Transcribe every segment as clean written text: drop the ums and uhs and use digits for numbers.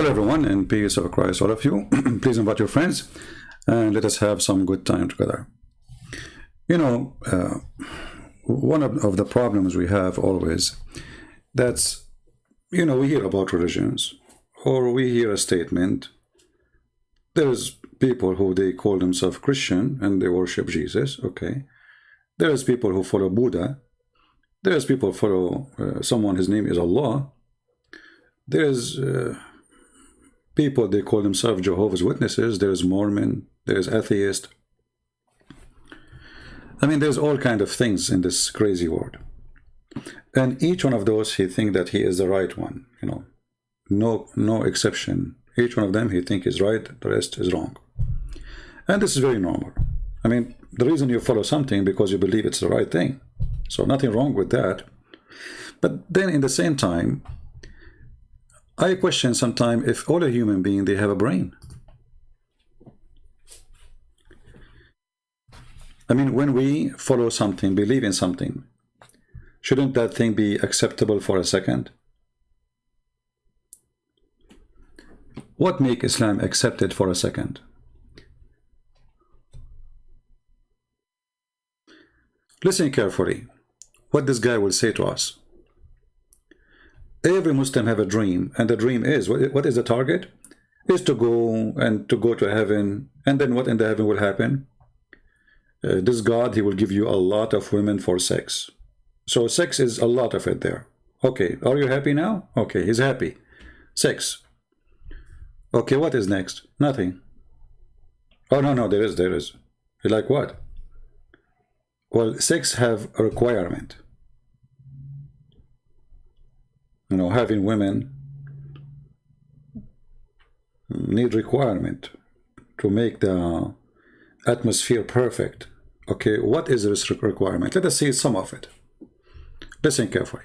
Hello everyone, and peace of Christ, all of you. Please invite your friends and let us have some good time together. You know, one of the problems we have always, that's, we hear about religions, or we hear a statement. There's people who they call themselves Christian and they worship Jesus, okay. There's people who follow Buddha. There's people who follow someone, his name is Allah. There's people, they call themselves Jehovah's Witnesses. There's Mormon, there's atheist. I mean, there's all kind of things in this crazy world. And each one of those, he think that he is the right one, no exception. Each one of them, he think is right, the rest is wrong. And this is very normal. I mean, the reason you follow something because you believe it's the right thing. So nothing wrong with that. But then in the same time, I question sometimes if all a human being, they have a brain. I mean, when we follow something, believe in something, shouldn't that thing be acceptable for a second? What make Islam accepted for a second? Listen carefully what this guy will say to us. Every Muslim have a dream, and the dream is, what is the target? Is to go to heaven, and then what in the heaven will happen? This God, he will give you a lot of women for sex. So sex is a lot of it there. Okay, are you happy now? Okay, he's happy. Sex. Okay, what is next? Nothing. Oh, no, there is. You like what? Well, sex have a requirement. Having women need requirement to make the atmosphere perfect. Okay, what is this requirement? Let us see some of it. Listen carefully.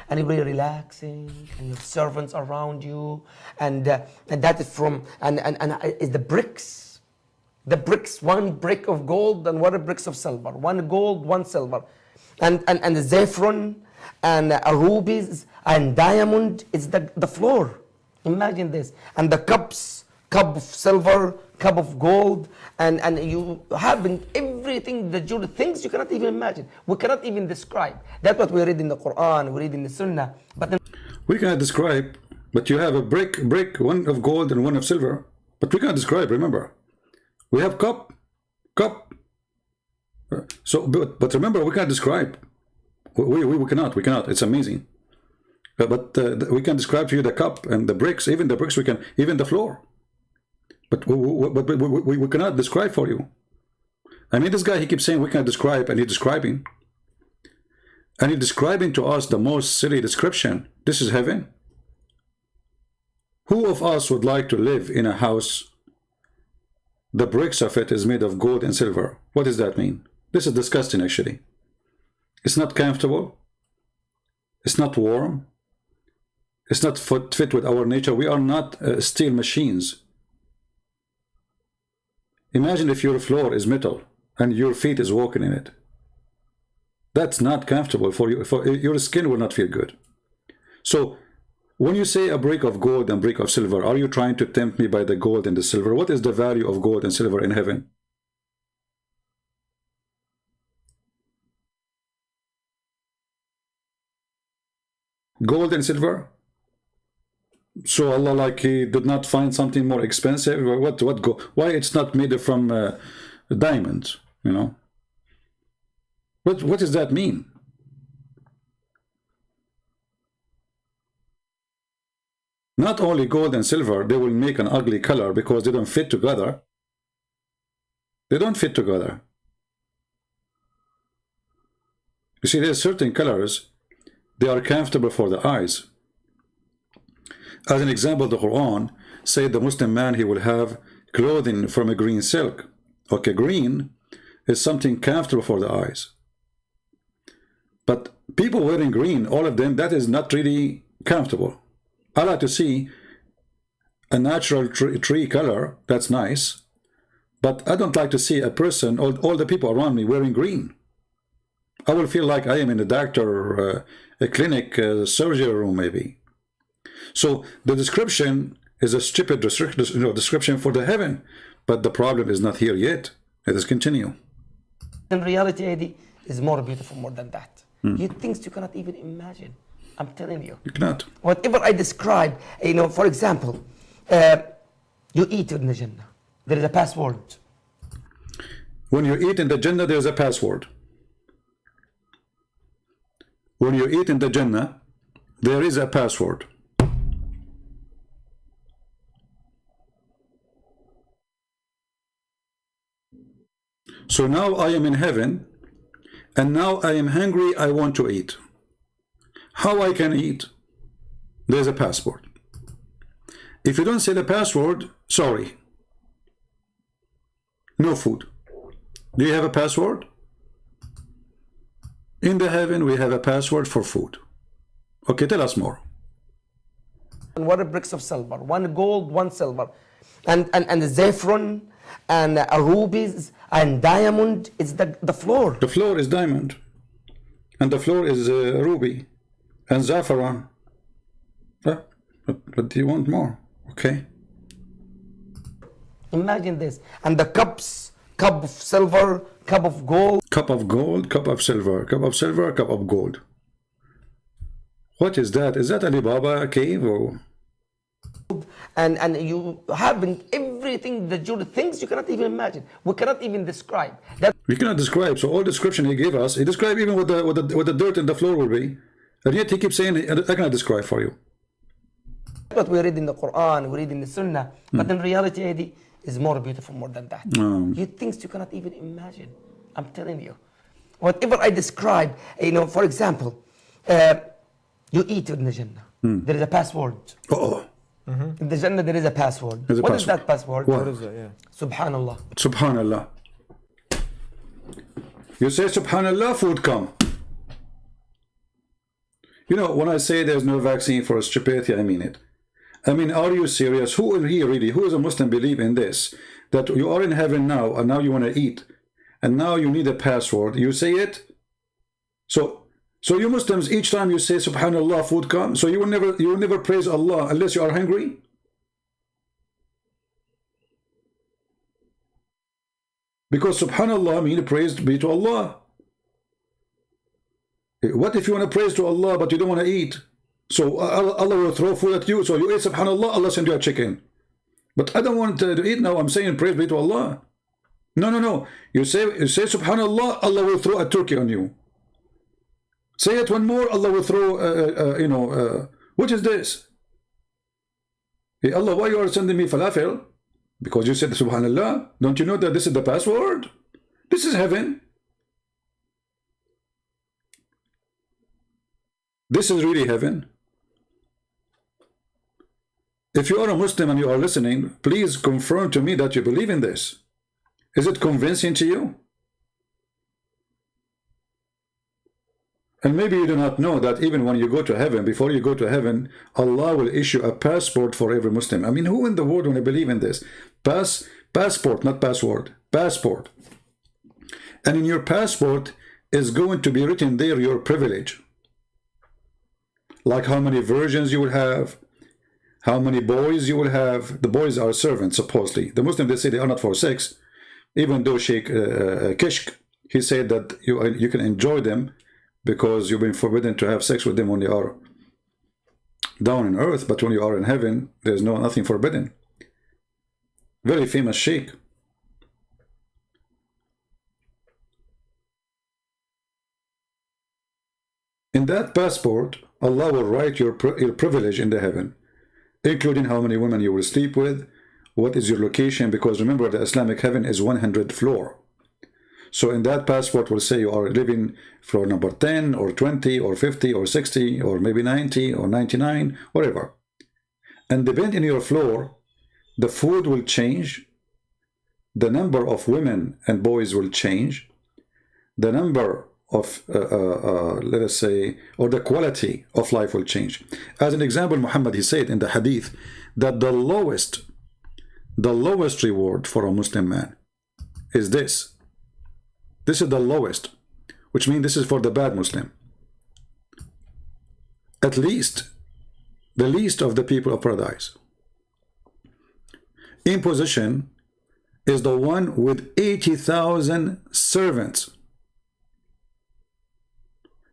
And you're really relaxing, and you have servants around you, and that is from is the bricks. The bricks, one brick of gold and one bricks of silver. One gold, one silver. And the saffron and rubies and diamond is the floor. Imagine this. And the cups, cup of silver, cup of gold, and you have everything, the jewelry, things you cannot even imagine. We cannot even describe. That's what we read in the Quran, we read in the Sunnah. But then we cannot describe, but you have a brick, one of gold and one of silver. But we cannot describe, remember. We have cup. So, but remember, we can't describe. We cannot. It's amazing. But we can describe to you the cup and the bricks. Even the bricks, we can. Even the floor. But we cannot describe for you. I mean, this guy, he keeps saying we can't describe, and he's describing. And he's describing to us the most silly description. This is heaven. Who of us would like to live in a house? The bricks of it is made of gold and silver. What does that mean? This is disgusting, actually. It's not comfortable. It's not warm. It's not fit with our nature. We are not steel machines. Imagine if your floor is metal and your feet is walking in it. That's not comfortable for you. For your skin will not feel good. So, when you say a brick of gold and brick of silver, are you trying to tempt me by the gold and the silver? What is the value of gold and silver in heaven? Gold and silver? So Allah, like, he did not find something more expensive? Why it's not made from diamonds, What does that mean? Not only gold and silver, they will make an ugly color because they don't fit together. They don't fit together. You see, there's certain colors, they are comfortable for the eyes. As an example, the Quran said the Muslim man, he will have clothing from a green silk. Okay, green is something comfortable for the eyes. But people wearing green, all of them, that is not really comfortable. I like to see a natural tree color, that's nice, but I don't like to see a person, all the people around me wearing green. I will feel like I am in a doctor, a clinic, surgery room maybe. So the description is a stupid description for the heaven, but the problem is not here yet. Let us continue. In reality, Eddie, is more beautiful more than that. You things you cannot even imagine. I'm telling you. You cannot. Whatever I describe, for example, you eat in the Jannah. There is a password. When you eat in the Jannah, there is a password. When you eat in the Jannah, there is a password. So now I am in heaven, and now I am hungry, I want to eat. How I can eat? There's a password. If you don't say the password, sorry. No food. Do you have a password? In the heaven, we have a password for food. Okay, tell us more. And what are bricks of silver? One gold, one silver. And the saffron, and rubies, and diamond is the floor. The floor is diamond. And the floor is ruby. And saffron. But do you want more? Okay. Imagine this. And the cups, cup of silver, cup of gold. Cup of gold, cup of silver, cup of silver, cup of gold. What is that? Is that Alibaba cave or? And you having everything, the jewelry, things you cannot even imagine. We cannot even describe. That We cannot describe. So all description he gave us, he described even what the dirt in the floor will be. And yet he keeps saying, I cannot describe for you. what we read in the Quran, we read in the Sunnah. But in reality, Eddie, is more beautiful more than that. You things you cannot even imagine. I'm telling you. Whatever I describe, for example, you eat in the Jannah. There is a password. In the Jannah, there is a password. What is that password? What is that? Yeah. Subhanallah. Subhanallah. You say Subhanallah, food come. When I say there's no vaccine for stupidity, I mean it. I mean, are you serious? Who is a Muslim believe in this? That you are in heaven now, and now you want to eat, and now you need a password. You say it. So you Muslims, each time you say Subhanallah, food comes. So you will never praise Allah unless you are hungry. Because Subhanallah means praise be to Allah. What if you want to praise to Allah but you don't want to eat? So Allah will throw food at you. So you eat Subhanallah, Allah send you a chicken. But I don't want to eat now. I'm saying praise be to Allah. No. You say Subhanallah, Allah will throw a turkey on you. Say it one more, Allah will throw, what is this? Hey, Allah, why you are sending me falafel? Because you said Subhanallah. Don't you know that this is the password? This is heaven. This is really heaven. If you are a Muslim and you are listening, please confirm to me that you believe in this. Is it convincing to you? And maybe you do not know that even when you go to heaven, before you go to heaven, Allah will issue a passport for every Muslim. I mean, who in the world will believe in this? Passport, not password. Passport. And in your passport is going to be written there your privilege. Like how many virgins you will have, how many boys you will have. The boys are servants, supposedly. The Muslims, they say they are not for sex. Even though Sheikh Kishk, he said that you can enjoy them because you've been forbidden to have sex with them when you are down in earth, but when you are in heaven, there's nothing forbidden. Very famous sheikh. In that passport, Allah will write your privilege in the heaven, including how many women you will sleep with, what is your location, because remember the Islamic heaven is 100 floor. So in that passport will say you are living floor number 10 or 20 or 50 or 60 or maybe 90 or 99, whatever. And depending on your floor, the food will change, the number of women and boys will change, the number of, let us say, or the quality of life will change. As an example, Muhammad, he said in the hadith that the lowest reward for a Muslim man is this. This is the lowest, which means this is for the bad Muslim. At least the least of the people of paradise. In position is the one with 80,000 servants.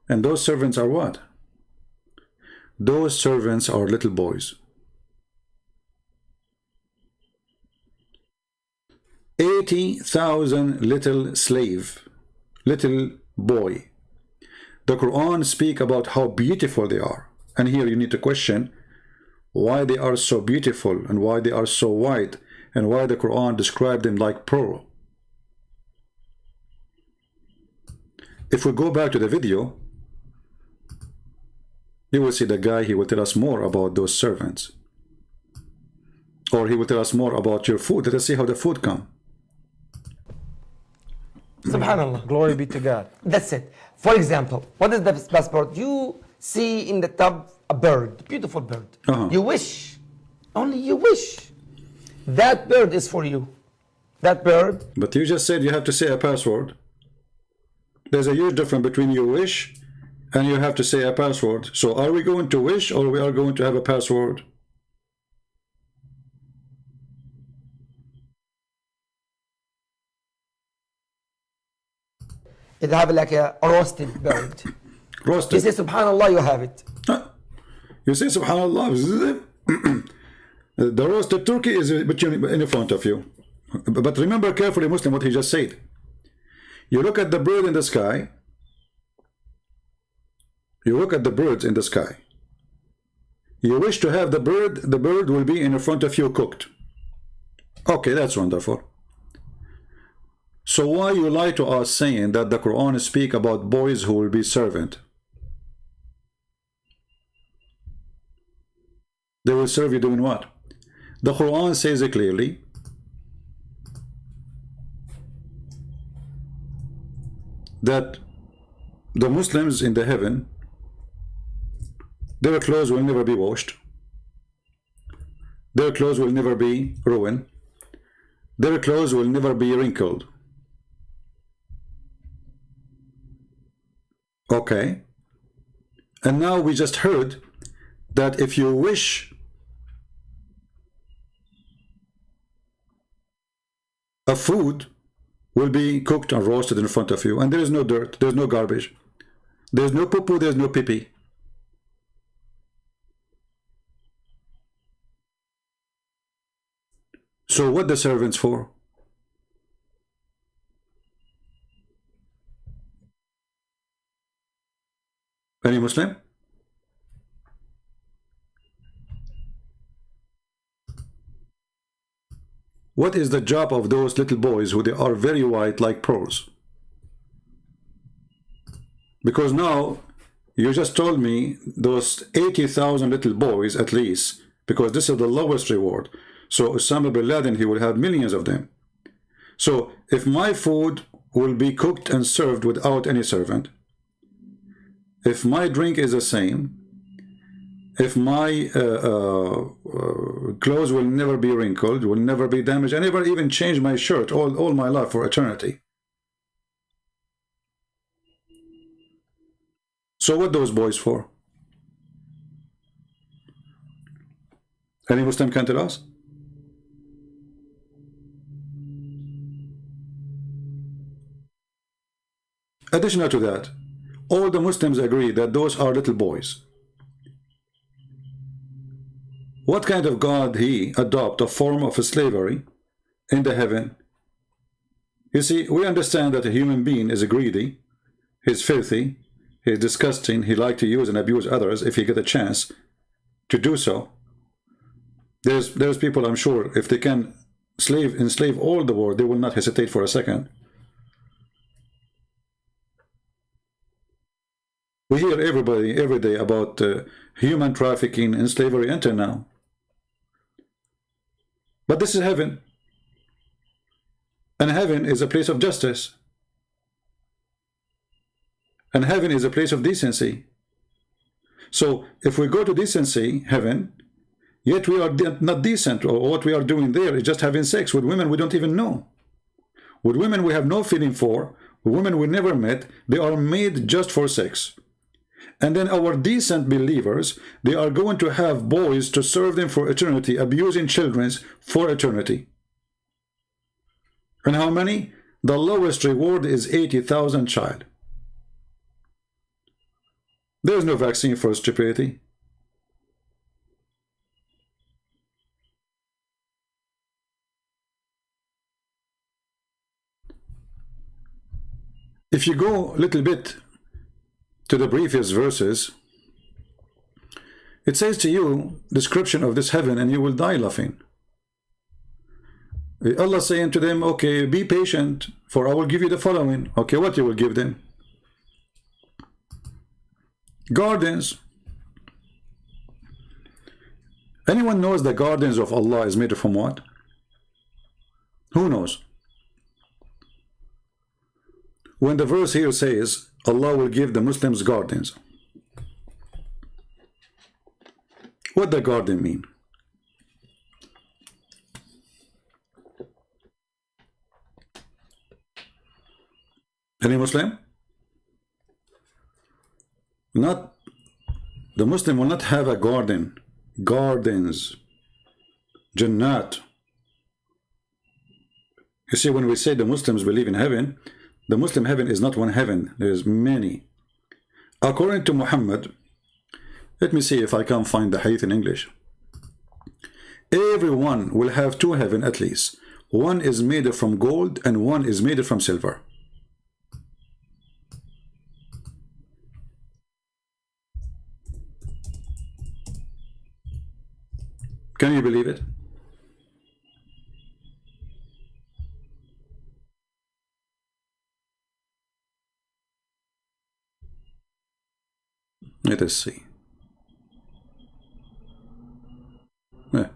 And those servants are what? Those servants are little boys. 80,000 little slave, little boy. The Quran speak about how beautiful they are. And here you need to question why they are so beautiful and why they are so white and why the Quran described them like pearl. If we go back to the video, you will see the guy, he will tell us more about those servants. Or he will tell us more about your food. Let us see how the food come. Subhanallah. Glory be to God. That's it. For example, what is the best bird? You see in the tub a bird, beautiful bird. You wish, only you wish. That bird is for you. That bird. But you just said you have to say a password. There's a huge difference between you wish and you have to say a password. So are we going to wish or we are going to have a password? It have like a roasted bird. Roasted. You say subhanallah, you have it. You say subhanallah. The roasted turkey is in front of you. But remember carefully, Muslim, what he just said. You look at the bird in the sky. You look at the birds in the sky. You wish to have the bird will be in front of you cooked. Okay, that's wonderful. So why you lie to us saying that the Quran speak about boys who will be servant? They will serve you doing what? The Quran says it clearly. That the Muslims in the heaven, their clothes will never be washed. Their clothes will never be ruined. Their clothes will never be wrinkled. Okay. And now we just heard that if you wish a food will be cooked and roasted in front of you, and there is no dirt, there's no garbage, there's no poo-poo, there's no pee-pee. So what the servants for? Any Muslim? What is the job of those little boys who they are very white like pearls? Because now you just told me those 80,000 little boys at least, because this is the lowest reward. So Osama bin Laden, he will have millions of them. So if my food will be cooked and served without any servant, if my drink is the same, if my clothes will never be wrinkled, will never be damaged, I never even change my shirt all my life for eternity. So what those boys for? Any Muslim can tell us? Additional to that, all the Muslims agree that those are little boys. What kind of God he adopt a form of slavery in the heaven? You see, we understand that a human being is greedy, he's filthy, he's disgusting, he like to use and abuse others if he get a chance to do so. There's people, I'm sure, if they can enslave all the world, they will not hesitate for a second. We hear every day about human trafficking and slavery until now. But this is heaven. And heaven is a place of justice. And heaven is a place of decency. So if we go to decency, heaven, yet we are not decent, or what we are doing there is just having sex with women we don't even know. With women we have no feeling for, with women we never met, they are made just for sex. And then our decent believers, they are going to have boys to serve them for eternity, abusing children for eternity. And how many? The lowest reward is 80,000 child. There is no vaccine for stupidity. If you go a little bit to the previous verses, it says to you, description of this heaven, and you will die laughing. Allah saying to them, okay, be patient, for I will give you the following. Okay, what you will give them? Gardens. Anyone knows the gardens of Allah is made from what? Who knows? When the verse here says, Allah will give the Muslims gardens, what does garden mean? Any Muslim? Not, the Muslim will not have a garden. Gardens. Jannat. You see, when we say the Muslims believe in heaven, the Muslim heaven is not one heaven. There's many. According to Muhammad, let me see if I can find the hadith in English. Everyone will have two heaven at least. One is made from gold and one is made from silver. Can you believe it? Let us see. Yeah.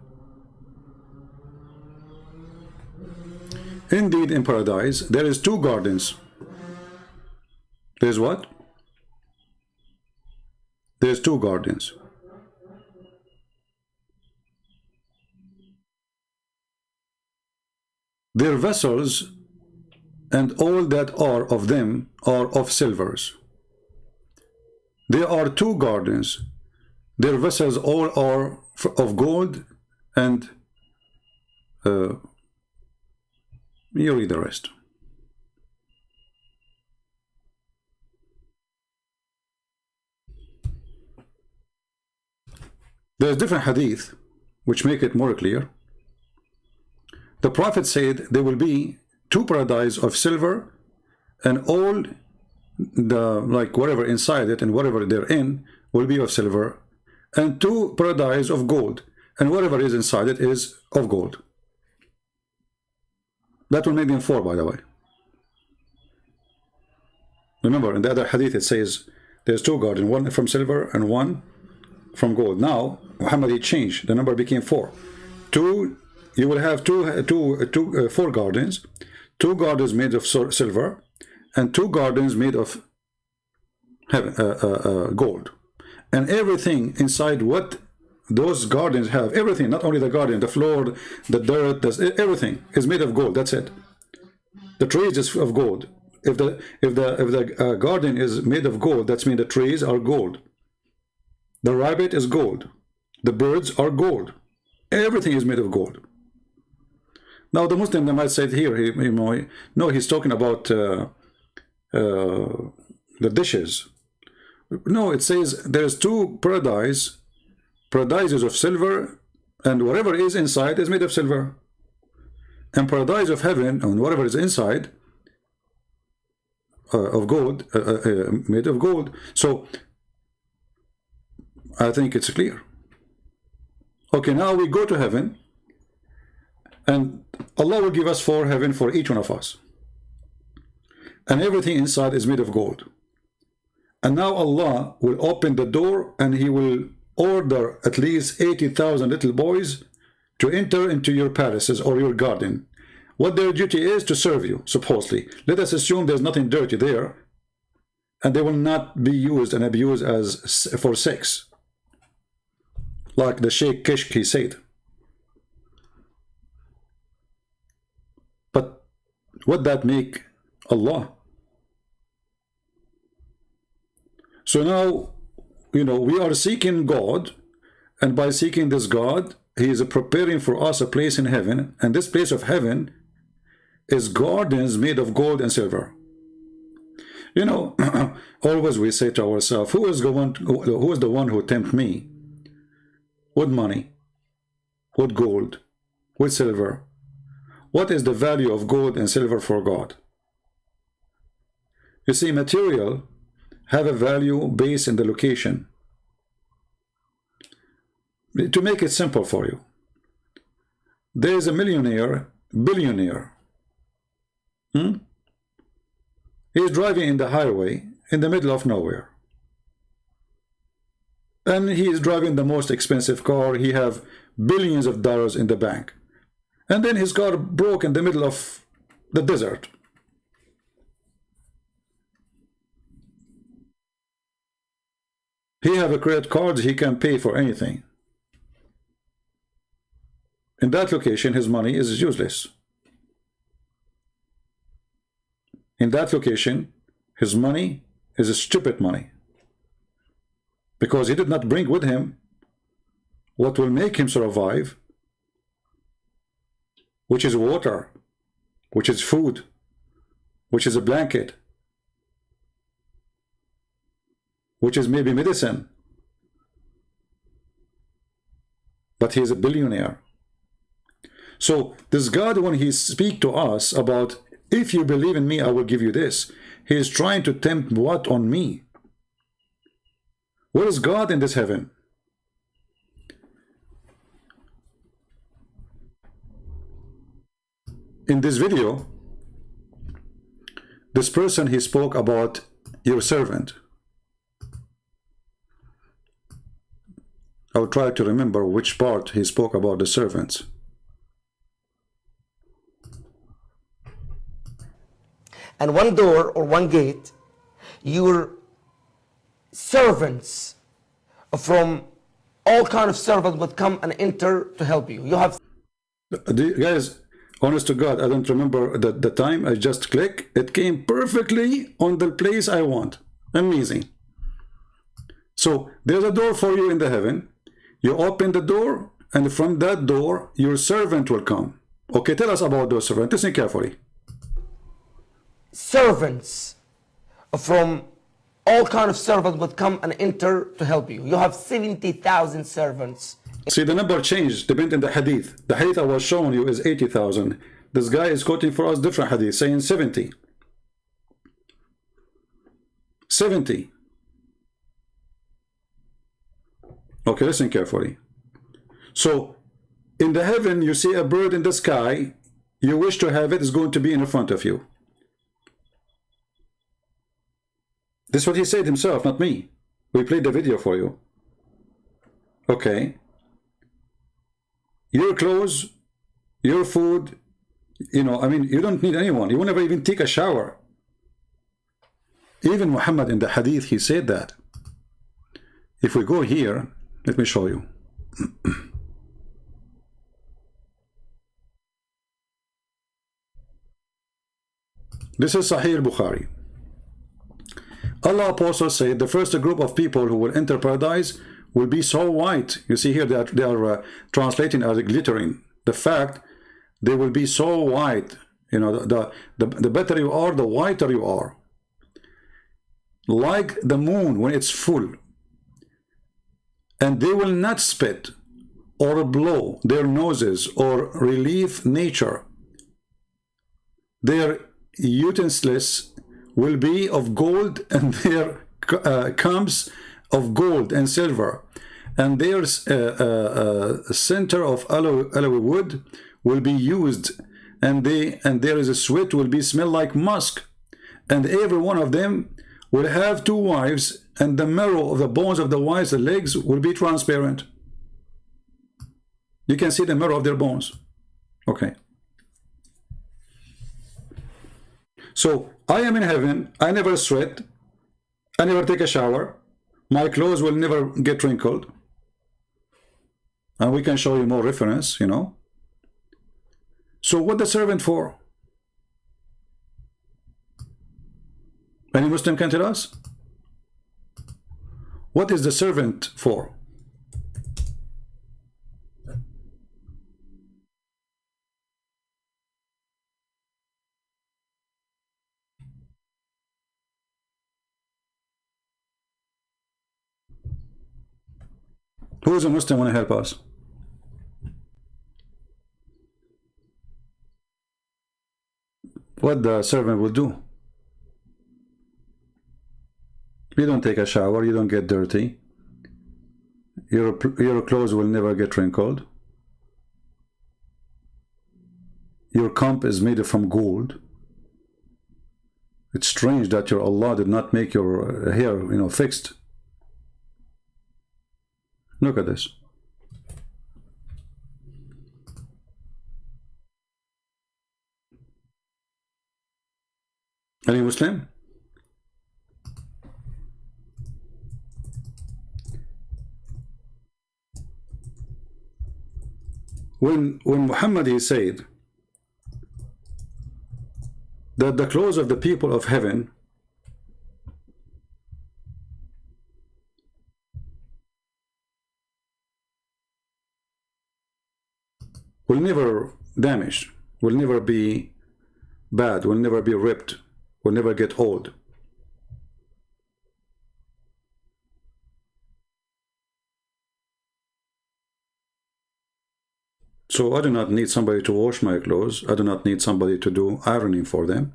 Indeed, in paradise, there is two gardens. There's what? There's two gardens. Their vessels and all that are of them are of silvers. There are two gardens. Their vessels all are of gold, and you read the rest. There's different hadith which make it more clear. The Prophet said there will be two paradise of silver, and all the, like, whatever inside it and whatever they're in will be of silver, and two paradise of gold, and whatever is inside it is of gold. That will make them four, by the way. Remember, in the other hadith it says there's two gardens, one from silver and one from gold. Now Muhammad, he changed, the number became four. You will have four gardens, two gardens made of silver, and two gardens made of gold. And everything inside what those gardens have, everything, not only the garden, the floor, the dirt, everything is made of gold. That's it. The trees is of gold. If the garden is made of gold, that's mean the trees are gold. The rabbit is gold. The birds are gold. Everything is made of gold. Now the Muslim, they might say here, no, he's talking about the dishes. No, it says there's two paradises of silver, and whatever is inside is made of silver. And paradise of heaven, and whatever is inside of gold, made of gold. So I think it's clear. Okay, now we go to heaven, and Allah will give us four heaven for each one of us. And everything inside is made of gold. And now Allah will open the door, and He will order at least 80,000 little boys to enter into your palaces or your garden. What their duty is to serve you, supposedly. Let us assume there's nothing dirty there, and they will not be used and abused as for sex, like the Sheikh Kishk, he said. But what that make Allah? So now we are seeking God, and by seeking this God, he is preparing for us a place in heaven, and this place of heaven is gardens made of gold and silver. Always we say to ourselves, who is the one who tempt me with money, with gold, with silver? What is the value of gold and silver for God? You see, material have a value based in the location. To make it simple for you, there is a billionaire. He's driving in the highway in the middle of nowhere. And he is driving the most expensive car. He have billions of dollars in the bank. And then his car broke in the middle of the desert. He have a credit card, he can pay for anything. In that location, his money is useless. In that location, his money is a stupid money. Because he did not bring with him what will make him survive, which is water, which is food, which is a blanket, which is maybe medicine. But he is a billionaire. So this God, when he speaks to us about, if you believe in me, I will give you this, he is trying to tempt what on me? Where is God in this heaven? In this video, this person, he spoke about your servant. I'll try to remember which part he spoke about the servants. And one door or one gate, your servants from all kind of servants would come and enter to help you. You have... Guys, honest to God, I don't remember the time. I just click. It came perfectly on the place I want. Amazing. So there's a door for you in the heaven. You open the door, and from that door, your servant will come. Okay, tell us about those servants. Listen carefully. Servants from all kind of servants would come and enter to help you. You have 70,000 servants. See, the number changed depending on the hadith. The hadith I was showing you is 80,000. This guy is quoting for us different hadith, saying 70. 70. Okay, listen carefully. So, in the heaven, you see a bird in the sky. You wish to have it, it's going to be in front of you. This is what he said himself, not me. We played the video for you. Okay. Your clothes, your food, you don't need anyone. You will never even take a shower. Even Muhammad in the hadith, he said that. If we go here, let me show you. This is Sahih al-Bukhari. Allah Apostle said the first group of people who will enter paradise will be so white. You see here they are translating as glittering. The fact they will be so white. The better you are, the whiter you are. Like the moon when it's full. And they will not spit or blow their noses or relieve nature. Their utensils will be of gold, and their cups of gold and silver, and their center of aloe wood will be used, and there is a sweat will be smell like musk, and every one of them will have 2 wives, and the marrow of the bones of the wives, the legs, will be transparent. You can see the marrow of their bones. Okay. So I am in heaven. I never sweat. I never take a shower. My clothes will never get wrinkled. And we can show you more reference, So what the servant for? Any Muslim can tell us? What is the servant for? Who is a Muslim want to help us? What the servant will do? You don't take a shower, you don't get dirty, your clothes will never get wrinkled, your comb is made from gold. It's strange that your Allah did not make your hair, fixed. Look at this. Any Muslim? When Muhammad he said that the clothes of the people of heaven will never damage, will never be bad, will never be ripped, will never get old. So I do not need somebody to wash my clothes. I do not need somebody to do ironing for them.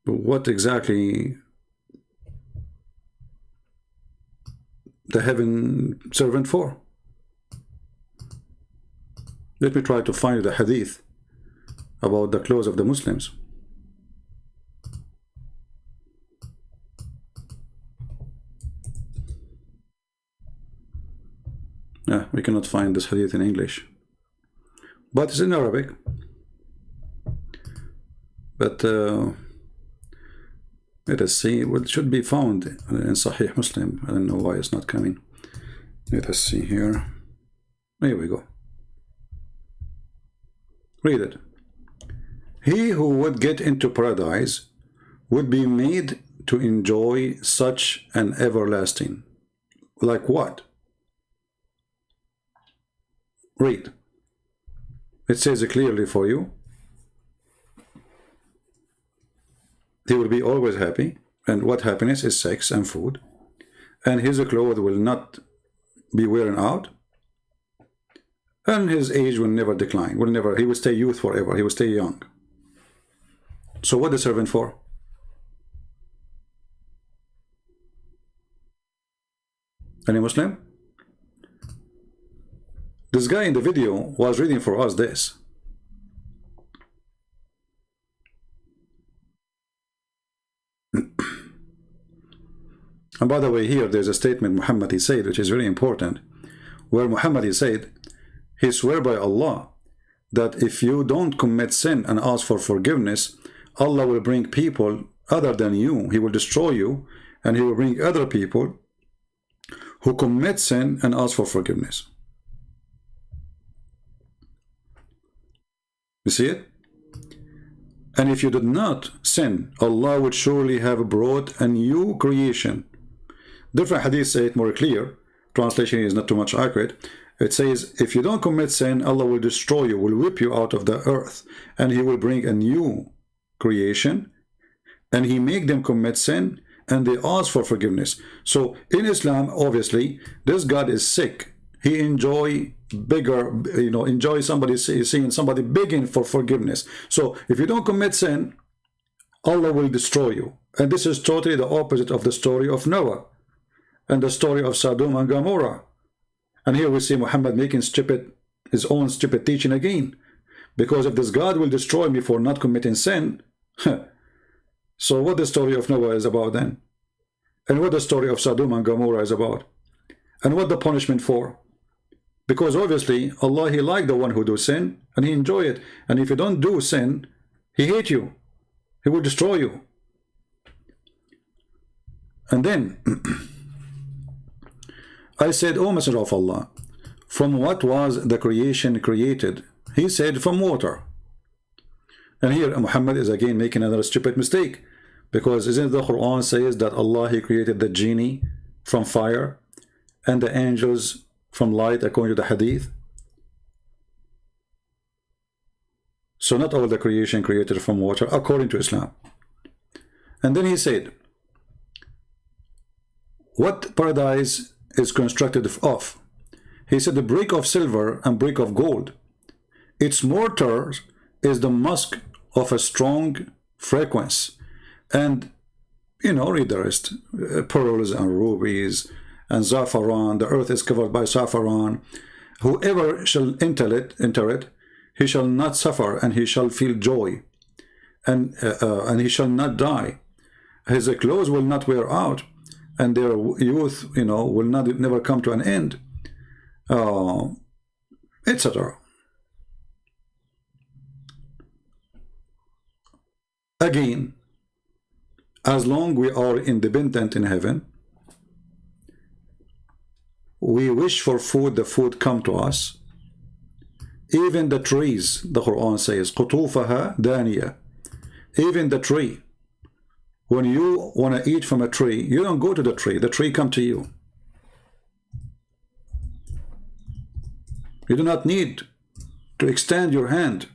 But what exactly the heaven servant for? Let me try to find the hadith about the clothes of the Muslims. Yeah, we cannot find this hadith in English, but it's in Arabic. But let us see. It should be found in Sahih Muslim. I don't know why it's not coming. Let us see here. Here we go. Read it. He who would get into paradise would be made to enjoy such an everlasting. Like what? Read. It says it clearly for you. He will be always happy. And what happiness is sex and food. And his clothes will not be wearing out. And his age will never decline. He will stay youth forever. He will stay young. So what is the servant for? Any Muslim? This guy in the video was reading for us this. And by the way, here there's a statement Muhammad he said, which is very important, where Muhammad he said, he swear by Allah that if you don't commit sin and ask for forgiveness, Allah will bring people other than you. He will destroy you, and he will bring other people who commit sin and ask for forgiveness. You see it? And if you did not sin, Allah would surely have brought a new creation. Different hadiths say it more clear. Translation is not too much accurate. It says, if you don't commit sin, Allah will destroy you, will whip you out of the earth, and he will bring a new creation, and he make them commit sin, and they ask for forgiveness. So in Islam, obviously, this God is sick. He enjoy somebody seeing somebody begging for forgiveness. So if you don't commit sin, Allah will destroy you. And this is totally the opposite of the story of Noah and the story of Sodom and Gomorrah. And here we see Muhammad making his own stupid teaching again. Because if this God will destroy me for not committing sin, so what the story of Noah is about then? And what the story of Sodom and Gomorrah is about? And what the punishment for? Because obviously Allah, he like the one who do sin, and he enjoy it. And if you don't do sin, he hate you. He will destroy you. And then I said, O Messenger of Allah, from what was the creation created? He said, from water. And here Muhammad is again making another stupid mistake. Because isn't the Quran says that Allah, He created the genie from fire and the angels from light, according to the hadith? So not all the creation created from water, according to Islam. And then he said, what paradise is constructed of? He said, the brick of silver and brick of gold. Its mortar is the musk of a strong fragrance. And, you know, read the rest. Pearls and rubies and saffron. The earth is covered by saffron. Whoever shall enter it, he shall not suffer, and he shall feel joy. And he shall not die. His clothes will not wear out, and their youth, you know, will never come to an end, etc. Again, as long we are independent in heaven, we wish for food, the food come to us. Even the trees, the Quran says, قُطُوفَهَا دَانِيَةٌ. Even the tree, when you want to eat from a tree, you don't go to the tree come to you. You do not need to extend your hand.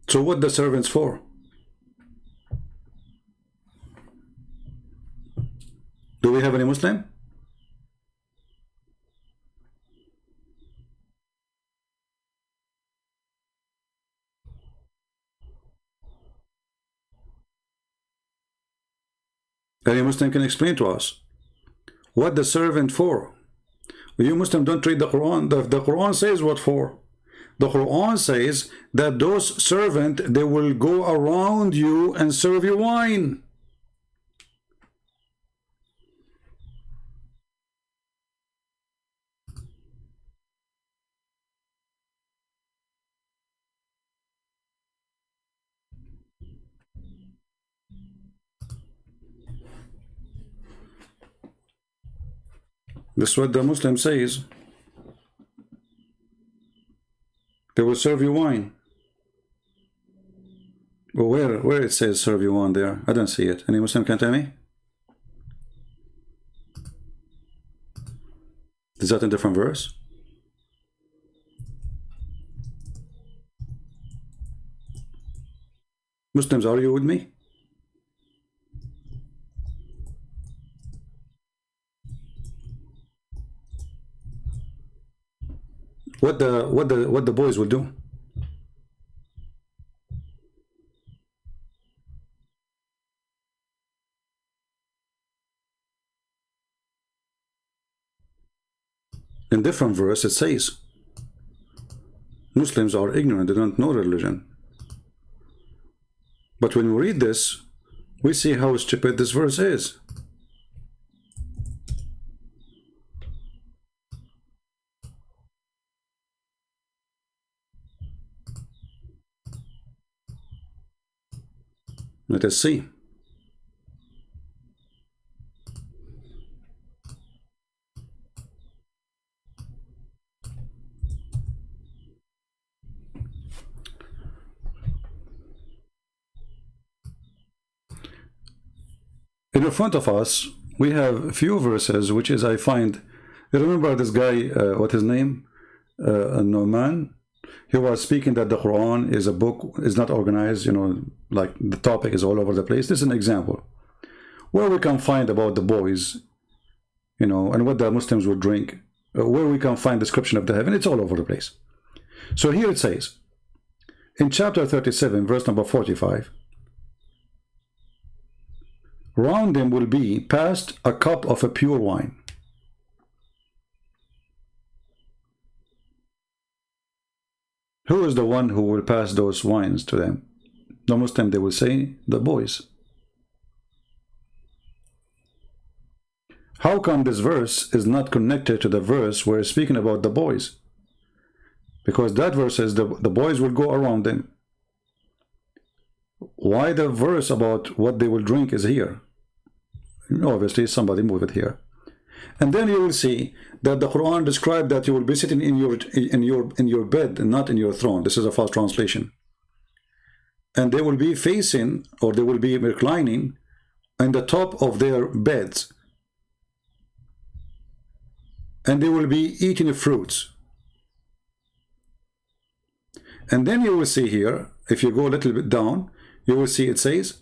So what the servants for? Do we have any Muslim? Any Muslim can explain to us what the servant for? You Muslim don't read the Quran. The Quran says what for. The Quran says that those servants, they will go around you and serve you wine. This is what the Muslim says. They will serve you wine. But where it says serve you wine there? I don't see it. Any Muslim can tell me? Is that a different verse? Muslims, are you with me? What the boys will do? In different verse it says Muslims are ignorant, they don't know religion. But when we read this, we see how stupid this verse is. Let us see. In front of us, we have a few verses, which is, I find, you remember this guy, what his name? Noman. He was speaking that the Quran is a book, is not organized, you know, like the topic is all over the place. This is an example where we can find about the boys, you know, and what the Muslims would drink, where we can find description of the heaven. It's all over the place. So here it says, in chapter 37, verse number 45, round them will be passed a cup of a pure wine. Who is the one who will pass those wines to them? The Muslim, they will say, the boys. How come this verse is not connected to the verse where it's speaking about the boys? Because that verse says the boys will go around them. Why the verse about what they will drink is here? Obviously, somebody move it here. And then you will see that the Quran described that you will be sitting in your bed and not in your throne. This is a false translation. And they will be facing, or they will be reclining on the top of their beds, and they will be eating fruits. And then you will see here, if you go a little bit down, you will see it says,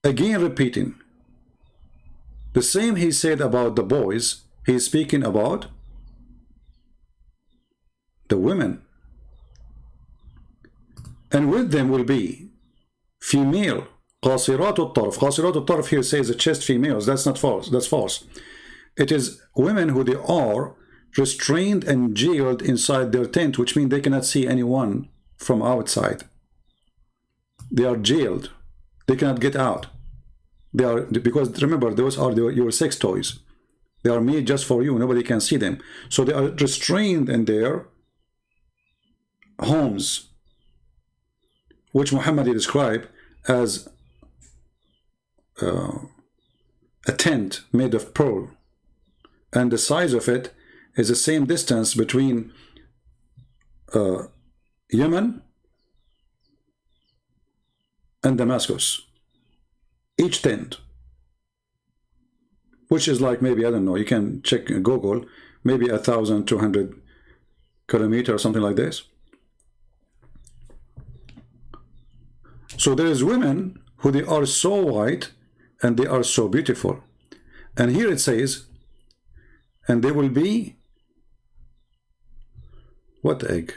again repeating the same he said about the boys, he is speaking about the women. And with them will be female, قاصرات الطرف. قاصرات الطرف here says the chest females. That's not false. That's false. It is women who they are restrained and jailed inside their tent, which means they cannot see anyone from outside. They are jailed. They cannot get out. They are, because remember, those are your sex toys. They are made just for you. Nobody can see them. So they are restrained in their homes, which Muhammad described as a tent made of pearl, and the size of it is the same distance between Yemen and Damascus, each tent, which is like, maybe, I don't know, you can check Google, maybe 1,200 kilometers or something like this. So there is women who they are so white and they are so beautiful. And here it says, and they will be, what egg?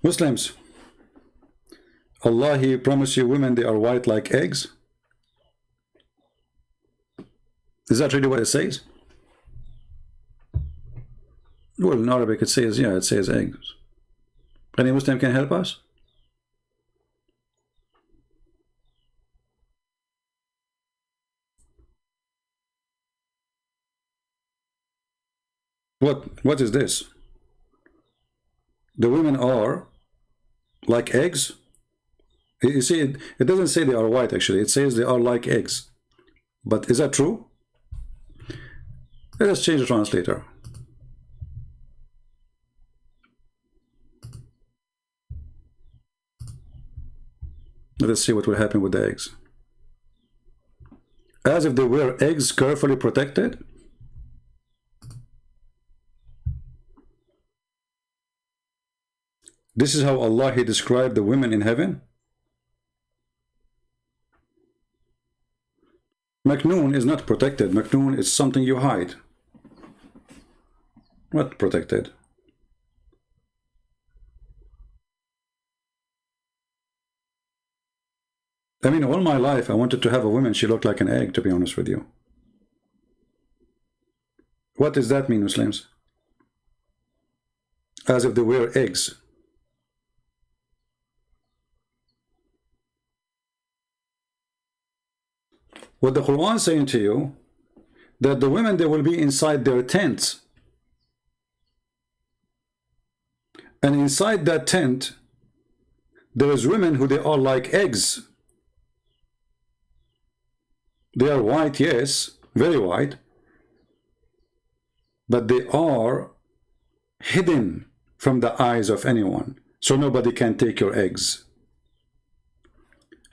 Muslims, Allah, He promised you women, they are white like eggs. Is that really what it says? Well, in Arabic it says, yeah, it says eggs. Any Muslim can help us? What is this? The women are like eggs? You see, it doesn't say they are white, actually. It says they are like eggs. But is that true? Let us change the translator. Let us see what will happen with the eggs. As if they were eggs carefully protected. This is how Allah, He described the women in heaven. Maknoon is not protected. Maknoon is something you hide. Not protected. I mean, all my life I wanted to have a woman, she looked like an egg, to be honest with you. What does that mean, Muslims? As if they were eggs. What the Quran is saying to you, that the women, they will be inside their tents. And inside that tent, there is women who they are like eggs. They are white, yes, very white, but they are hidden from the eyes of anyone, so nobody can take your eggs.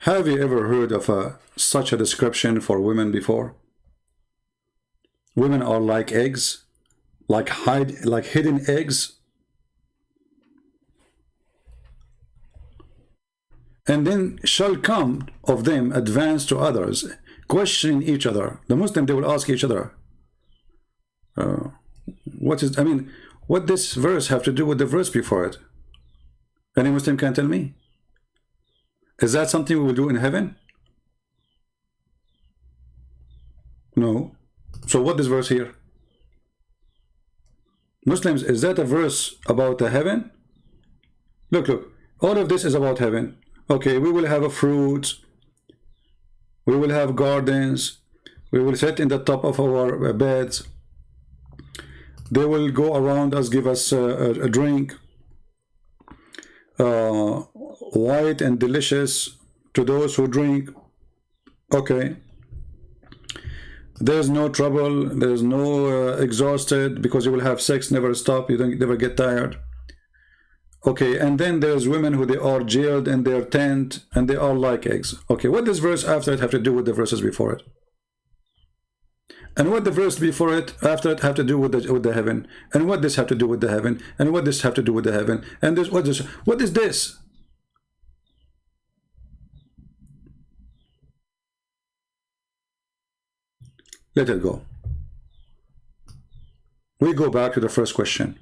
Have you ever heard of such a description for women before? Women are like eggs, like hidden eggs. And then shall come of them advance to others, questioning each other. The Muslim, they will ask each other, what this verse have to do with the verse before it? Any Muslim can tell me? Is that something we will do in heaven? No. So what is verse here? Muslims, is that a verse about the heaven? Look, all of this is about heaven. Okay, we will have a fruit. We will have gardens. We will sit in the top of our beds. They will go around us, give us a drink. white and delicious to those who drink. Okay. There's no trouble, there's no exhausted, because you will have sex, never stop, you don't never get tired. Okay, and then there's women who they are jailed in their tent and they are like eggs. Okay, what does verse after it have to do with the verses before it? And what the verse before it, after it, have to do with the heaven? And what this have to do with the heaven? And what this have to do with the heaven? And this, what is this? Let it go. We go back to the first question.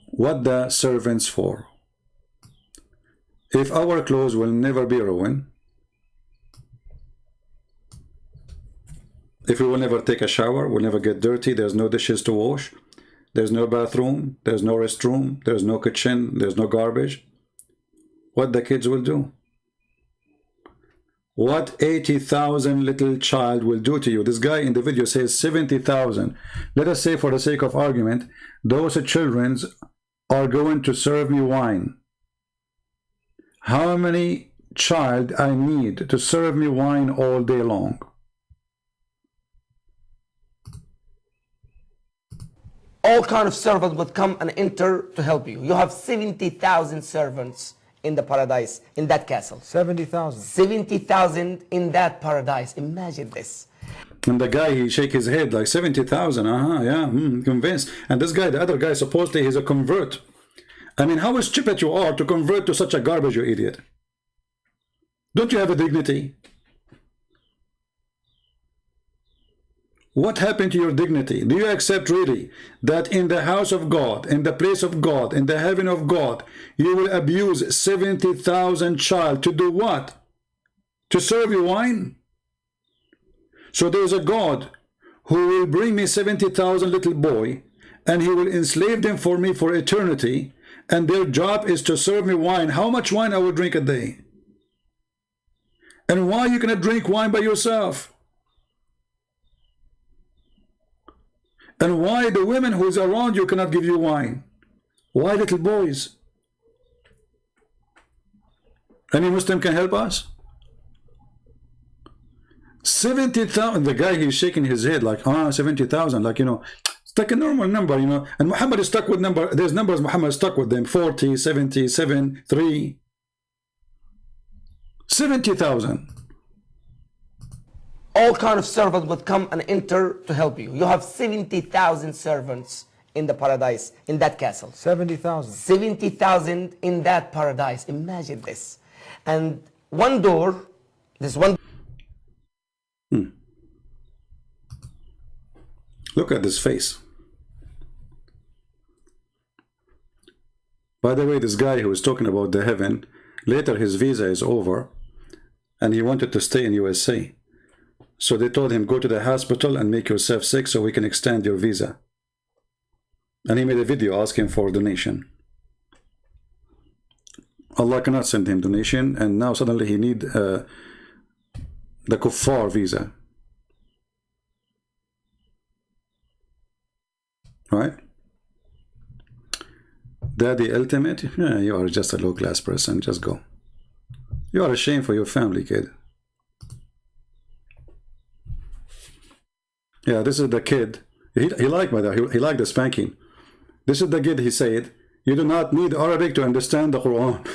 What the servants for? If our clothes will never be ruined, if we will never take a shower, we'll never get dirty, there's no dishes to wash, there's no bathroom, there's no restroom, there's no kitchen, there's no garbage, what the kids will do? What 80,000 little child will do to you? This guy in the video says 70,000. Let us say, for the sake of argument, those children are going to serve me wine. How many child I need to serve me wine all day long? All kind of servants would come and enter to help you. You have 70,000 servants in the paradise, in that castle. 70,000. 70,000 in that paradise. Imagine this. And the guy, he shake his head like 70,000. Yeah, convinced. And this guy, the other guy, supposedly he's a convert. I mean, how stupid you are to convert to such a garbage, you idiot. Don't you have a dignity? What happened to your dignity? Do you accept really that in the house of God, in the place of God, in the heaven of God, you will abuse 70,000 child to do what? To serve you wine? So there's a God who will bring me 70,000 little boy, and he will enslave them for me for eternity, and their job is to serve me wine. How much wine I will drink a day? And why you cannot drink wine by yourself? And why the women who is around you cannot give you wine? Why little boys? Any Muslim can help us? 70,000. The guy, he's shaking his head like, 70,000, like, you know, it's like a normal number, you know. And Muhammad is stuck with number. There's numbers Muhammad is stuck with them: 40, 70, 7, 3. 70,000. All kind of servants would come and enter to help you. You have 70,000 servants in the paradise, in that castle. 70,000. 70,000 in that paradise. Imagine this. And one door, this one. Look at this face. By the way, this guy who was talking about the heaven, later his visa is over, and he wanted to stay in USA. So they told him, go to the hospital and make yourself sick so we can extend your visa. And he made a video asking for donation. Allah cannot send him donation, and now suddenly he need the kuffar visa. Right? Daddy ultimate? Yeah, you are just a low-class person. Just go. You are ashamed for your family, kid. Yeah, this is the kid. He liked that. He liked the spanking. This is the kid, he said, you do not need Arabic to understand the Quran.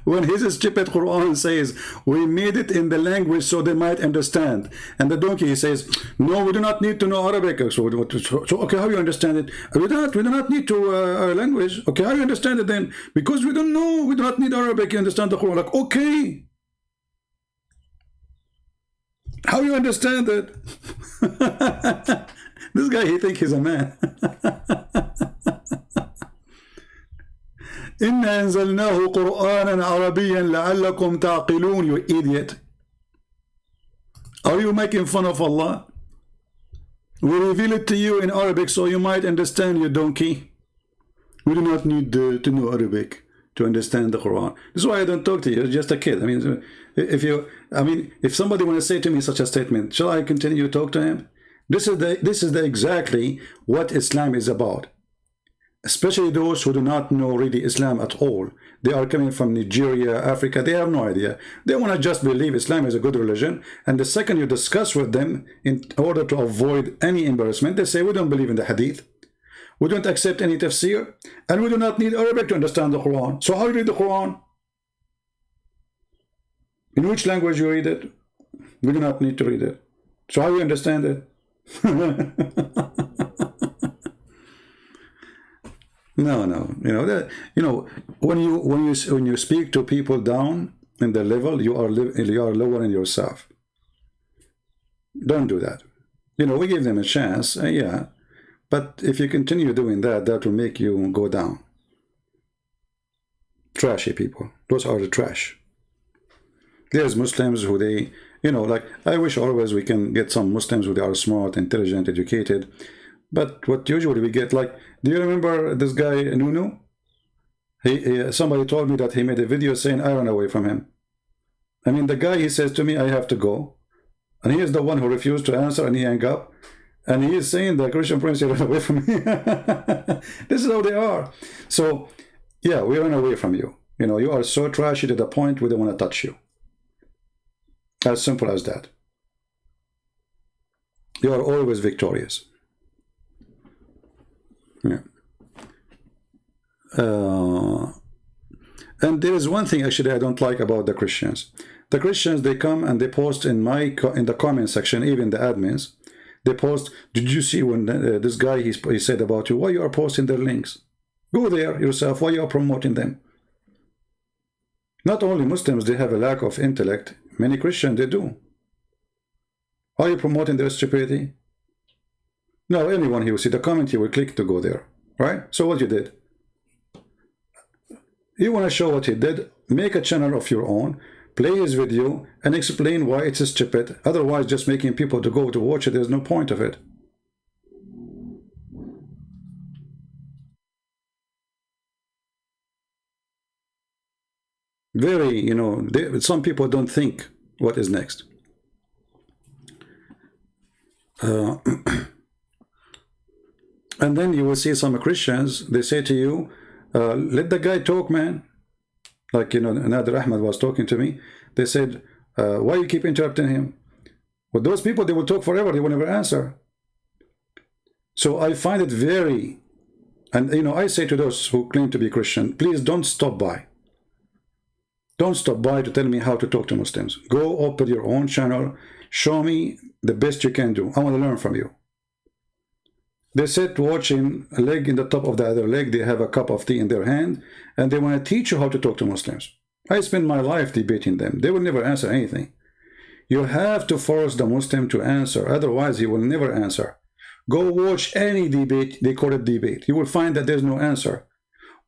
When his stupid Quran says, we made it in the language so they might understand. And the donkey, he says, no, we do not need to know Arabic. So okay, how you understand it? We do not need to language. Okay, how you understand it then? Because we don't know, we do not need Arabic, you understand the Quran. Like, okay. How you understand it? This guy, he think he's a man. إِنَّا أَنزَلْنَاهُ قُرْآنًا عَرَبِيًّا لَعَلَّكُمْ تَعْقِلُونَ. You idiot. Are you making fun of Allah? We reveal it to you in Arabic so you might understand, you donkey. We do not need to know Arabic to understand the Quran. This is why I don't talk to you. You're just a kid. I mean, if somebody want to say to me such a statement, shall I continue to talk to him? This is exactly what Islam is about. especially those who do not know really Islam at all. They are coming from Nigeria, Africa. They have no idea. They want to just believe Islam is a good religion. And the second you discuss with them in order to avoid any embarrassment, they say, we don't believe in the hadith. We don't accept any tafsir. And we do not need Arabic to understand the Quran. So how do you read the Quran? In which language you read it? We do not need to read it. So how do you understand it? No, no. When you speak to people down in the level, you are lowering yourself. Don't do that. We give them a chance, yeah. But if you continue doing that, that will make you go down. Trashy people. Those are the trash. There's Muslims who they, like, I wish always we can get some Muslims who they are smart, intelligent, educated. But what usually we get, like, do you remember this guy, Nunu? Somebody told me that he made a video saying, I ran away from him. I mean, the guy, he says to me, I have to go. And he is the one who refused to answer, and he hung up. And he is saying the Christian prince ran away from me. This is how they are. So, yeah, we ran away from you. You are so trashy to the point we don't want to touch you. As simple as that. You are always victorious. Yeah. And there is one thing actually I don't like about the Christians. The Christians, they come and they post in the comment section, even the admins, they post, did you see when this guy he said about you, why you are posting their links? Go there yourself, why you are promoting them? Not only Muslims, they have a lack of intellect. Many Christians, they do. Are you promoting their stupidity? No, anyone he will see the comment, he will click to go there, right? So what you did? You want to show what he did, make a channel of your own, play his video, and explain why it's stupid. Otherwise, just making people to go to watch it, there's no point of it. Very, some people don't think what is next. And then you will see some Christians, they say to you, let the guy talk, man. Like, Nader Ahmed was talking to me. They said, why you keep interrupting him? Well, those people, they will talk forever. They will never answer. So I find it very, and I say to those who claim to be Christian, please don't stop by. Don't stop by to tell me how to talk to Muslims. Go open your own channel. Show me the best you can do. I want to learn from you. They sit watching a leg in the top of the other leg. They have a cup of tea in their hand, and they want to teach you how to talk to Muslims. I spend my life debating them. They will never answer anything. You have to force the Muslim to answer. Otherwise, he will never answer. Go watch any debate, they call it debate. You will find that there's no answer.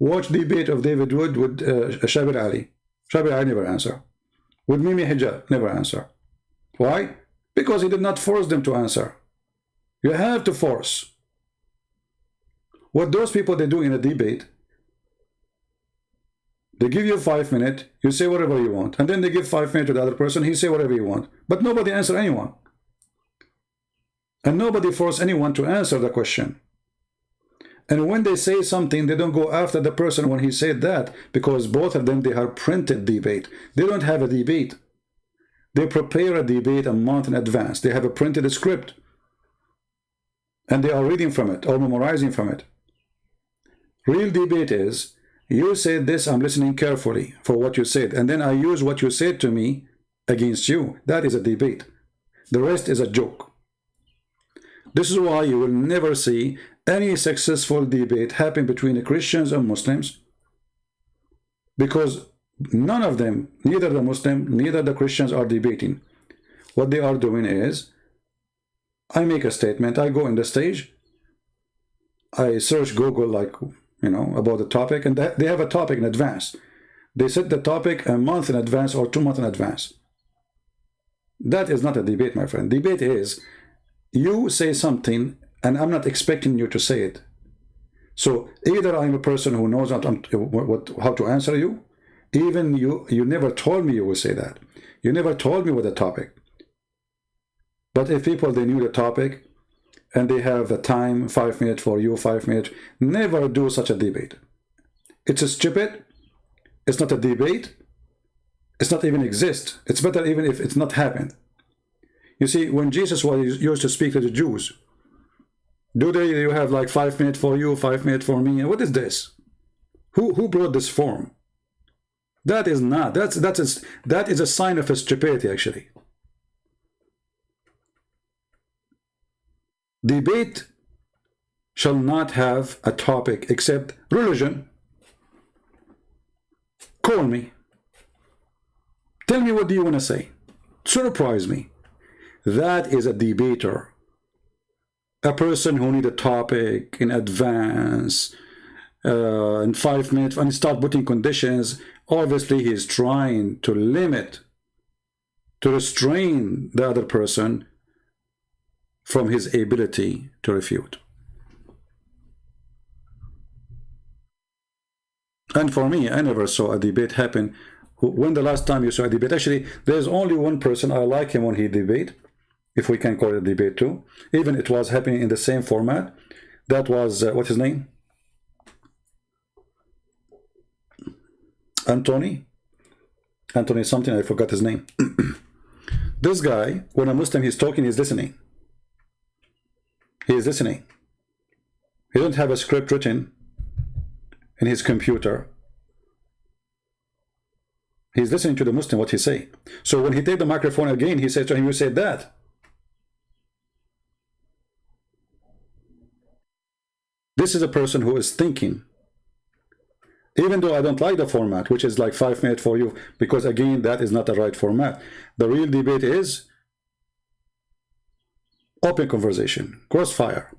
Watch debate of David Wood with Shabir Ali. Shabir Ali never answer. With Mimi Hijab, never answer. Why? Because he did not force them to answer. You have to force. What those people, they do in a debate, they give you 5 minutes, you say whatever you want, and then they give 5 minutes to the other person, he say whatever you want. But nobody answer anyone. And nobody force anyone to answer the question. And when they say something, they don't go after the person when he said that, because both of them, they have printed debate. They don't have a debate. They prepare a debate a month in advance. They have a printed script. And they are reading from it or memorizing from it. Real debate is, you said this, I'm listening carefully for what you said, and then I use what you said to me against you. That is a debate. The rest is a joke. This is why you will never see any successful debate happen between Christians and Muslims, because none of them, neither the Muslim, neither the Christians, are debating. What they are doing is, I make a statement, I go in the stage, I search Google, like, about the topic, and they have a topic in advance. They set the topic a month in advance or 2 months in advance. That is not a debate, my friend. Debate is, you say something, and I'm not expecting you to say it. So either I'm a person who knows how to answer you, even you never told me you will say that. You never told me what the topic. But if people, they knew the topic, and they have the time, 5 minutes for you, 5 minutes. Never do such a debate. It's stupid. It's not a debate. It's not even exist. It's better even if it's not happened. You see, when Jesus was used to speak to the Jews, do they you have like 5 minutes for you, 5 minutes for me? What is this? Who brought this form? That is not. That is a sign of a stupidity, actually. Debate shall not have a topic except religion. Call me. Tell me, what do you want to say? Surprise me. That is a debater. A person who need a topic in advance, in 5 minutes, and start putting conditions. Obviously, he is trying to limit, to restrain the other person from his ability to refute. And for me, I never saw a debate happen. When the last time you saw a debate? Actually, there's only one person I like him when he debate, if we can call it a debate too. Even it was happening in the same format. That was, what's his name? Anthony something, I forgot his name. This guy, when a Muslim is talking, he's listening. He is listening. He don't have a script written in his computer. He's listening to the Muslim, what he say. So when he take the microphone again, he says to him, you said that. This is a person who is thinking. Even though I don't like the format, which is like 5 minutes for you, because again, that is not the right format. The real debate is open conversation, crossfire.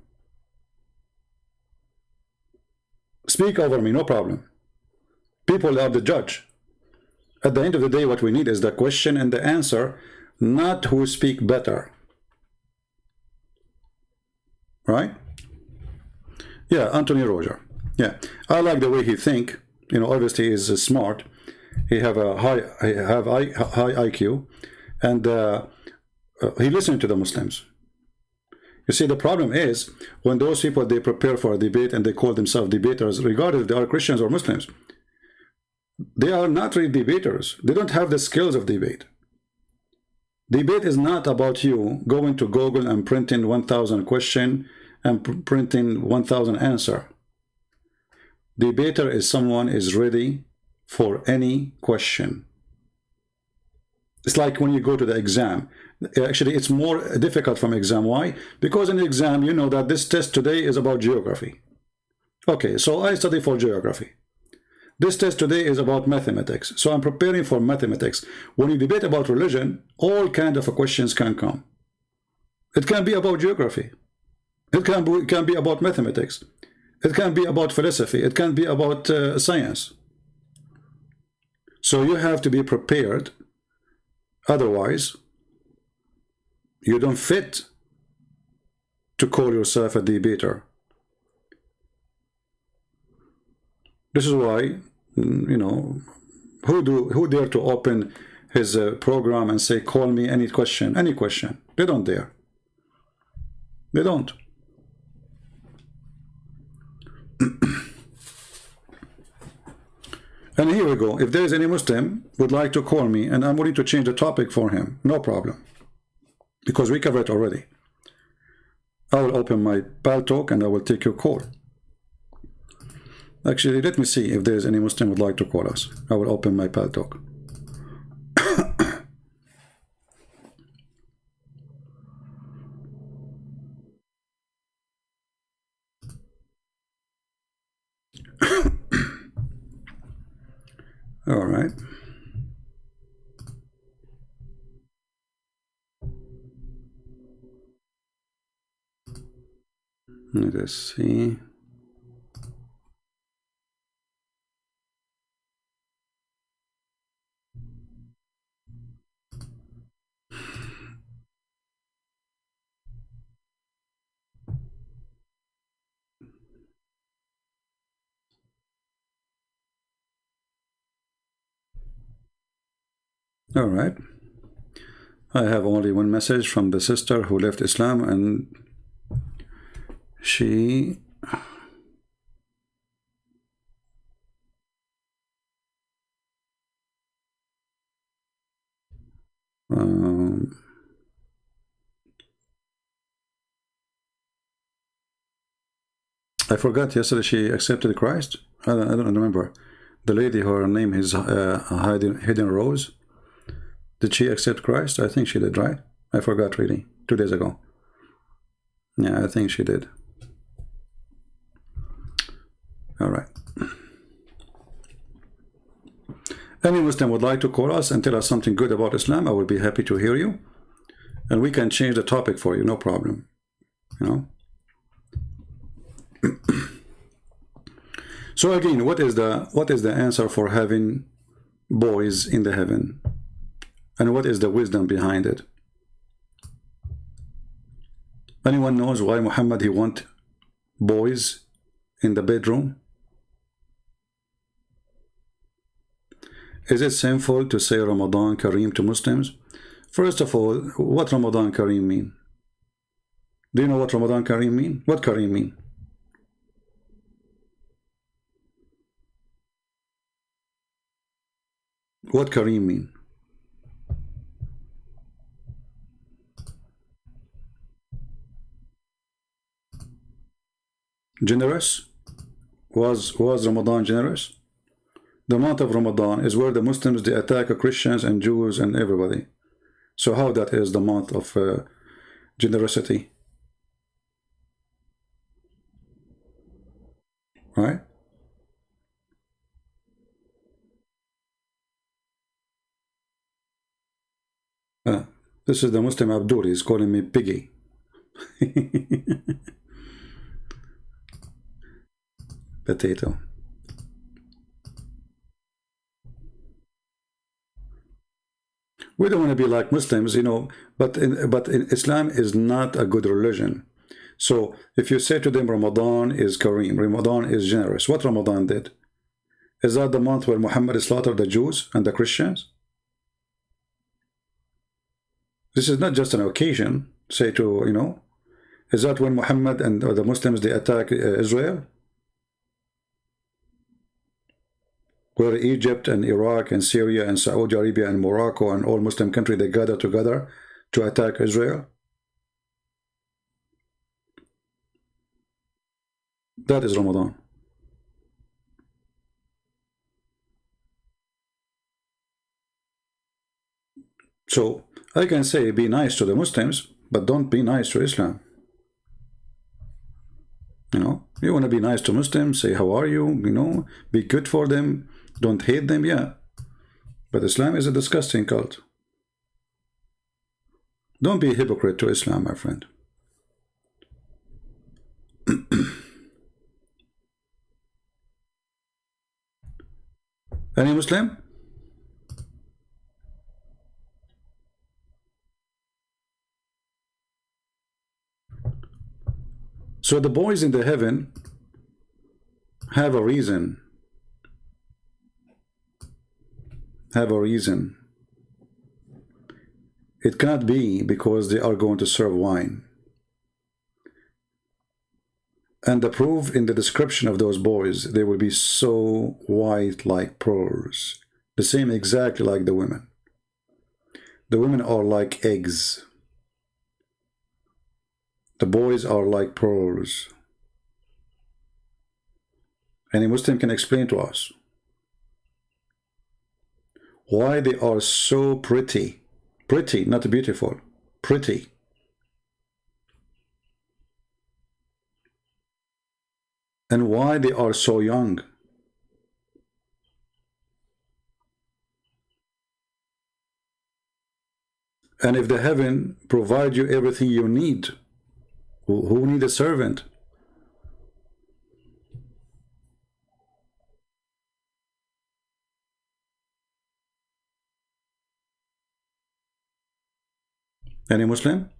Speak over me, no problem. People are the judge. At the end of the day, what we need is the question and the answer, not who speak better. Right? Yeah, Anthony Roger. Yeah, I like the way he think. You know, obviously he's smart. He have a high IQ, and he listened to the Muslims. You see, the problem is when those people, they prepare for a debate and they call themselves debaters, regardless if they are Christians or Muslims, they are not really debaters. They don't have the skills of debate. Debate is not about you going to Google and printing 1,000 question and printing 1,000 answer. Debater is someone is ready for any question. It's like when you go to the exam. Actually, it's more difficult from exam. Why? Because in the exam, you know that this test today is about geography. Okay, so I study for geography. This test today is about mathematics. So I'm preparing for mathematics. When you debate about religion, all kinds of questions can come. It can be about geography. It can be about mathematics. It can be about philosophy. It can be about science. So you have to be prepared. Otherwise, you don't fit to call yourself a debater. This is why, you know, who dare to open his program and say, call me any question, any question. They don't dare. They don't. And here we go. If there is any Muslim would like to call me, and I'm willing to change the topic for him, no problem, because we covered it already. I will open my pal talk and I will take your call. Actually, let me see if there is any Muslim would like to call us. I will open my pal talk. All right. Let us see. All right. I have only one message from the sister who left Islam, and she um, I forgot yesterday she accepted Christ. I don't remember. The lady, her name is Hidden Rose. Did she accept Christ? I think she did, right? I forgot really. 2 days ago. Yeah, I think she did. All right. Any Muslim would like to call us and tell us something good about Islam, I will be happy to hear you. And we can change the topic for you, no problem. You know? So again, what is the answer for having boys in the heaven? And what is the wisdom behind it? Anyone knows why Muhammad he want boys in the bedroom? Is it sinful to say Ramadan Kareem to Muslims? First of all, what Ramadan Kareem mean? Do you know what Ramadan Kareem mean? What Kareem mean? What Kareem mean? Generous? Was Ramadan generous? The month of Ramadan is where the Muslims they attack Christians and Jews and everybody. So how that is the month of generosity? Right? This is the Muslim Abdul. He's calling me piggy. Potato. We don't want to be like Muslims, you know, but Islam is not a good religion. So if you say to them Ramadan is Kareem, Ramadan is generous, what Ramadan did? Is that the month where Muhammad slaughtered the Jews and the Christians? This is not just an occasion, say to, you know, is that when Muhammad and the Muslims, they attack Israel? Where Egypt and Iraq and Syria and Saudi Arabia and Morocco and all Muslim countries, they gather together to attack Israel? That is Ramadan. So I can say be nice to the Muslims, but don't be nice to Islam. You know, you want to be nice to Muslims, say how are you, you know, be good for them, don't hate them, yeah. But Islam is a disgusting cult. Don't be a hypocrite to Islam, my friend. Any Muslim? So the boys in the heaven have a reason. Have a reason. It cannot be because they are going to serve wine. And the proof in the description of those boys, they will be so white like pearls. The same exactly like the women. The women are like eggs. The boys are like pearls. Any Muslim can explain to us why they are so pretty. Pretty, not beautiful. Pretty. And why they are so young. And if the heaven provide you everything you need, who need a servant? Any Muslim?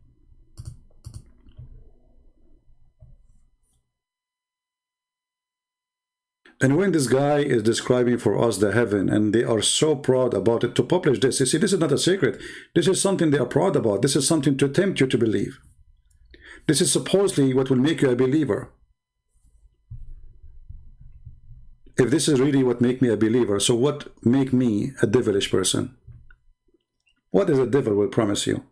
And when this guy is describing for us the heaven, and they are so proud about it to publish this, you see, this is not a secret. This is something they are proud about. This is something to tempt you to believe. This is supposedly what will make you a believer. If this is really what make me a believer, so what make me a devilish person? What is the devil will promise you?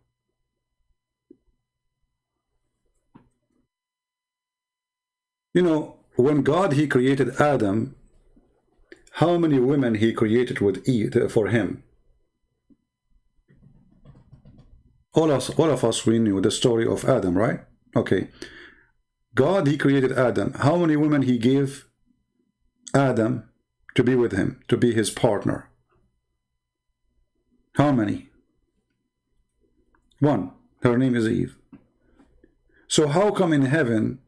You know, when God, he created Adam, how many women he created with Eve for him? All of us, we knew the story of Adam, right? Okay. God, he created Adam. How many women he gave Adam to be with him, to be his partner? How many? One. Her name is Eve. So how come in heaven,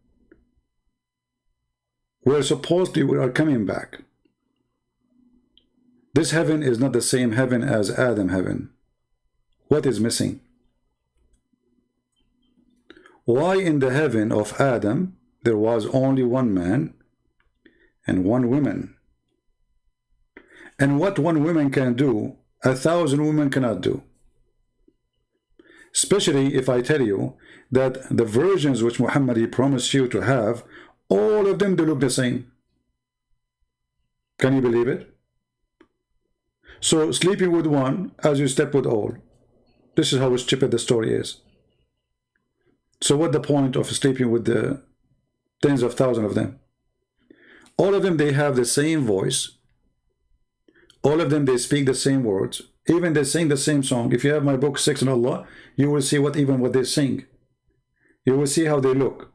where supposedly we are coming back, this heaven is not the same heaven as Adam heaven? What is missing? Why in the heaven of Adam there was only one man and one woman? And what one woman can do, 1,000 women cannot do. Especially if I tell you that the virgins which Muhammad he promised you to have, all of them, they look the same. Can you believe it? So sleeping with one as you slept with all. This is how stupid the story is. So what the point of sleeping with the tens of thousands of them? All of them, they have the same voice. All of them, they speak the same words. Even they sing the same song. If you have my book, Sex and Allah, you will see what they sing. You will see how they look.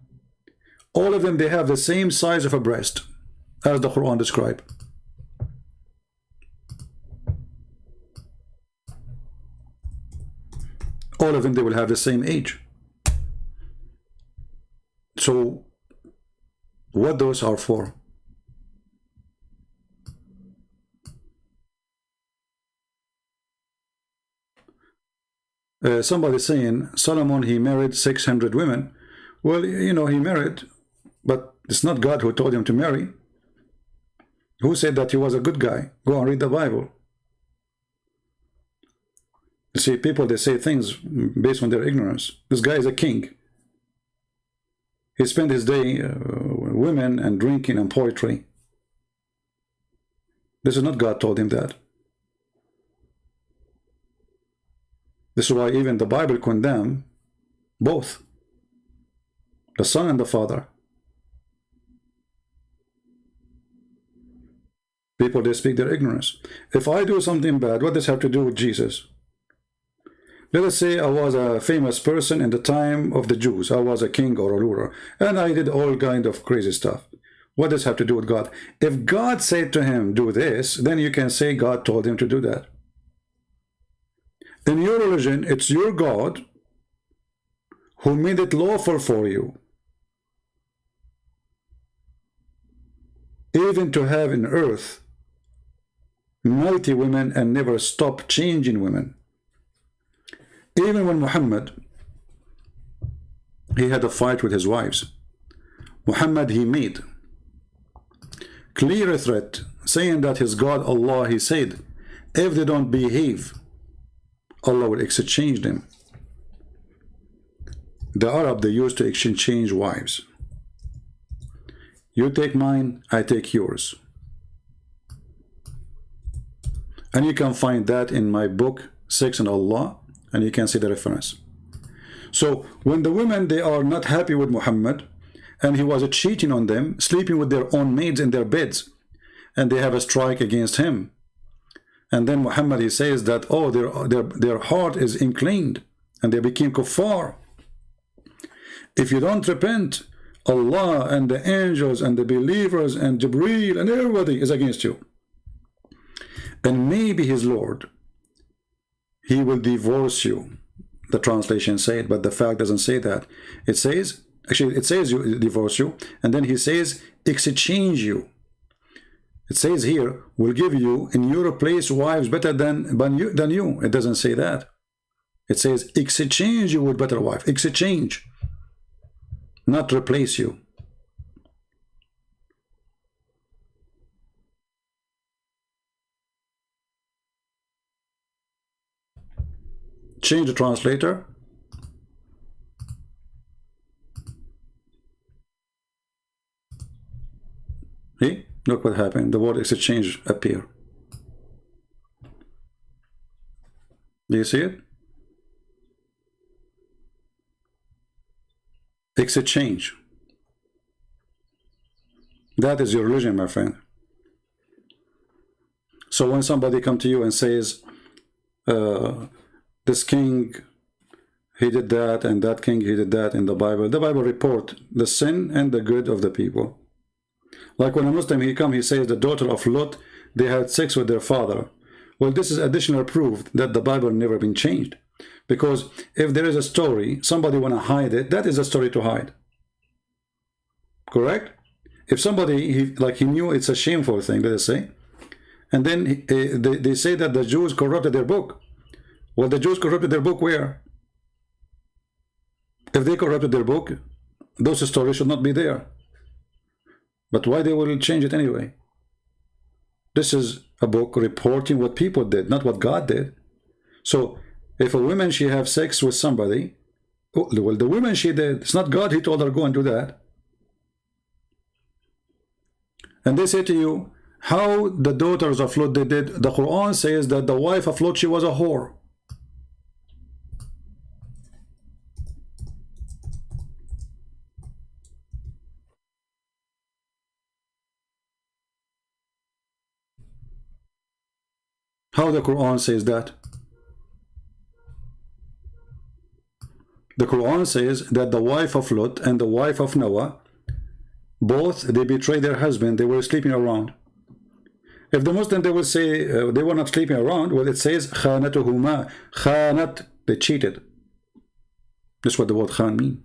All of them, they have the same size of a breast, as the Quran describes. All of them, they will have the same age. So, what those are for? Somebody saying Solomon, he married 600 women. Well, you know, he married, but it's not God who told him to marry. Who said that he was a good guy? Go and read the Bible. You see, people, they say things based on their ignorance. This guy is a king. He spent his day women and drinking and poetry. This is not God told him that. This is why even the Bible condemns both, the Son and the Father. People, they speak their ignorance. If I do something bad, what does this have to do with Jesus? Let us say I was a famous person in the time of the Jews. I was a king or a ruler, and I did all kind of crazy stuff. What does this have to do with God? If God said to him, do this, then you can say God told him to do that. In your religion, it's your God who made it lawful for you, even to have in earth mighty women and never stop changing women. Even when Muhammad, he had a fight with his wives, Muhammad, he made clear threat saying that his God Allah, he said, if they don't behave, Allah will exchange them. The Arab, they used to exchange wives. You take mine, I take yours. And you can find that in my book, Sex and Allah, and you can see the reference. So when the women, they are not happy with Muhammad, and he was cheating on them, sleeping with their own maids in their beds, and they have a strike against him, and then Muhammad, he says that, oh, their heart is inclined, and they became kuffar. If you don't repent, Allah and the angels and the believers and Jibreel and everybody is against you. And maybe his Lord, he will divorce you. The translation said, but the fact doesn't say that. It says, actually, it says you divorce you, and then he says exchange you. It says here, will give you in your place wives better than you. It doesn't say that. It says exchange you with better wife. Exchange, not replace you. Change the translator. See? Look what happened. The word exchange appear. Do you see it? Exchange. That is your religion, my friend. So when somebody come to you and says, this king, he did that, and that king, he did that in the Bible report the sin and the good of the people. Like when a Muslim, he says the daughter of Lot, they had sex with their father. Well, this is additional proof that the Bible never been changed. Because if there is a story, somebody want to hide it, that is a story to hide. Correct? If somebody, he knew it's a shameful thing, let us say, and then they say that the Jews corrupted their book. Well, the Jews corrupted their book where? If they corrupted their book, those stories should not be there. But why they will change it anyway? This is a book reporting what people did, not what God did. So if a woman, she have sex with somebody, well, the woman she did, it's not God, he told her go and do that. And they say to you, how the daughters of Lot they did, the Quran says that the wife of Lot, she was a whore. How the Quran says that? The Quran says that the wife of Lot and the wife of Noah, both, they betrayed their husband, they were sleeping around. If the Muslim, they will say they were not sleeping around, well, it says khanatuhuma, khanat, they cheated. That's what the word khan means.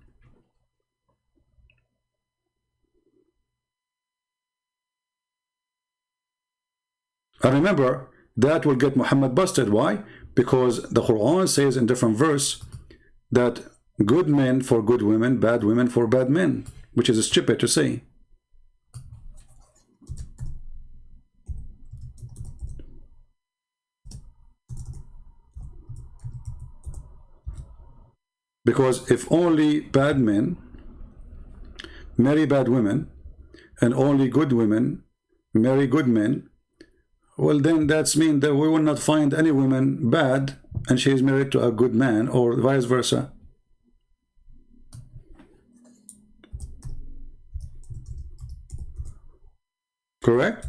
And remember, that will get Muhammad busted. Why? Because the Quran says in different verse that good men for good women, bad women for bad men, which is stupid to say. Because if only bad men marry bad women and only good women marry good men, well, then that's mean that we will not find any woman bad and she is married to a good man, or vice versa. Correct?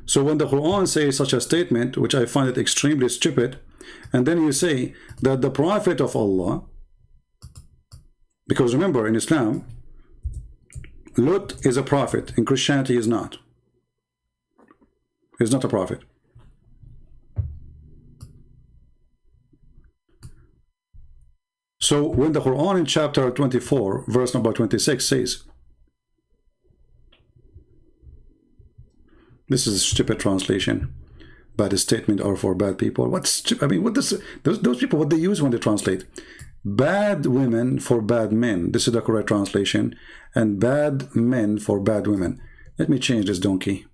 So when the Quran says such a statement, which I find it extremely stupid, and then you say that the Prophet of Allah, because remember in Islam, Lot is a prophet, in Christianity he is not. He's not a prophet. So when the Quran in chapter 24, verse number 26 says, this is a stupid translation. Bad statement are for bad people. What's, I mean, what does those people, what they use when they translate? Bad women for bad men. This is the correct translation. And bad men for bad women. Let me change this donkey.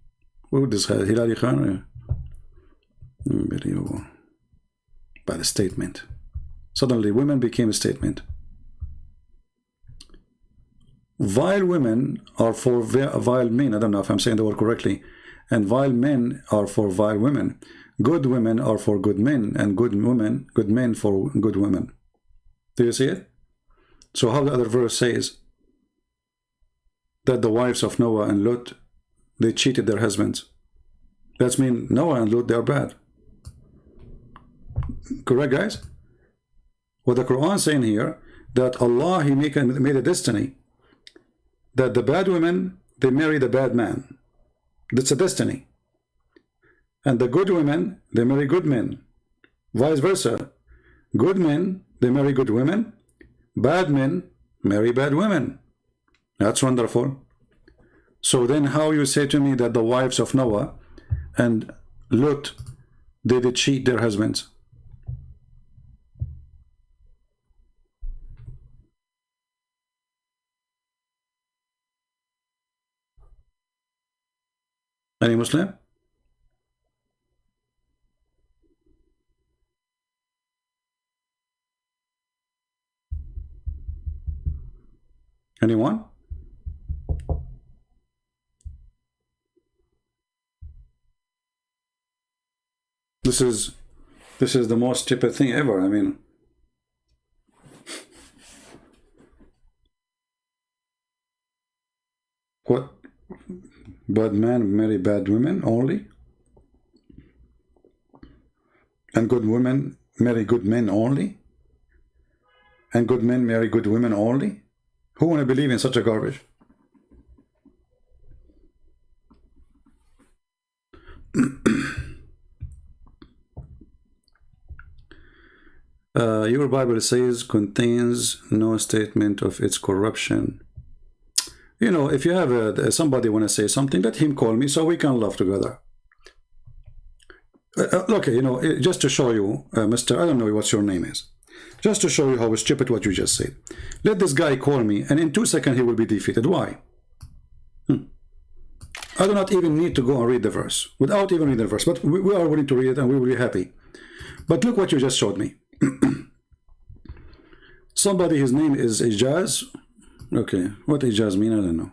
What this Hilali Khan? Video. Bad statement. Suddenly women became a statement. Vile women are for vile men. I don't know if I'm saying the word correctly. And vile men are for vile women. Good women are for good men, and good men for good women. Do you see it? So how the other verse says that the wives of Noah and Lot, they cheated their husbands. That means Noah and Lot, they are bad. Correct, guys? What the Quran is saying here, that Allah, he made a destiny, that the bad women, they marry the bad man. That's a destiny. And the good women, they marry good men. Vice versa. Good men, they marry good women. Bad men marry bad women. That's wonderful. So then how you say to me that the wives of Noah and Lot, they did cheat their husbands? Any Muslim? Anyone? This is the most stupid thing ever. I mean, what? Bad men marry bad women only? And good women marry good men only? And good men marry good women only? Who want to believe in such a garbage? Your Bible says contains no statement of its corruption. You know, if you have somebody want to say something, let him call me so we can laugh together. Okay, you know, just to show you, Mr. I don't know what your name is. Just to show you how stupid what you just said. Let this guy call me, and in 2 seconds he will be defeated. Why? I do not even need to go and read the verse. Without even reading the verse. But we are willing to read it, and we will be happy. But look what you just showed me. Somebody, his name is Ijaz. Okay, what Ijaz mean? I don't know.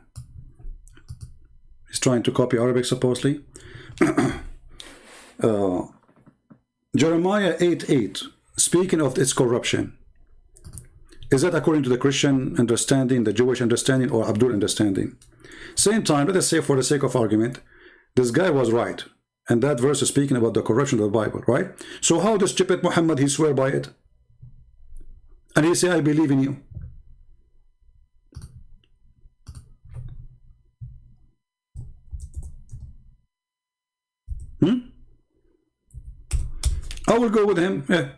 He's trying to copy Arabic, supposedly. Jeremiah 8:8, speaking of its corruption, is that according to the Christian understanding, the Jewish understanding, or Abdul understanding? Same time, let us say for the sake of argument, this guy was right, and that verse is speaking about the corruption of the Bible, right? So how does stupid Muhammad, he swear by it? And he say, I believe in you. I will go with him. Yeah.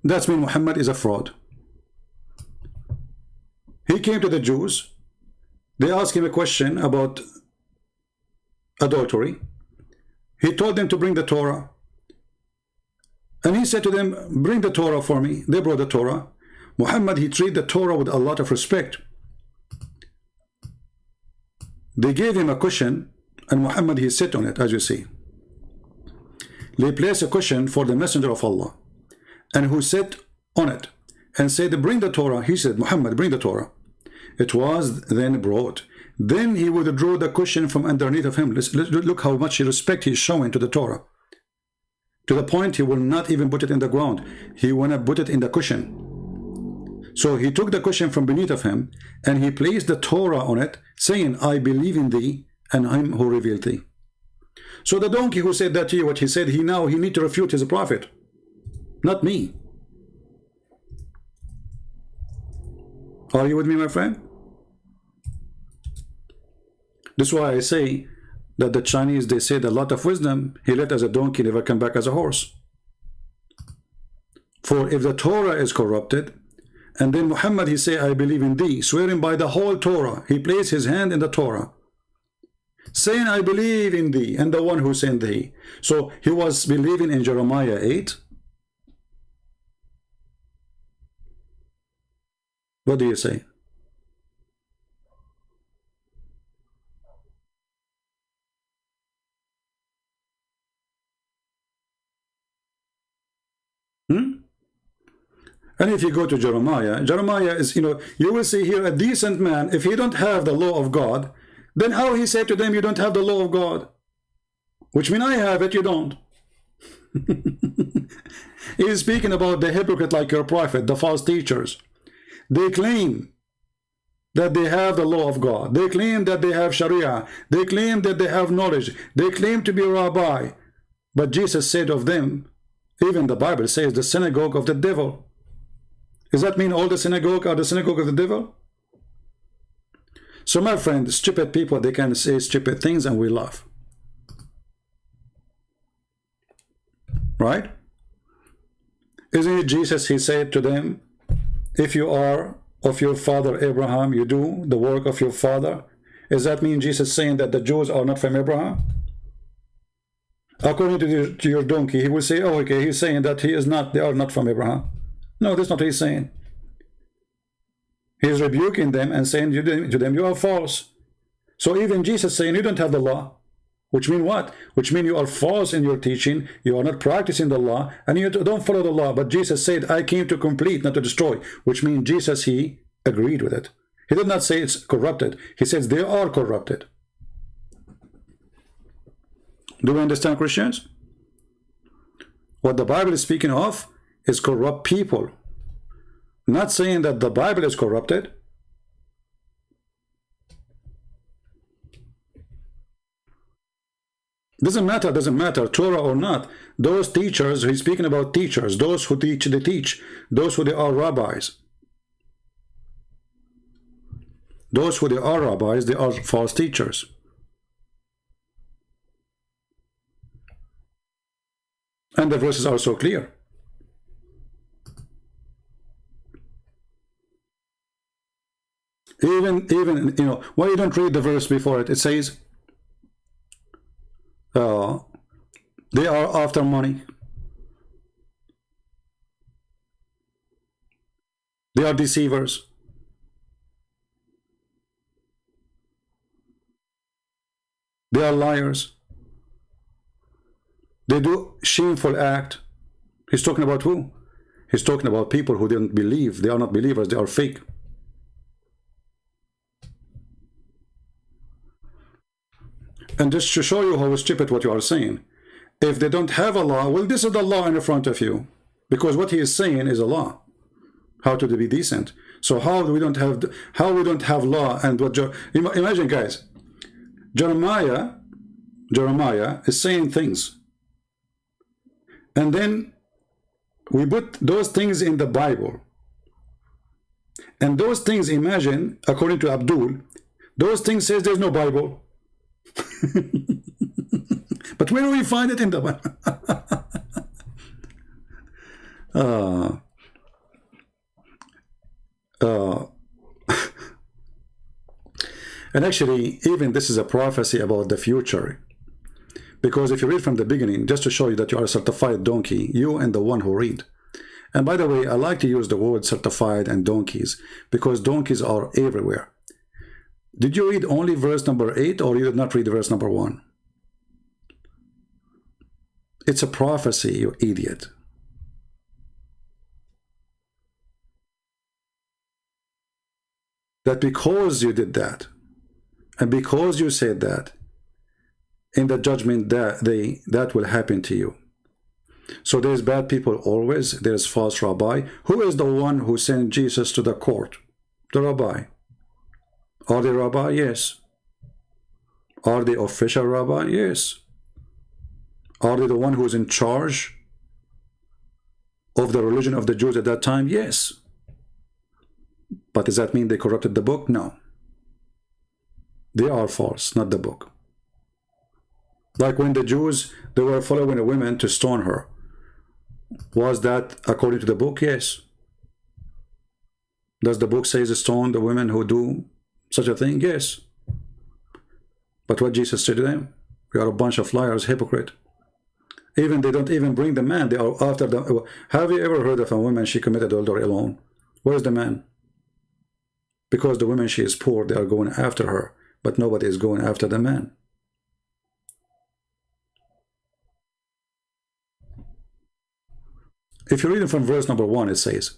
That's mean Muhammad is a fraud. He came to the Jews. They asked him a question about adultery. He told them to bring the Torah. And he said to them, bring the Torah for me. They brought the Torah. Muhammad, he treated the Torah with a lot of respect. They gave him a cushion, and Muhammad, he sat on it, as you see. They placed a cushion for the Messenger of Allah, and who sat on it and said, bring the Torah. He said, Muhammad, bring the Torah. It was then brought. Then he withdrew the cushion from underneath of him. Look how much respect he's showing to the Torah. To the point he will not even put it in the ground. He want to put it in the cushion. So he took the cushion from beneath of him, and he placed the Torah on it, saying, I believe in thee and him who revealed thee. So the donkey who said that to you, what he said, he need to refute his prophet, not me. Are you with me, my friend? This is why I say that the Chinese, they said a lot of wisdom, he let as a donkey, never come back as a horse. For if the Torah is corrupted, and then Muhammad, he say, I believe in thee, swearing by the whole Torah, he placed his hand in the Torah, saying, I believe in thee, and the one who sent thee. So he was believing in Jeremiah 8. What do you say? And if you go to Jeremiah, Jeremiah is, you will see here a decent man, if he don't have the law of God, then how he said to them, you don't have the law of God? Which means I have it, you don't. He is speaking about the hypocrite like your prophet, the false teachers. They claim that they have the law of God. They claim that they have Sharia. They claim that they have knowledge. They claim to be a rabbi. But Jesus said of them, even the Bible says, the synagogue of the devil. Does that mean all the synagogue are the synagogue of the devil? So my friend, stupid people, they can say stupid things and we laugh. Right? Isn't it Jesus, he said to them, if you are of your father Abraham, you do the work of your father. Does that mean Jesus saying that the Jews are not from Abraham? According to your donkey, he will say, oh, okay, he's saying that they are not from Abraham. No, that's not what he's saying. He's rebuking them and saying to them, you are false. So even Jesus saying, you don't have the law. Which mean what? Which mean you are false in your teaching, you are not practicing the law, and you don't follow the law. But Jesus said, I came to complete, not to destroy. Which means Jesus, he agreed with it. He did not say it's corrupted. He says they are corrupted. Do we understand, Christians? What the Bible is speaking of is corrupt people. Not saying that the Bible is corrupted. Doesn't matter, Torah or not. Those teachers, he's speaking about teachers, those who teach, they teach. Those who they are rabbis. Those who they are rabbis, they are false teachers. And the verses are so clear. Even you know, why you don't read the verse before it? It says they are after money. They are deceivers. They are liars. They do shameful act. He's talking about who? He's talking about people who didn't believe. They are not believers. They are fake. And just to show you how stupid what you are saying, if they don't have a law, well, this is the law in front of you, because what he is saying is a law, how to be decent. So how we don't have law? And what imagine, guys, Jeremiah is saying things, and then we put those things in the Bible, and those things, imagine, according to Abdul, those things says there's no Bible. But where do we find it in the Bible? And actually, even this is a prophecy about the future. Because if you read from the beginning, just to show you that you are a certified donkey, you and the one who read. And by the way, I like to use the word certified and donkeys, because donkeys are everywhere. Did you read only verse number 8, or you did not read verse number 1? It's a prophecy, you idiot. That because you did that, and because you said that, in the judgment that will happen to you. So there's bad people always, there's false rabbi. Who is the one who sent Jesus to the court? The rabbi. Are they rabbi? Yes. Are they official rabbi? Yes. Are they the one who is in charge of the religion of the Jews at that time? Yes. But does that mean they corrupted the book? No. They are false, not the book. Like when the Jews, they were following a woman to stone her. Was that according to the book? Yes. Does the book say to stone the women who do such a thing? Yes. But what Jesus said to them? We are a bunch of liars, hypocrite. Even they don't even bring the man. They are after the. Have you ever heard of a woman, she committed adultery alone? Where is the man? Because the woman, she is poor, they are going after her, but nobody is going after the man. If you read it from verse number 1, it says,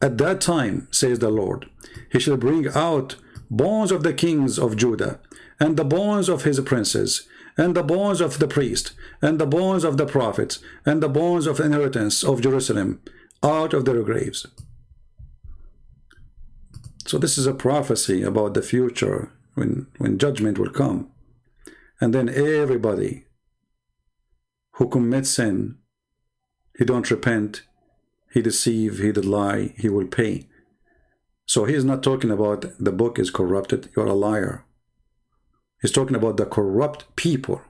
at that time, says the Lord, he shall bring out bones of the kings of Judah, and the bones of his princes, and the bones of the priest, and the bones of the prophets, and the bones of the inheritance of Jerusalem, out of their graves. So this is a prophecy about the future, when judgment will come. And then everybody who commits sin, he don't repent, he deceive, he did lie, he will pay. So he is not talking about the book is corrupted, you're a liar. He's talking about the corrupt people.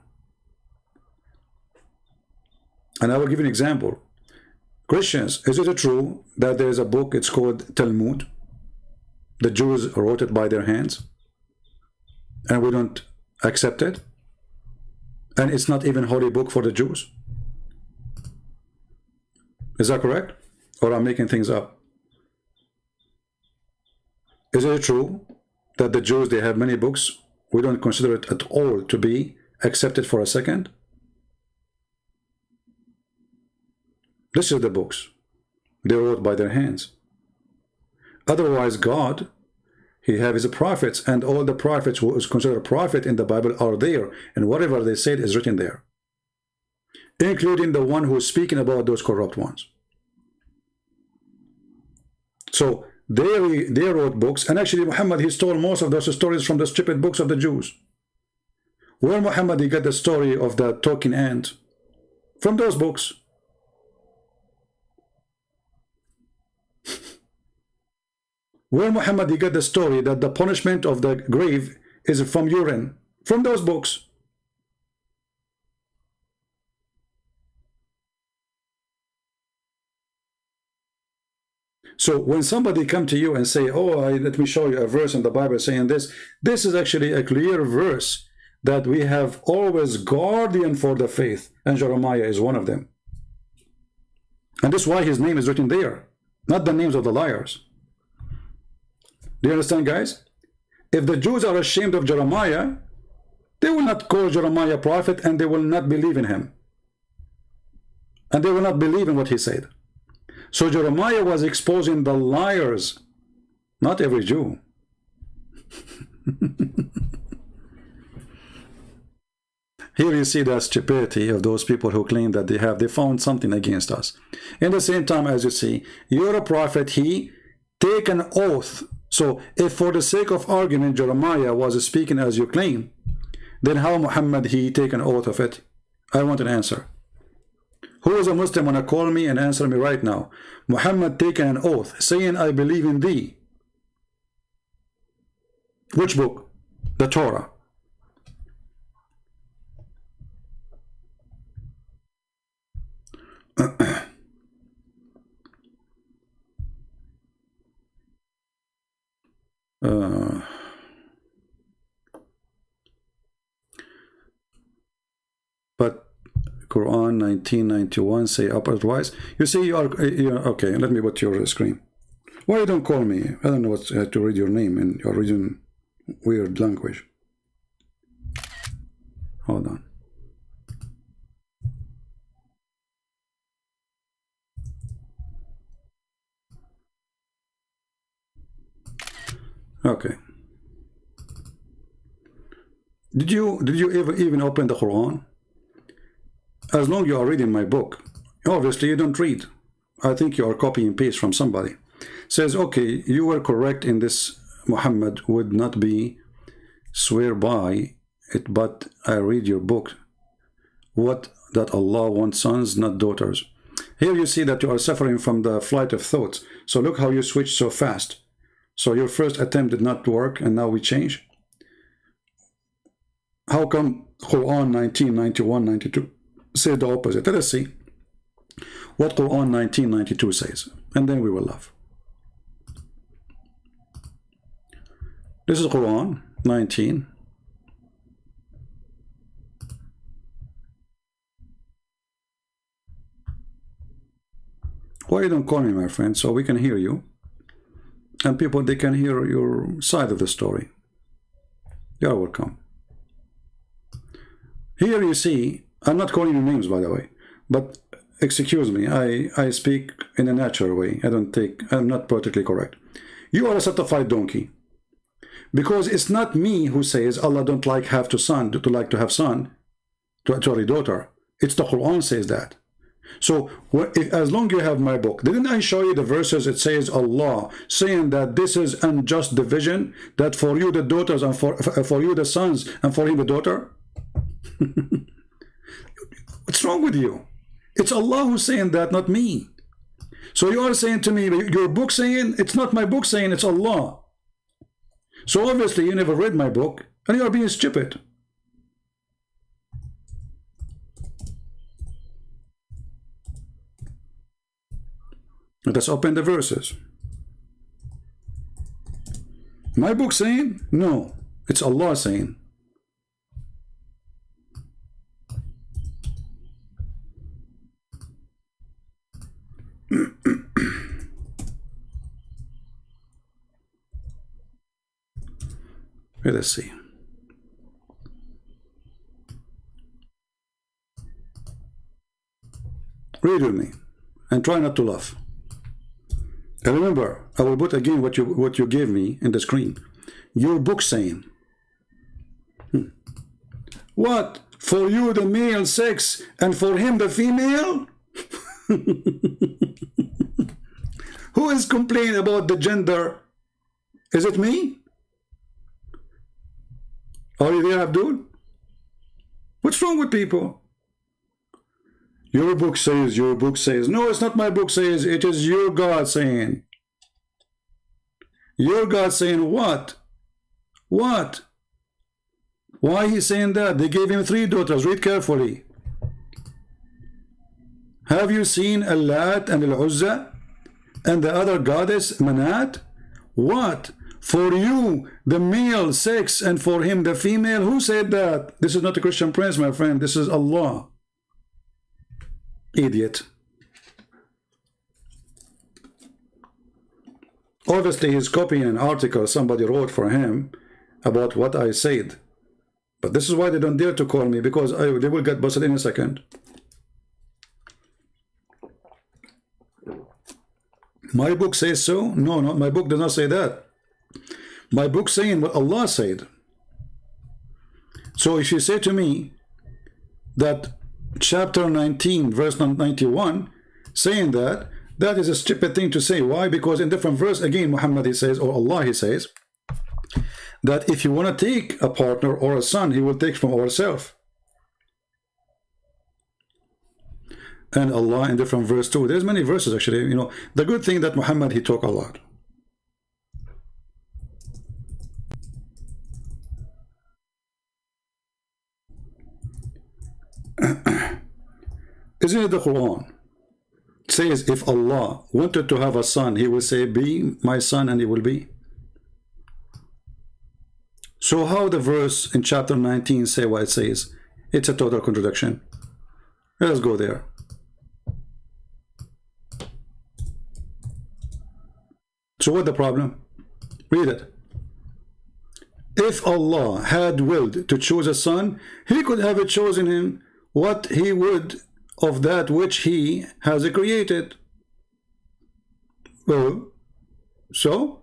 And I will give you an example. Christians, is it true that there is a book, it's called Talmud? The Jews wrote it by their hands, and we don't accept it? And it's not even holy book for the Jews? Is that correct? Or I'm making things up? Is it true that the Jews, they have many books? We don't consider it at all to be accepted for a second? This is the books. They wrote by their hands. Otherwise, God, he have his prophets, and all the prophets who is considered a prophet in the Bible are there, and whatever they said is written there. including the one who's speaking about those corrupt ones. So they wrote books, and actually Muhammad, he stole most of those stories from the stupid books of the Jews. Where Muhammad, he got the story of the talking ant? From those books. Where Muhammad, he got the story that the punishment of the grave is from urine? From those books. So when somebody come to you and say, oh, let me show you a verse in the Bible saying this, this is actually a clear verse that we have always guardian for the faith, and Jeremiah is one of them. And this is why his name is written there, not the names of the liars. Do you understand, guys? If the Jews are ashamed of Jeremiah, they will not call Jeremiah a prophet, and they will not believe in him. And they will not believe in what he said. So Jeremiah was exposing the liars, not every Jew. Here you see the stupidity of those people who claim that they found something against us. In the same time, as you see, you're a prophet, he take an oath. So if for the sake of argument Jeremiah was speaking as you claim, then how Muhammad, he take an oath of it? I want an answer. Who is a Muslim wanna call me and answer me right now? Muhammad taking an oath, saying, I believe in thee. Which book? The Torah. But Quran 1991 say otherwise. You see, you are okay. Let me put your screen. Why you don't call me? I don't know what to read your name in your region. Weird language. Hold on. Okay. Did you ever even open the Quran? As long as you are reading my book, obviously you don't read. I think you are copy and paste from somebody. Says, okay, you were correct in this. Muhammad would not be swear by it, but I read your book. What, that Allah wants sons, not daughters. Here you see that you are suffering from the flight of thoughts. So look how you switch so fast. So your first attempt did not work, and now we change. How come Quran 1991, 92 say the opposite? Let us see what Quran 1992 says, and then we will laugh. This is Quran 19. Why you don't call me, my friend, so we can hear you, and people, they can hear your side of the story. You're welcome. Here you see, I'm not calling you names, by the way, but excuse me, I speak in a natural way. I'm not politically correct. You are a certified donkey. Because it's not me who says Allah don't like to have son to a daughter. It's the Quran says that. So as long as you have my book, didn't I show you the verses? It says Allah saying that this is unjust division, that for you the daughters and for you the sons and for him the daughter. What's wrong with you? It's Allah who's saying that, not me. So you are saying to me, your book saying, it's not my book saying, it's Allah. So obviously you never read my book and you are being stupid. Let's open the verses. My book saying? No, it's Allah saying. Let us see. Read with me and try not to laugh. And remember, I will put again what you gave me in the screen. Your book saying. What? for you the male sex and for him the female? Who is complaining about the gender? Is it me? Are you there, Abdul? What's wrong with people? Your book says, your book says. No, it's not my book says, it is your God saying. Your God saying what? What? Why he's saying that? They gave him 3 daughters. Read carefully. Have you seen Al-Lat and Al-Uzza and the other goddess Manat? What? For you the male sex and for him the female? Who said that? This is not a Christian prince, my friend. This is Allah. Idiot. Obviously he's copying an article somebody wrote for him about what I said. But this is why they don't dare to call me, because they will get busted in a second. My book says so? No, no, my book does not say that. My book saying what Allah said. So if you say to me that chapter 19 verse 91 saying that, that is a stupid thing to say. Why? Because in different verse again Muhammad he says, or Allah he says, that if you want to take a partner or a son, he will take from ourselves. And Allah in different verse too. There's many verses actually. You know, the good thing that Muhammad he talk a lot. Isn't it the Quran? It says if Allah wanted to have a son, he will say, be my son, and he will be. So how the verse in chapter 19 say what it says? It's a total contradiction. Let's go there. So what the problem? Read it. If Allah had willed to choose a son, he could have chosen him what he would of that which he has created. Well, so?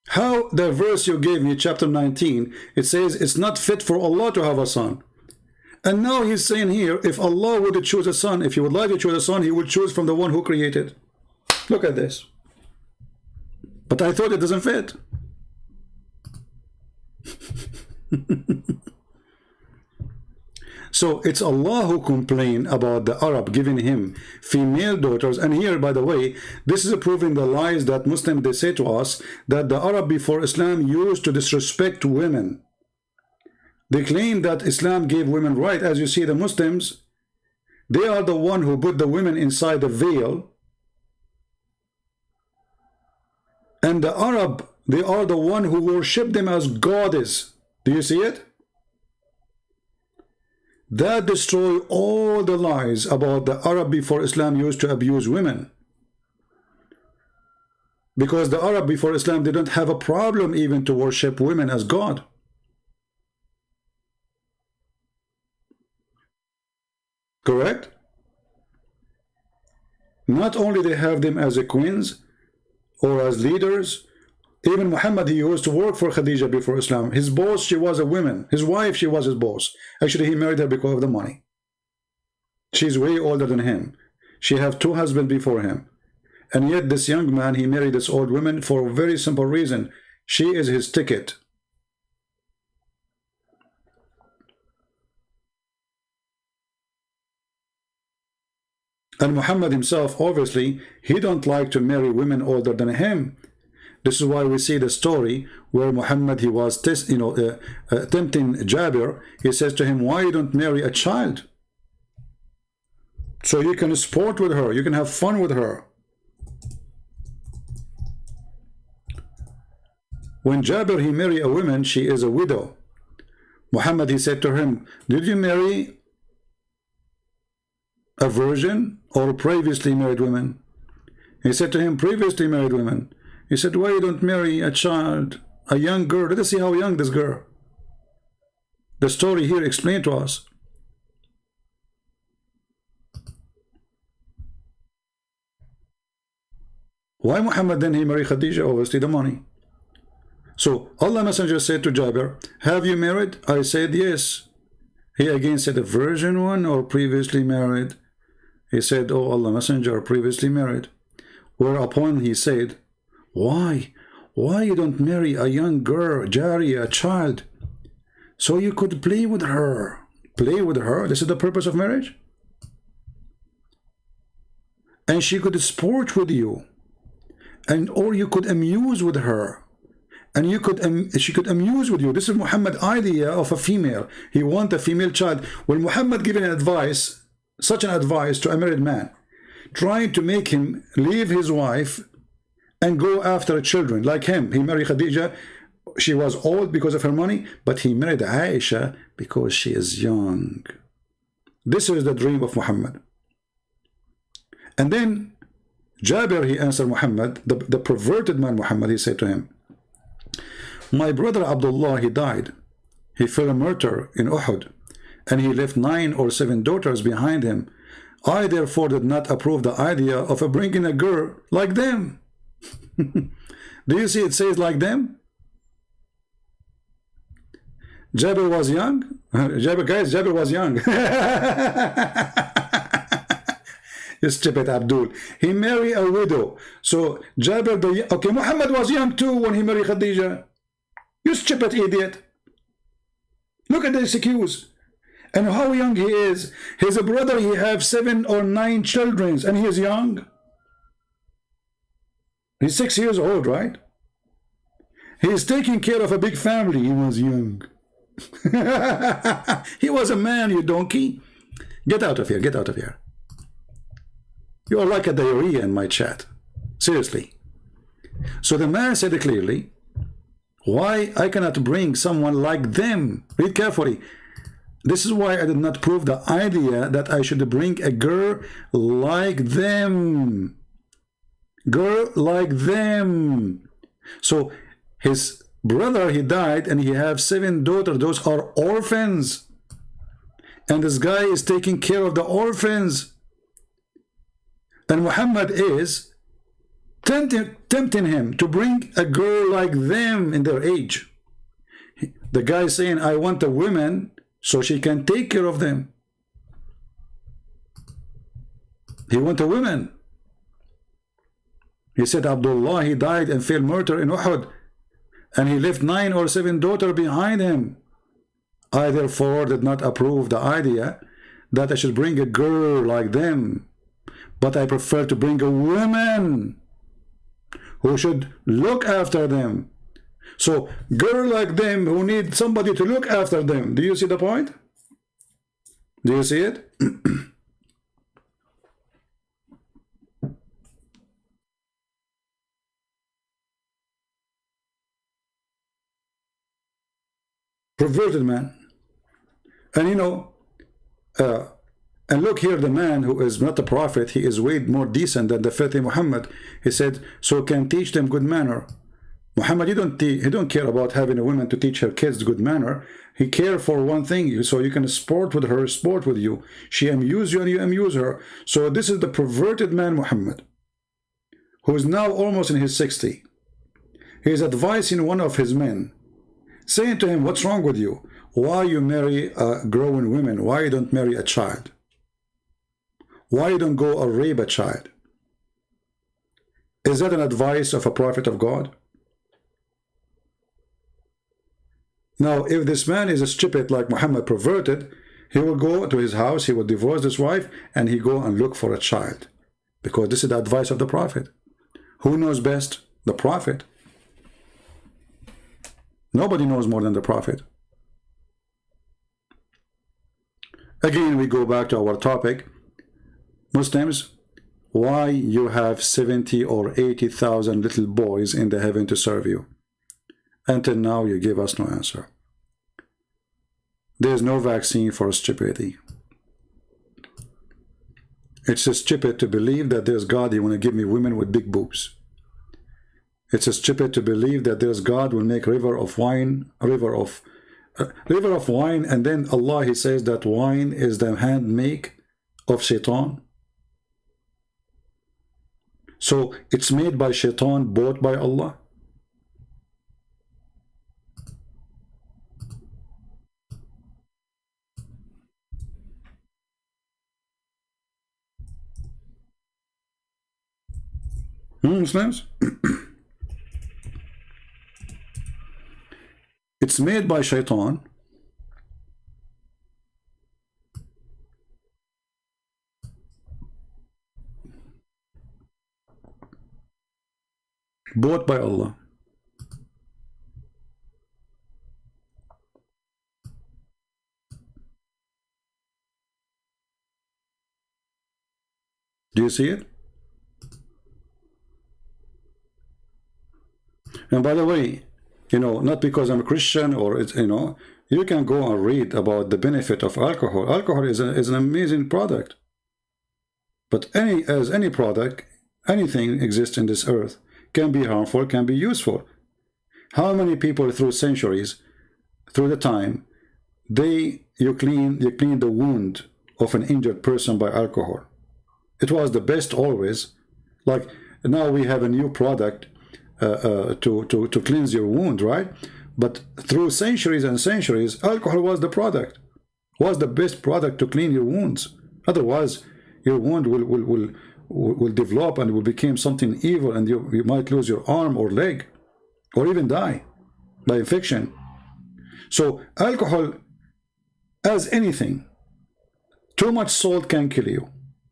How the verse you gave me, chapter 19, it says it's not fit for Allah to have a son. And now he's saying here, if Allah would choose a son, if he would like to choose a son, he would choose from the one who created. Look at this. But I thought it doesn't fit. So it's Allah who complained about the Arab giving him female daughters. And here, by the way, this is proving the lies that Muslims, they say to us, that the Arab before Islam used to disrespect women. They claim that Islam gave women right. As you see, the Muslims, they are the one who put the women inside the veil. And the Arab, they are the one who worship them as goddess. Do you see it? That destroy all the lies about the Arab before Islam used to abuse women. Because the Arab before Islam, they don't have a problem even to worship women as God. Correct? Not only they have them as a queens or as leaders. Even Muhammad, he used to work for Khadija before Islam. His boss, she was a woman. His wife, she was his boss. Actually, he married her because of the money. She's way older than him. She have 2 husbands before him. And yet this young man, he married this old woman for a very simple reason. She is his ticket. And Muhammad himself, obviously, he don't like to marry women older than him. This is why we see the story where Muhammad, he was tempting Jabir. He says to him, why you don't marry a child? So you can sport with her, you can have fun with her. When Jabir, he married a woman, she is a widow. Muhammad, he said to him, did you marry a virgin or previously married women? He said to him, previously married women. He said, why you don't marry a child, a young girl? Let us see how young this girl. The story here explained to us. Why Muhammad then he married Khadija? Obviously the money. So Allah Messenger said to Jabir, have you married? I said yes. He again said, a virgin one or previously married? He said, oh Allah Messenger, previously married. Whereupon he said, why? Why you don't marry a young girl, Jariya, a child, so you could play with her? Play with her? This is the purpose of marriage? And she could sport with you, and or you could amuse with her, and you could she could amuse with you. This is Muhammad's idea of a female. He wants a female child. When Muhammad giving an advice, such an advice to a married man, trying to make him leave his wife and go after children like him. He married Khadija. She was old because of her money, but he married Aisha because she is young. This is the dream of Muhammad. And then Jabir, he answered Muhammad, the perverted man Muhammad, he said to him, my brother Abdullah, he died. He fell a martyr in Uhud, and he left 9 or 7 daughters behind him. I therefore did not approve the idea of bringing a girl like them. Do you see it says like them? Jabir was young. Jabir was young. You stupid Abdul. He married a widow. So Jabir, okay, Muhammad was young too when he married Khadija. You stupid idiot. Look at this excuse. And how young he is. His brother, he have 7 or 9 children, and he is young. He's 6 years old, right? He's taking care of a big family. He was young. He was a man, you donkey. Get out of here, get out of here. You are like a diarrhea in my chat. Seriously. So the man said clearly, why I cannot bring someone like them? Read carefully. This is why I did not prove the idea that I should bring a girl like them. Girl like them. So his brother, he died, and he have 7 daughters. Those are orphans. And this guy is taking care of the orphans. And Muhammad is tempting him to bring a girl like them in their age. The guy is saying, I want a woman so she can take care of them. He want a woman. He said Abdullah, he died and fell martyr in Uhud, and he left 9 or 7 daughters behind him. I therefore did not approve the idea that I should bring a girl like them, but I prefer to bring a woman who should look after them. So girl like them who need somebody to look after them. Do you see the point? Do you see it? Perverted man. And you know, and look here, the man who is not a prophet, he is way more decent than the filthy Muhammad. He said, so can teach them good manner. Muhammad, he don't care about having a woman to teach her kids good manner. He care for one thing, so you can sport with her, sport with you. She amuse you and you amuse her. So this is the perverted man Muhammad, who is now almost in his 60. He is advising one of his men, saying to him, what's wrong with you? Why you marry growing women? Why you don't marry a child? Why you don't go and rape a child? Is that an advice of a prophet of God? Now, if this man is a stupid like Muhammad, perverted, he will go to his house, he will divorce his wife, and he go and look for a child. Because this is the advice of the prophet. Who knows best? The prophet. Nobody knows more than the prophet. Again, we go back to our topic. Muslims, why you have 70 or 80,000 little boys in the heaven to serve you? Until now, you give us no answer. There is no vaccine for stupidity. It's just stupid to believe that there's God, he want to give me women with big boobs. It's just stupid to believe that there's God will make river of wine, river of wine, and then Allah, he says that wine is the handmake of Shaitan. So it's made by Shaitan, bought by Allah. Muslims? It's made by shaitan. Bought by Allah. Do you see it? And by the way, you know, not because I'm a Christian or it's, you know, you can go and read about the benefit of alcohol. Alcohol is an amazing product. But as any product, anything exists in this earth can be harmful, can be useful. How many people through centuries, through the time, you clean the wound of an injured person by alcohol. It was the best always. Like now we have a new product to cleanse your wound, right? But through centuries and centuries, alcohol was the product, was the best product to clean your wounds. Otherwise, your wound will develop and will become something evil, and you might lose your arm or leg, or even die by infection. So alcohol, as anything, too much salt can kill you.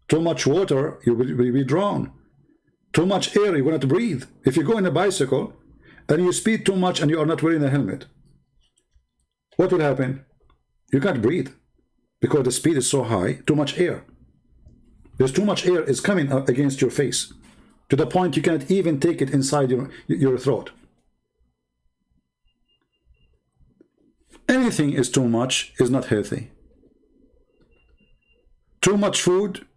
Too much water, you will be drowned. Too much air, you will not breathe. If you go in a bicycle and you speed too much and you are not wearing a helmet, what will happen? You can't breathe because the speed is so high, too much air. There's too much air is coming up against your face to the point you cannot even take it inside your throat. Anything is too much is not healthy. Too much food,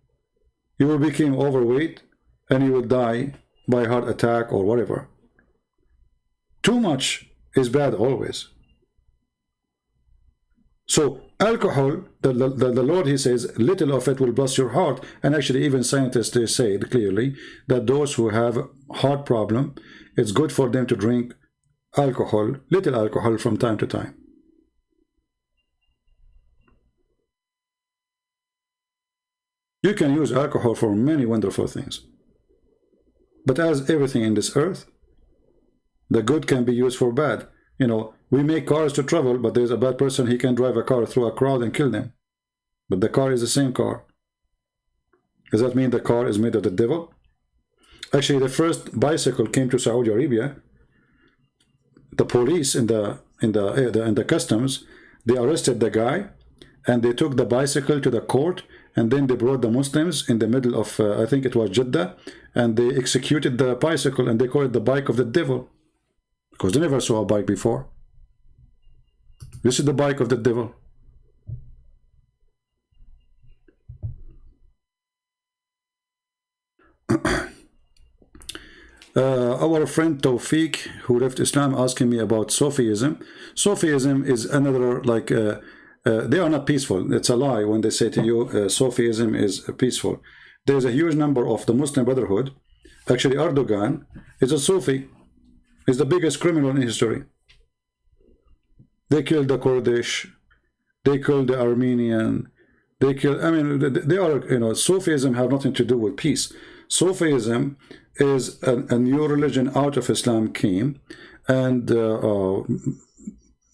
you will become overweight and you will die by heart attack or whatever. Too much is bad always. So alcohol, the Lord, he says, little of it will bless your heart. And actually even scientists, they say clearly that those who have heart problem, it's good for them to drink alcohol, little alcohol from time to time. You can use alcohol for many wonderful things. But as everything in this earth, the good can be used for bad. You know, we make cars to travel, but there's a bad person, he can drive a car through a crowd and kill them. But the car is the same car. Does that mean the car is made of the devil? Actually, the first bicycle came to Saudi Arabia. The police in the customs, they arrested the guy and they took the bicycle to the court, and then they brought the Muslims in the middle of, I think it was Jeddah, and they executed the bicycle, and they call it the bike of the devil, because they never saw a bike before. This is the bike of the devil. Our friend Tawfiq, who left Islam, asking me about Sufism. Sufism is another, like, they are not peaceful. It's a lie when they say to you Sufism is peaceful. There's a huge number of the Muslim Brotherhood. Actually, Erdogan is a Sufi. He's the biggest criminal in history. They killed the Kurdish. They killed the Armenian. They killed, I mean, they are, you know, Sufism have nothing to do with peace. Sufism is a new religion out of Islam came, and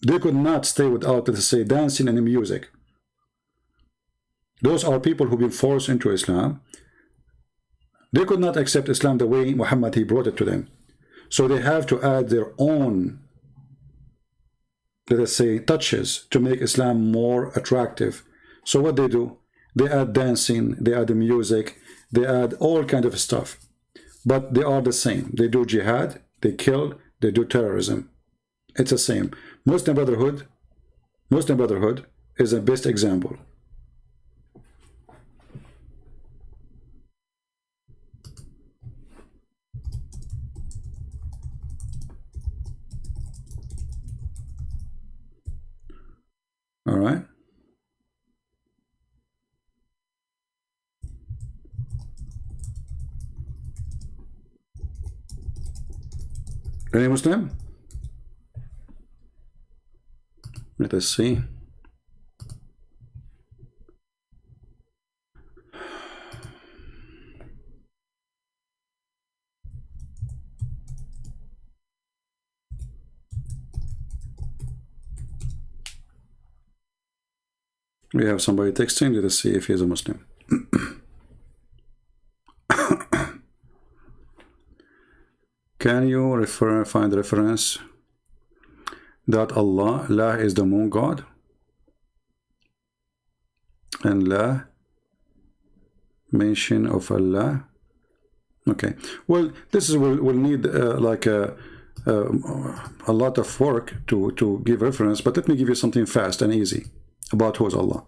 they could not stay without, let's say, dancing and music. Those are people who've been forced into Islam. They could not accept Islam the way Muhammad, he brought it to them. So they have to add their own, let us say, touches to make Islam more attractive. So what they do, they add dancing, they add the music, they add all kind of stuff. But they are the same. They do jihad, they kill, they do terrorism. It's the same. Muslim Brotherhood is the best example. All right. Any Muslim? Let us see. We have somebody texting. Let us see if he's a Muslim. Can you find reference that Allah is the moon god, and La mention of Allah? Okay, well, this is will need like a lot of work to give reference, but let me give you something fast and easy about who is Allah.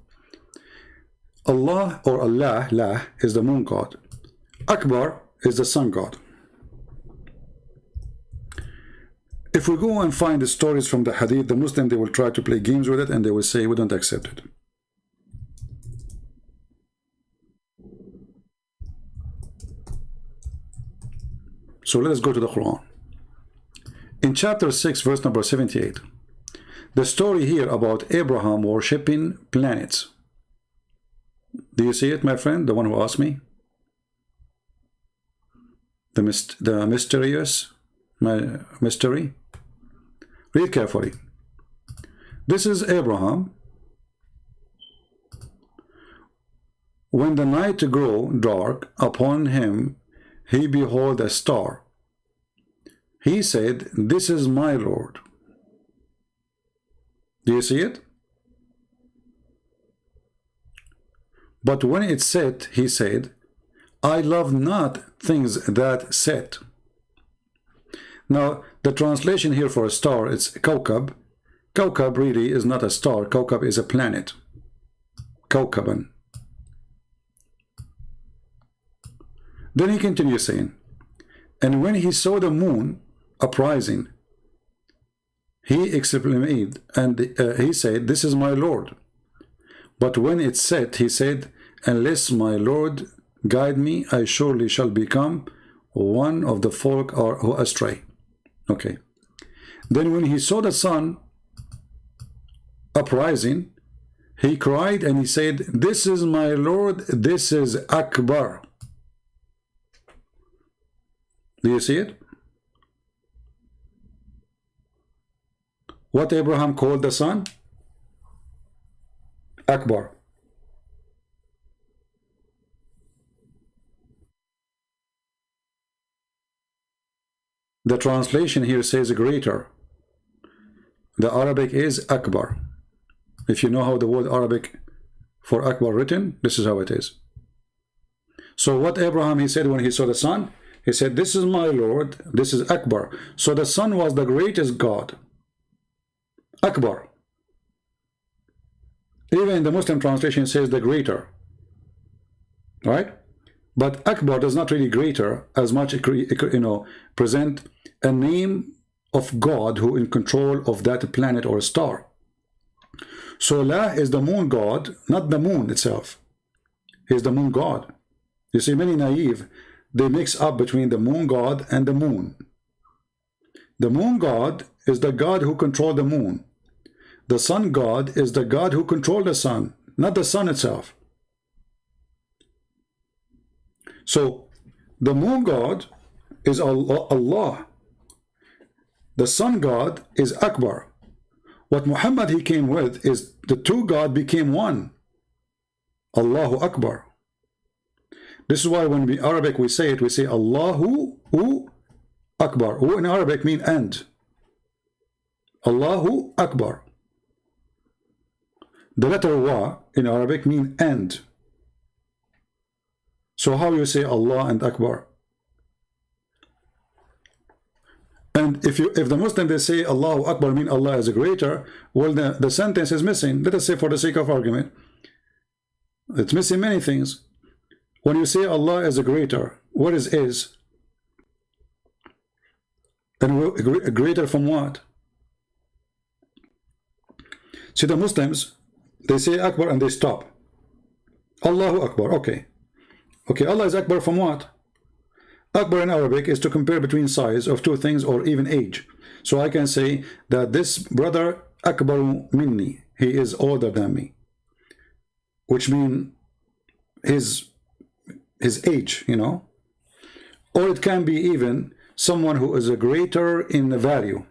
Allah, or Allah, La, is the moon god. Akbar is the sun god. If we go and find the stories from the hadith, the Muslim, they will try to play games with it, and they will say we don't accept it. So let us go to the Quran. In chapter 6, verse number 78, the story here about Abraham worshipping planets. Do you see it, my friend, the one who asked me? The mysterious mystery? Read carefully. This is Abraham. When the night grew dark upon him, he beheld a star. He said, "This is my Lord." Do you see it? But when it set, he said, "I love not things that set." Now, the translation here for a star, it's Kawkab. Kawkab really is not a star. Kawkab is a planet. Kawkaban. Then he continues saying, "And when he saw the moon uprising, he exclaimed, and he said, 'This is my Lord.' But when it set, he said, 'Unless my Lord guide me, I surely shall become one of the folk who astray.'" Okay. Then when he saw the sun uprising, he cried and he said, "This is my Lord, this is Akbar." Do you see it? What Abraham called the sun? Akbar. The translation here says greater. The Arabic is Akbar. If you know how the word Arabic for Akbar written, this is how it is. So what Abraham, he said when he saw the sun, he said, "This is my Lord, this is Akbar." So the sun was the greatest God. Akbar. Even in the Muslim translation it says the greater. Right? But Akbar does not really greater as much, present a name of God who in control of that planet or star. So La is the moon god, not the moon itself. He is the moon god. You see, many naive, they mix up between the moon god and the moon. The moon god is the God who controls the moon. The sun god is the God who controls the sun, not the sun itself. So the moon god is Allah. The sun god is Akbar. What Muhammad he came with is the two God became one. Allahu Akbar. This is why when we Arabic we say it, we say Allahu Akbar. Who in Arabic mean and. Allahu Akbar. The letter Wa in Arabic mean and. So how you say Allah and Akbar? And if the Muslim they say Allahu Akbar mean Allah is a greater, well the sentence is missing. Let us say for the sake of argument, it's missing many things. When you say Allah is a greater, what is is? And greater from what? See, the Muslims, they say Akbar and they stop. Allahu Akbar, okay. Okay, Allah is Akbar from what? Akbar in Arabic is to compare between size of two things or even age. So I can say that this brother Akbaru minni, he is older than me. Which means his age, Or it can be even someone who is a greater in the value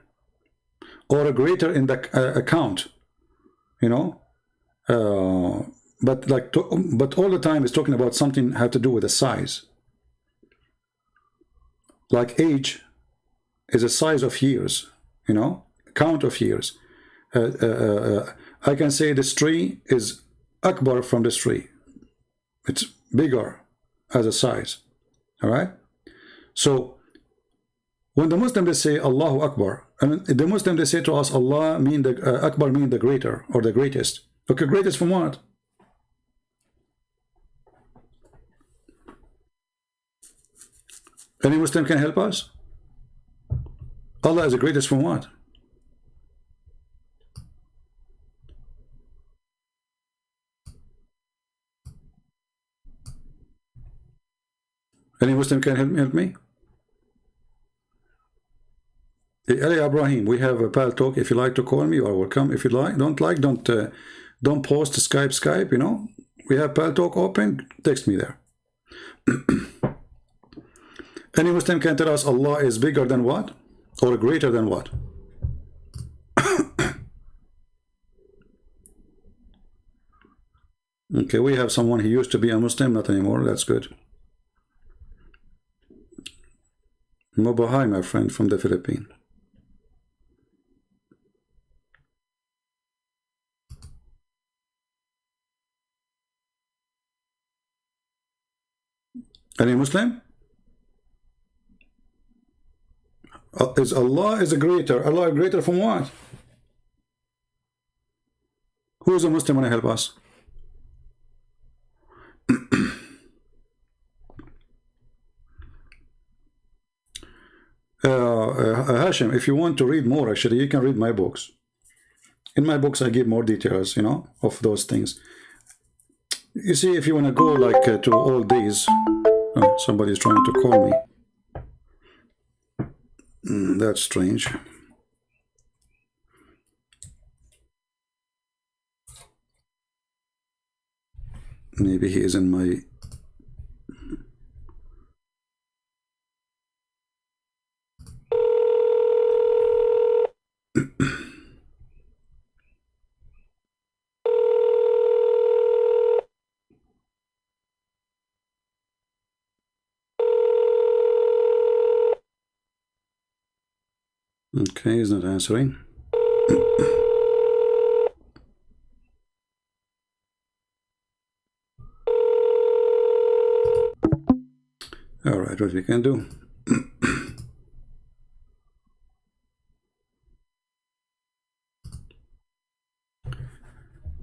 or a greater in the account, but all the time it's talking about something have to do with the size. Like age is a size of years, you know, count of years. I can say this tree is akbar from this tree. It's bigger as a size. All right. So when the Muslim they say Allahu Akbar, and the Muslim they say to us Allah mean the Akbar mean the greater or the greatest. Okay, greatest from what? Any Muslim can help us? Allah is the greatest from what? Any Muslim can help me? Hey, Ali Ibrahim, we have a pal talk. If you like to call me, you are welcome. If you like, don't post Skype. You know, we have pal talk open. Text me there. Any Muslim can tell us Allah is bigger than what, or greater than what? Okay, we have someone who used to be a Muslim, not anymore. That's good. Mobahai, my friend, from the Philippines. Any Muslim? Is Allah is a greater? Allah greater from what? Who is a Muslim want to help us? Hashim, if you want to read more, actually, you can read my books. In my books, I give more details, you know, of those things. You see, if you want to go like to all these, oh, somebody's trying to call me. That's strange. Maybe he is in my... Okay, he's not answering. All right, what we can do.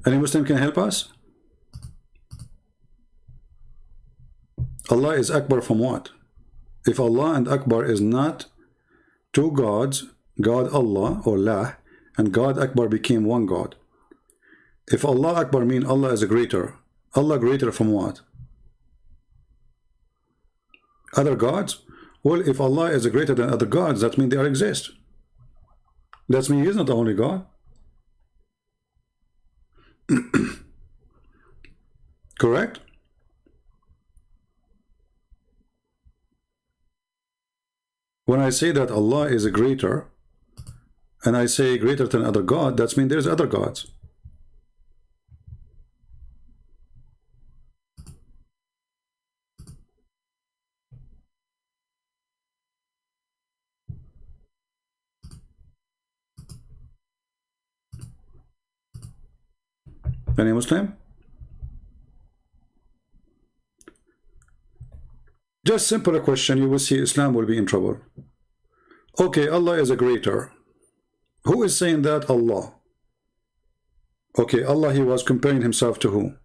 Any Muslim can help us? Allah is Akbar from what? If Allah and Akbar is not two gods, God Allah or La, and God Akbar became one God. If Allah Akbar mean Allah is a greater, Allah greater from what? Other gods? Well, if Allah is greater than other gods, that means they exist. That means He is not the only God. Correct? When I say that Allah is a greater, and I say greater than other God, that means there's other gods. Any Muslim? Just simple question, you will see Islam will be in trouble. Okay, Allah is a greater. Who is saying that? Allah. Okay, Allah, He was comparing Himself to who?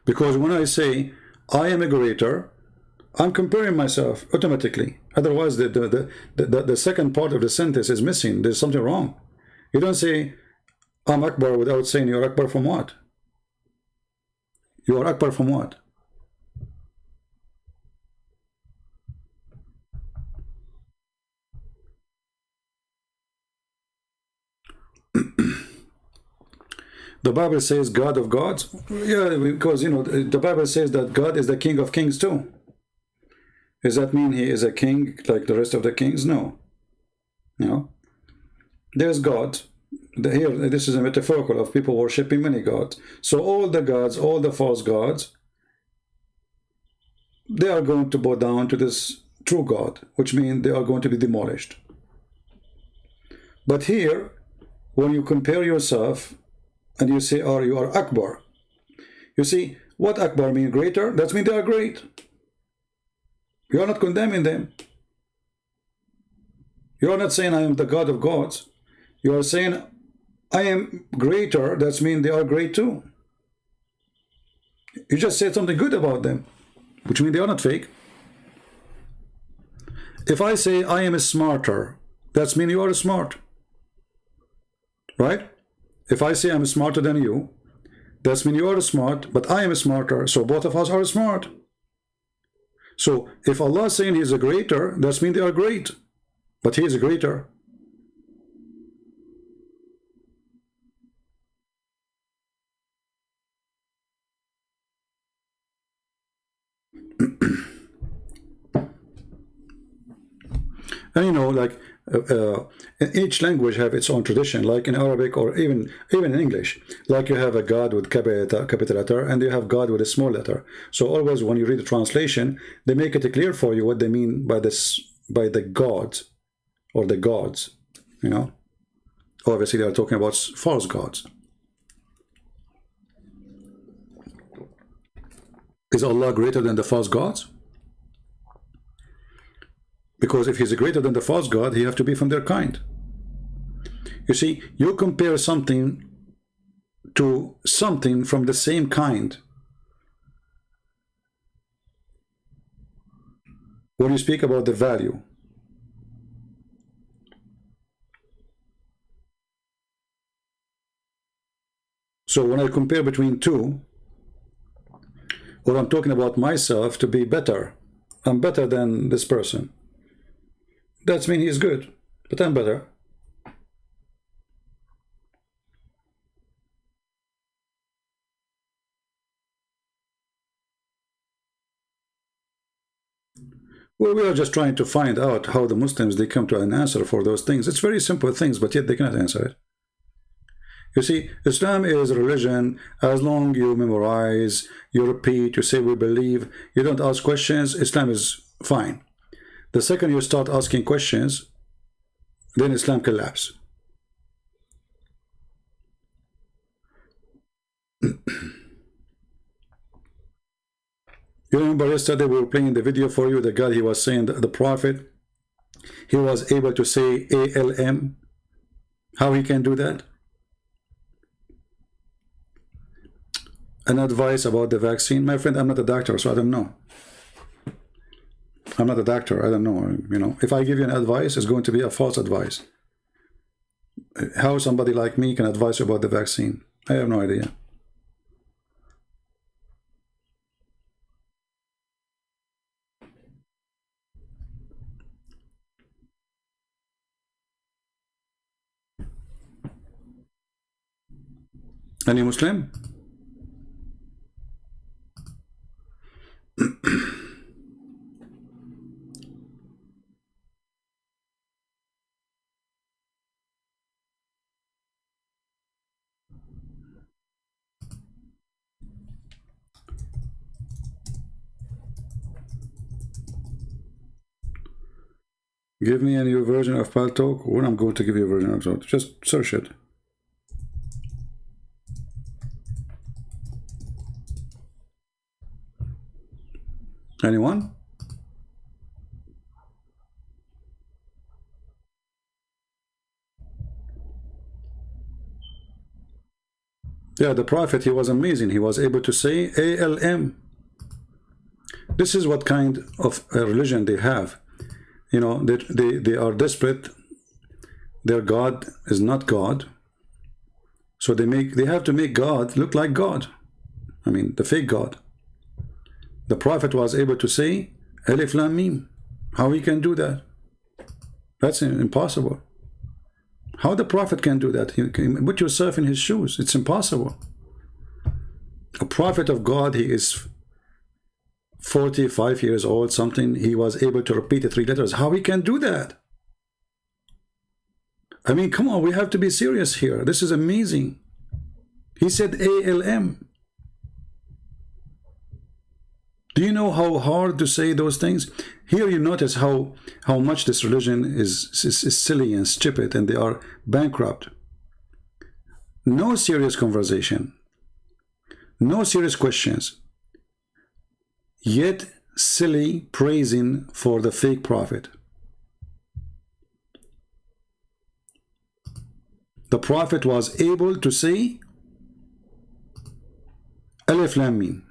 Because when I say I am a greater, I'm comparing myself automatically. Otherwise, the second part of the sentence is missing. There's something wrong. You don't say I'm Akbar without saying you're Akbar from what? You are Akbar from what? The Bible says God of gods. Yeah, because you know the Bible says that God is the King of kings too. Does that mean He is a king like the rest of the kings? No. You know, there's God. here, this is a metaphorical of people worshipping many gods. So all the gods, all the false gods, they are going to bow down to this true God, which means they are going to be demolished. But here, when you compare yourself and you say, oh, you are Akbar, you see, what Akbar mean? Greater? That means they are great. You are not condemning them. You are not saying I am the God of gods. You are saying I am greater. That means they are great too. You just said something good about them, which means they are not fake. If I say I am smarter, that means you are smart. Right? If I say I'm smarter than you, that means you are smart, but I am smarter, so both of us are smart. So if Allah is saying He is a greater, that means they are great, but He is a greater. And you know, like each language have its own tradition, like in Arabic or even in English. Like you have a God with capital letter and you have God with a small letter. So always when you read the translation, they make it clear for you what they mean by this, by the gods or the gods, you know. Obviously they are talking about false gods. Is Allah greater than the false gods? Because if He's greater than the false god, He have to be from their kind. You see, you compare something to something from the same kind. When you speak about the value, so when I compare between two, or I'm talking about myself to be better, I'm better than this person. That means he's good, but I'm better. Well, we are just trying to find out how the Muslims, they come to an answer for those things. It's very simple things, but yet they cannot answer it. You see, Islam is a religion. As long you memorize, you repeat, you say we believe, you don't ask questions, Islam is fine. The second you start asking questions, then Islam collapses. You remember yesterday we were playing the video for you, the guy, he was saying that the Prophet, he was able to say ALM. How he can do that? An advice about the vaccine. My friend, I'm not a doctor, so I don't know. I'm not a doctor, I don't know. You know, if I give you an advice, it's going to be a false advice. How somebody like me can advise you about the vaccine? I have no idea. Any Muslim? Give me a new version of Paltalk. When I'm going to give you a version of Paltalk, just search it. Anyone? Yeah, the Prophet, he was amazing. He was able to say ALM. This is what kind of a religion they have. You know, they are desperate. Their God is not God. So they have to make God look like God. I mean, the fake God. The Prophet was able to say Alif Lam Mim. How he can do that? That's impossible. How the Prophet can do that? You can put yourself in his shoes. It's impossible. A prophet of God, he is 45 years old, something. He was able to repeat the 3 letters. How he can do that? I mean, come on, we have to be serious here. This is amazing. He said ALM. Do you know how hard to say those things? Here you notice how much this religion is silly and stupid, and they are bankrupt. No serious conversation. No serious questions. Yet silly praising for the fake prophet. The prophet was able to say Alif Lam Mim.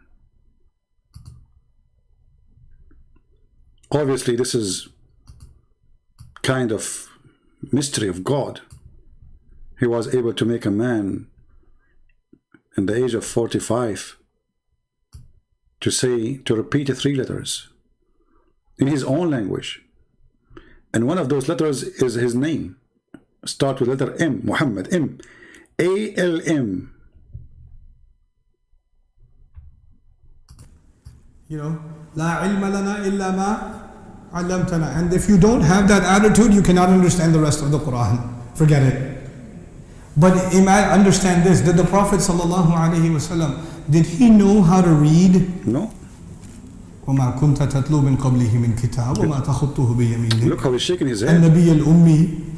Obviously, this is kind of mystery of God. He was able to make a man in the age of 45 to repeat 3 letters in his own language. And one of those letters is his name. Start with letter M, Muhammad, M. A-L-M. You know, La ilma lana illa ma allamtana. And if you don't have that attitude, you cannot understand the rest of the Quran. Forget it. But understand this, did the Prophet sallallahu alaihi wasallam, did he know how to read? No. وَمَا كُنْتَ تَتْلُو مِنْ قَبْلِهِ مِنْ كِتَابٍ وَمَا تَخُطُّهُ بِيَمِينِكَ. Look how he's shaking his head. النبي الأمي,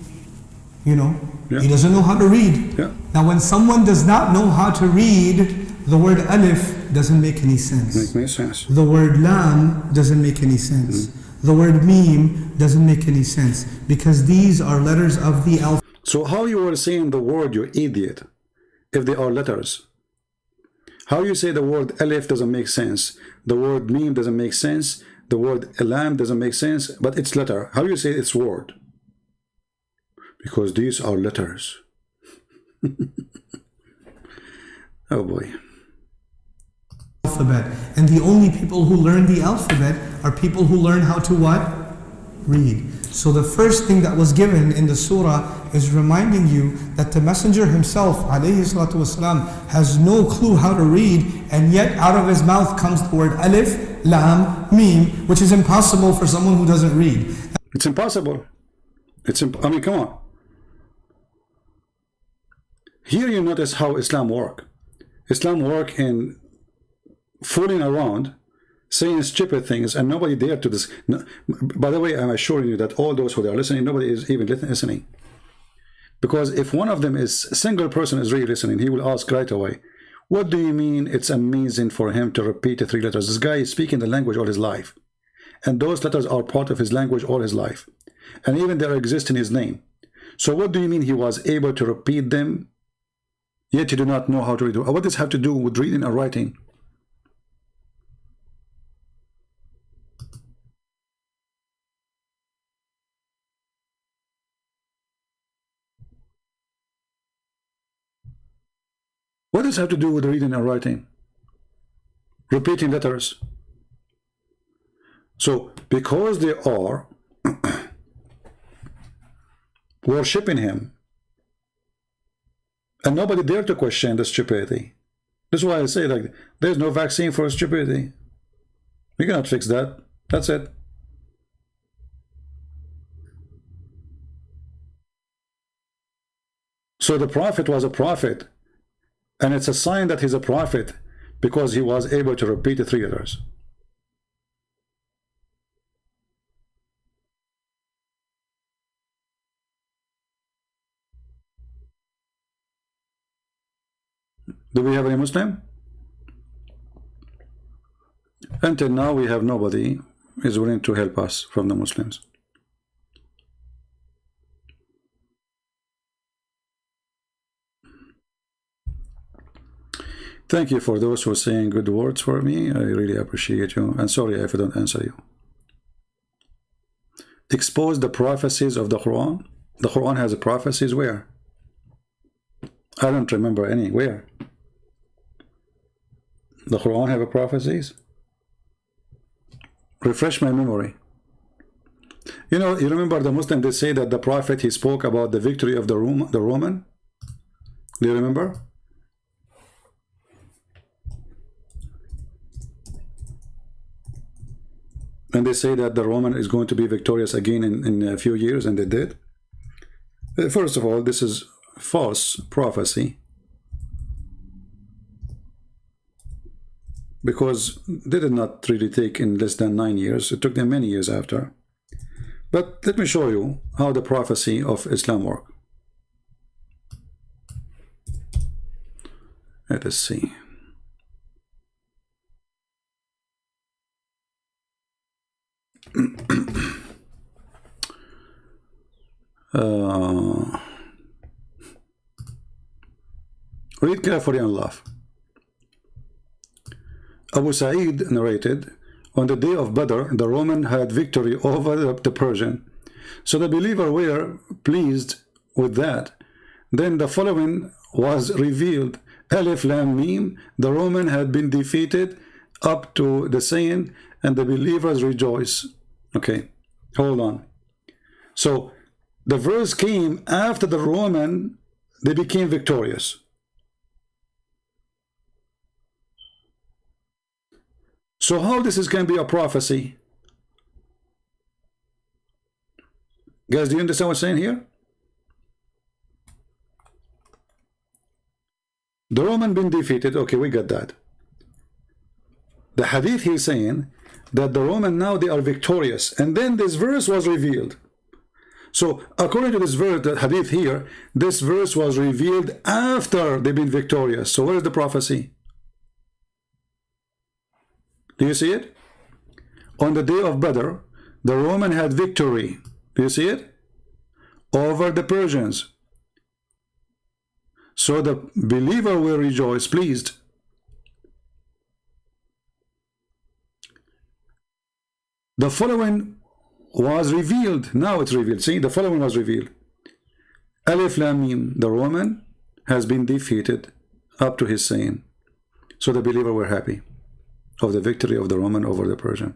you know, he doesn't know how to read. Yeah. Now when someone does not know how to read, the word alif doesn't make any sense. Make no sense. The word lam doesn't make any sense. The word meme doesn't make any sense, because these are letters of the alphabet. So how you are saying the word, you idiot, if they are letters? How you say the word alif doesn't make sense, the word meme doesn't make sense, the word lam doesn't make sense, but it's letter. How you say it's word? Because these are letters. Oh boy. Alphabet. And the only people who learn the alphabet are people who learn how to what? Read. So the first thing that was given in the surah is reminding you that the messenger himself, alayhi salatu wasalam, has no clue how to read, and yet out of his mouth comes the word alif, lam, mim, which is impossible for someone who doesn't read. It's impossible. I mean, come on. Here you notice how Islam work. Islam work in fooling around, saying stupid things, and nobody dare to this. No, by the way, I'm assuring you that all those who are listening, nobody is even listening. Because if one of them is, a single person is really listening, he will ask right away, what do you mean it's amazing for him to repeat the 3 letters? This guy is speaking the language all his life. And those letters are part of his language all his life. And even they exist in his name. So what do you mean he was able to repeat them, yet you do not know how to read? What does this have to do with reading and writing? What does it have to do with reading and writing? Repeating letters. So, because they are worshipping him, and nobody dare to question the stupidity. That's why I say, like, there's no vaccine for stupidity. We cannot fix that. That's it. So the prophet was a prophet. And it's a sign that he's a prophet because he was able to repeat the 3 letters. Do we have any Muslim? Until now, we have nobody is willing to help us from the Muslims. Thank you for those who are saying good words for me. I really appreciate you. And sorry if I don't answer you. Expose the prophecies of the Quran. The Quran has prophecies where? I don't remember any. Where? The Quran have prophecies? Refresh my memory. You know, you remember the Muslim, they say that the prophet, he spoke about the victory of the Roman? Do you remember? And they say that the Roman is going to be victorious again in a few years, and they did. First of all, this is false prophecy, because they did not really take in less than 9 years. It took them many years after. But let me show you how the prophecy of Islam works. Let us see. Read carefully and laugh. Abu Sa'id narrated, on the day of Badr, the Roman had victory over the Persian. So the believers were pleased with that. Then the following was revealed. Alif Lam Mim, the Roman had been defeated up to the saying, and the believers rejoice. Okay, hold on. So the verse came after the Roman, they became victorious. So how this can be a prophecy? Guys, do you understand what I'm saying here? The Roman been defeated. Okay, we got that. The hadith he's saying that the Roman now they are victorious, and then this verse was revealed. So according to this verse, the hadith here, this verse was revealed after they've been victorious. So where is the prophecy? Do you see it? On the day of Badr, the Roman had victory. Do you see it? Over the Persians. So the believer will rejoice, pleased. The following was revealed. Now it's revealed. See, the following was revealed. Alif Lam Mim, the Roman has been defeated up to his saying. So the believer were happy of the victory of the Roman over the Persian.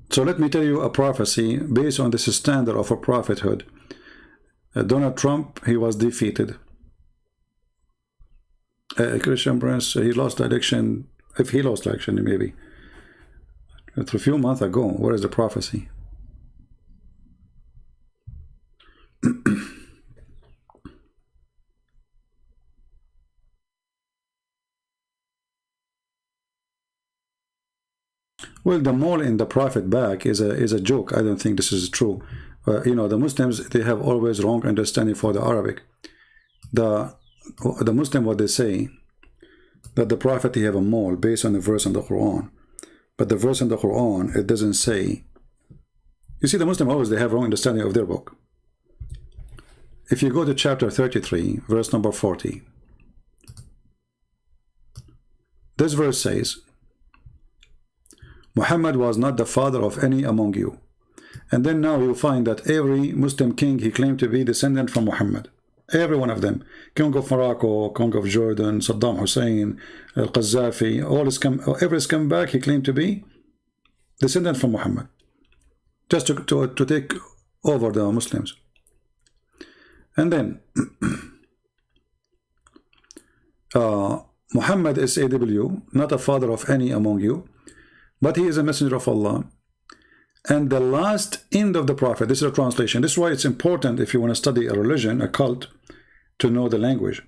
So let me tell you a prophecy based on this standard of a prophethood. Donald Trump, he was defeated. Christian Prince, he lost the election. If he lost the election, maybe. It's a few months ago. Where is the prophecy? Well, the mole in the prophet bag is a joke. I don't think this is true. You know, the Muslims, they have always wrong understanding for the Arabic. The Muslim, what they say, that the prophet, he have a mole based on the verse in the Quran. But the verse in the Quran, it doesn't say. You see, the Muslim always, they have wrong understanding of their book. If you go to chapter 33, verse number 40, this verse says, Muhammad was not the father of any among you. And then now you find that every Muslim king, he claimed to be descendant from Muhammad. Every one of them. King of Morocco, King of Jordan, Saddam Hussein, Al-Qaddafi, every scumbag, he claimed to be descendant from Muhammad. Just to take over the Muslims. And then Muhammad is AW, not a father of any among you, but he is a messenger of Allah. And the last end of the prophet, this is a translation. This is why it's important if you want to study a religion, a cult, to know the language.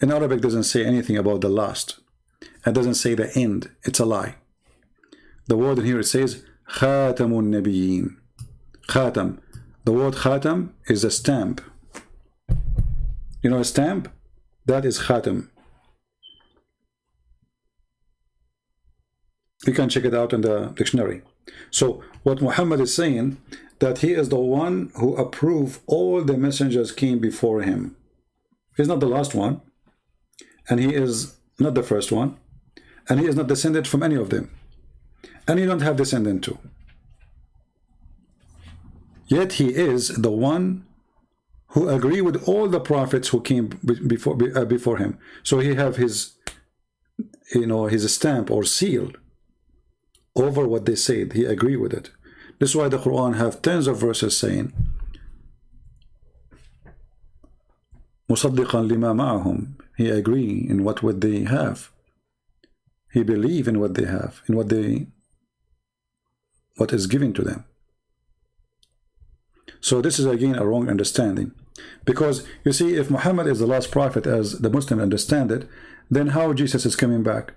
In Arabic, it doesn't say anything about the last. It doesn't say the end. It's a lie. The word in here, it says, Khatamun Nabiyyin. Khatam. The word Khatam is a stamp. You know a stamp? That is Khatam. You can check it out in the dictionary. So what Muhammad is saying, that he is the one who approved all the messengers came before him. He's not the last one, and he is not the first one, and he is not descended from any of them, and you don't have descendant too. Yet he is the one who agree with all the prophets who came before him. So he have his, you know, his stamp or seal over what they said. He agree with it. This is why the Quran have tens of verses saying, مصدقا لما معهم. He agree in what would they have. He believes in what they have, in what is given to them. So this is again a wrong understanding. Because you see, if Muhammad is the last prophet as the Muslims understand it, then how Jesus is coming back?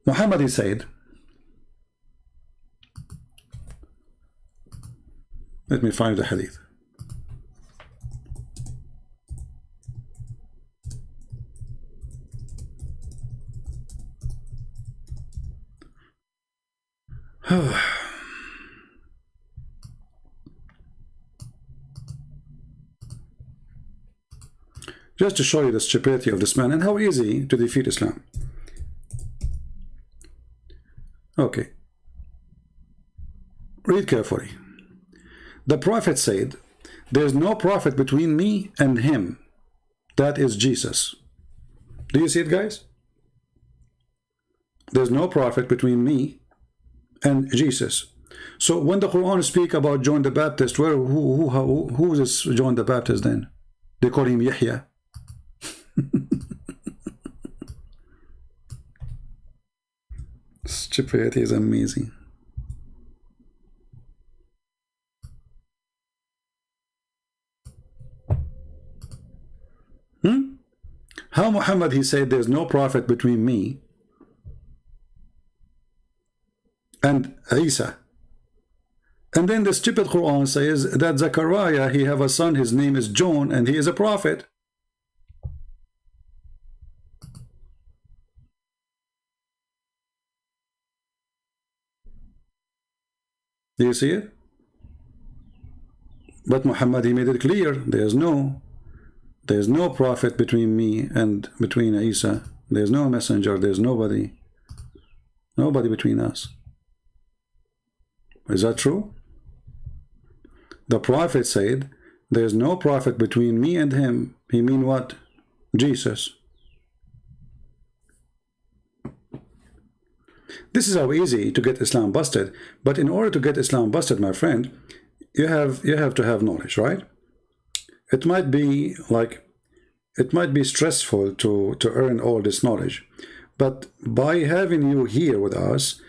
Muhammad, he said, let me find the hadith. Just to show you the stupidity of this man and how easy to defeat Islam. Okay. Read carefully. The Prophet said, there is no prophet between me and him. That is Jesus. Do you see it, guys? There's no prophet between me and Jesus. So when the Quran speak about John the Baptist, who is John the Baptist then? They call him Yahya. Stupidity is amazing. How Muhammad, he said, there's no prophet between me and Isa. And then the stupid Quran says that Zechariah, he have a son, his name is John, and he is a prophet. Do you see it? But Muhammad, he made it clear, there's no prophet between me and between Isa. There's no messenger, there's nobody between us. Is that true? The Prophet said, there's no prophet between me and him. He mean what? Jesus. This is how easy to get Islam busted. But in order to get Islam busted, my friend, you have to have knowledge, right? It might be stressful to earn all this knowledge. But by having you here with us,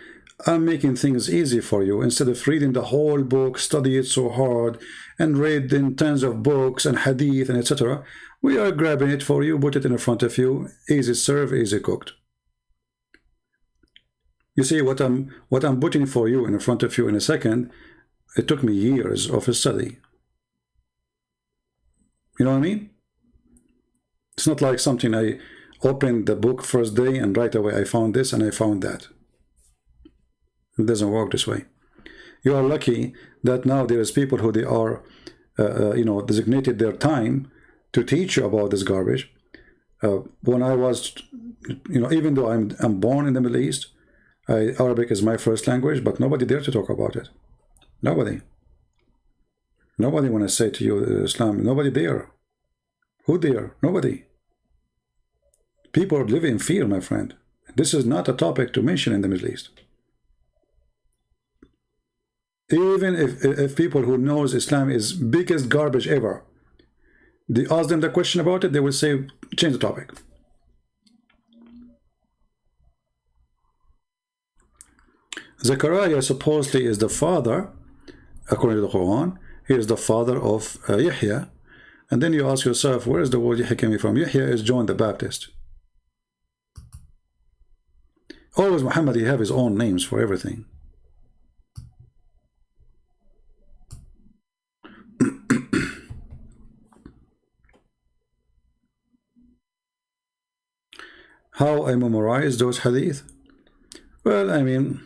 I'm making things easy for you. Instead of reading the whole book, study it so hard, and read in tons of books and hadith and etc., we are grabbing it for you, put it in front of you, easy served, easy cooked. You see, what I'm putting for you in front of you in a second, it took me years of study. You know what I mean? It's not like something I opened the book first day and right away I found this and I found that. It doesn't work this way. You are lucky that now there is people who they are, designated their time to teach you about this garbage. When I was, even though I'm born in the Middle East, Arabic is my first language, but nobody dare to talk about it. Nobody. Nobody when I say to you Islam, nobody there. Who there? Nobody. People live in fear, my friend. This is not a topic to mention in the Middle East. Even if people who knows Islam is biggest garbage ever, they ask them the question about it, they will say, change the topic. Zechariah supposedly is the father, according to the Quran, he is the father of Yahya. And then you ask yourself, where is the word Yahya coming from? Yahya is John the Baptist. Always Muhammad, he have his own names for everything. How I memorize those hadith? Well, I mean,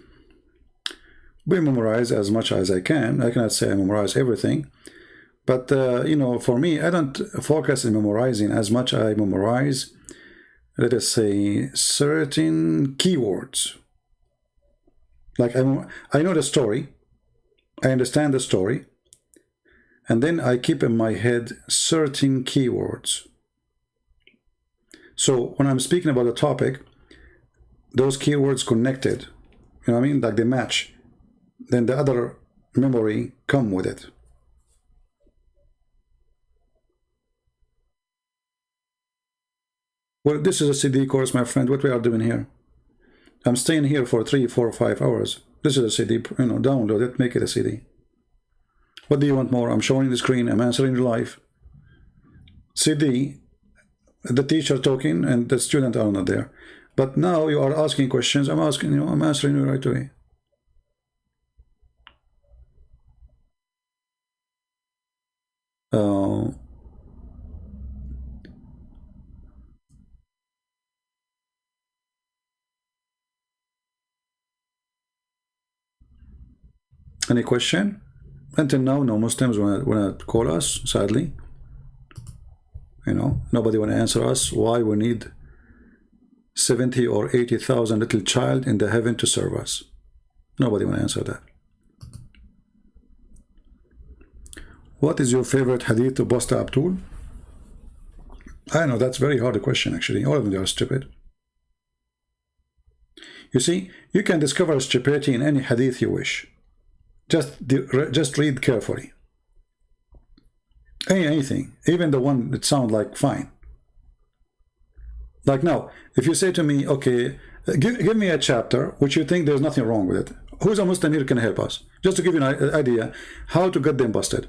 we memorize as much as I can. I cannot say I memorize everything. But, for me, I don't focus in memorizing as much as I memorize, let us say, certain keywords. Like, I know the story. I understand the story. And then I keep in my head certain keywords. So when I'm speaking about a topic, those keywords connected, you know what I mean? Like they match. Then the other memory come with it. Well, this is a CD course, my friend. What we are doing here? I'm staying here for 3, 4, 5 hours. This is a CD, you know, download it, make it a CD. What do you want more? I'm showing the screen, I'm answering live. CD, the teacher talking and the student are not there. But now you are asking questions, I'm asking you, I'm answering you right away. Any question? Until now, no Muslims want to call us, sadly. You know, nobody want to answer us why we need 70 or 80,000 little child in the heaven to serve us. Nobody want to answer that. What is your favorite hadith to Basta Abdul? I know, that's very hard a question actually. All of them are stupid. You see, you can discover stupidity in any hadith you wish. Just read carefully. Anything, even the one that sound like fine. Like now, if you say to me, okay, give me a chapter which you think there's nothing wrong with it. Who's a Muslim here can help us? Just to give you an idea how to get them busted.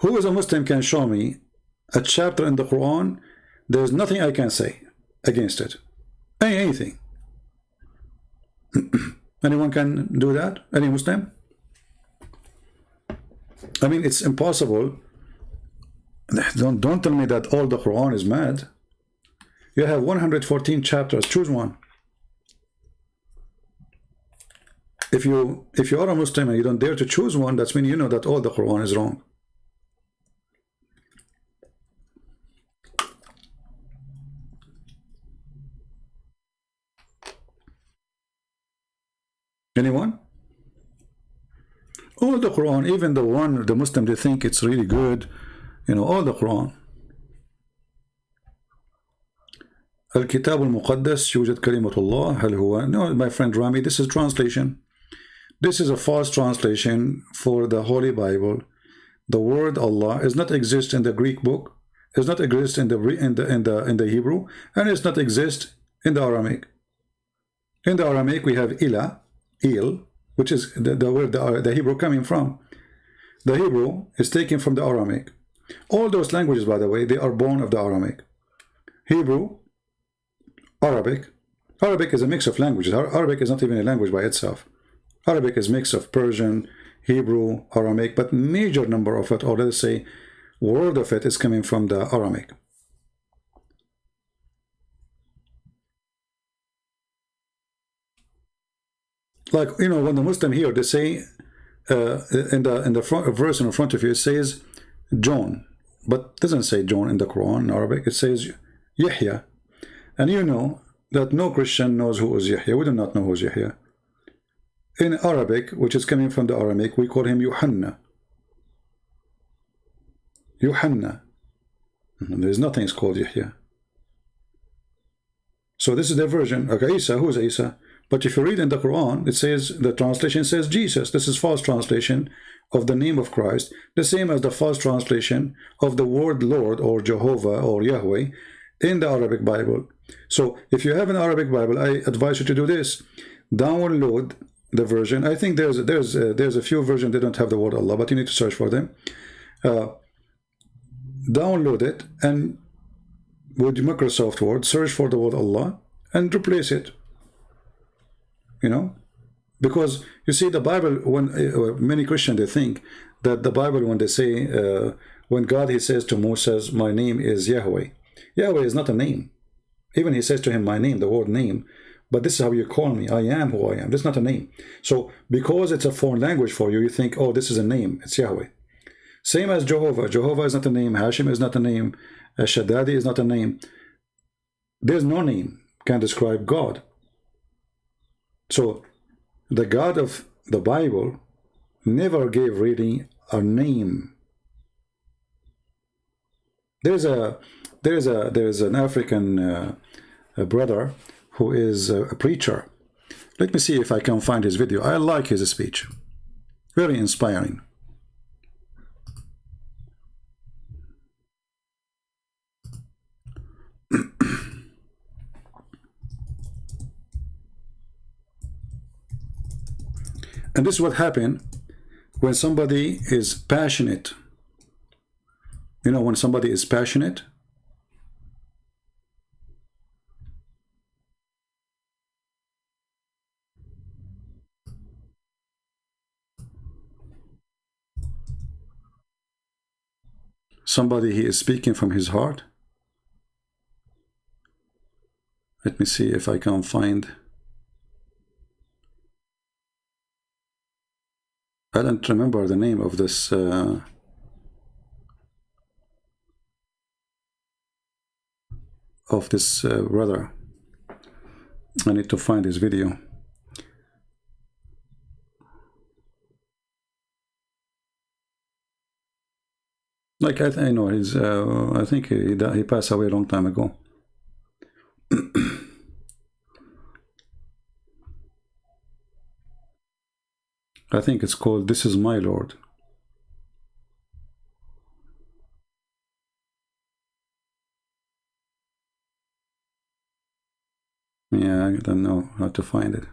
Who is a Muslim can show me a chapter in the Quran, there's nothing I can say against it. Anything. Anyone can do that? Any Muslim? I mean, it's impossible. Don't tell me that all the Quran is mad. You have 114 chapters. Choose one. If you are a Muslim and you don't dare to choose one, that's when you know that all the Quran is wrong. Anyone? All the Quran, even the one the Muslim they think it's really good, you know, all the Quran. الكتاب المقدس يوجد كلمة الله هل هو? No, my friend Rami, this is translation. This is a false translation for the Holy Bible. The word Allah does not exist in the Greek book, does not exist in the Hebrew, and does not exist in the Aramaic. In the Aramaic we have ilah, il, which is the word the Hebrew coming from. The Hebrew is taken from the Aramaic. All those languages, by the way, they are born of the Aramaic. Hebrew, Arabic. Arabic is a mix of languages. Arabic is not even a language by itself. Arabic is a mix of Persian, Hebrew, Aramaic, but major number of it, or let's say word of it, is coming from the Aramaic. Like, you know, when the Muslim here, they say in the front verse in front of you, it says John, but it doesn't say John in the Quran in Arabic. It says Yahya, and you know that no Christian knows who is Yahya. We do not know who is Yahya. In Arabic, which is coming from the Aramaic, we call him Yuhanna. Yuhanna. There's nothing is called Yahya. So this is the version. Okay, Isa, who is Isa? But if you read in the Quran, it says, the translation says Jesus. This is false translation of the name of Christ, the same as the false translation of the word Lord or Jehovah or Yahweh in the Arabic Bible. So if you have an Arabic Bible, I advise you to do this. Download the version. I think there's a few versions that don't have the word Allah, but you need to search for them. Download it and with Microsoft Word, search for the word Allah and replace it. You know, because you see the Bible, when many Christians they think that the Bible, when they say when God he says to Moses, my name is Yahweh. Yahweh is not a name. Even he says to him, my name, the word name, but this is how you call me. I am who I am. This is not a name. So because it's a foreign language for you, you think, oh, this is a name. It's Yahweh. Same as Jehovah. Jehovah is not a name. Hashim is not a name. Shaddadi is not a name. There's no name can describe God. So the God of the Bible never gave really a name. There's an African brother who is a preacher. Let me see if I can find his video. I like his speech. Very inspiring. And this is what happened when somebody is passionate. You know, when somebody is passionate, somebody he is speaking from his heart. Let me see if I can find. I don't remember the name of this brother. I need to find his video. Like I know he's. I think he passed away a long time ago. I think it's called "This Is My Lord." Yeah, I don't know how to find it.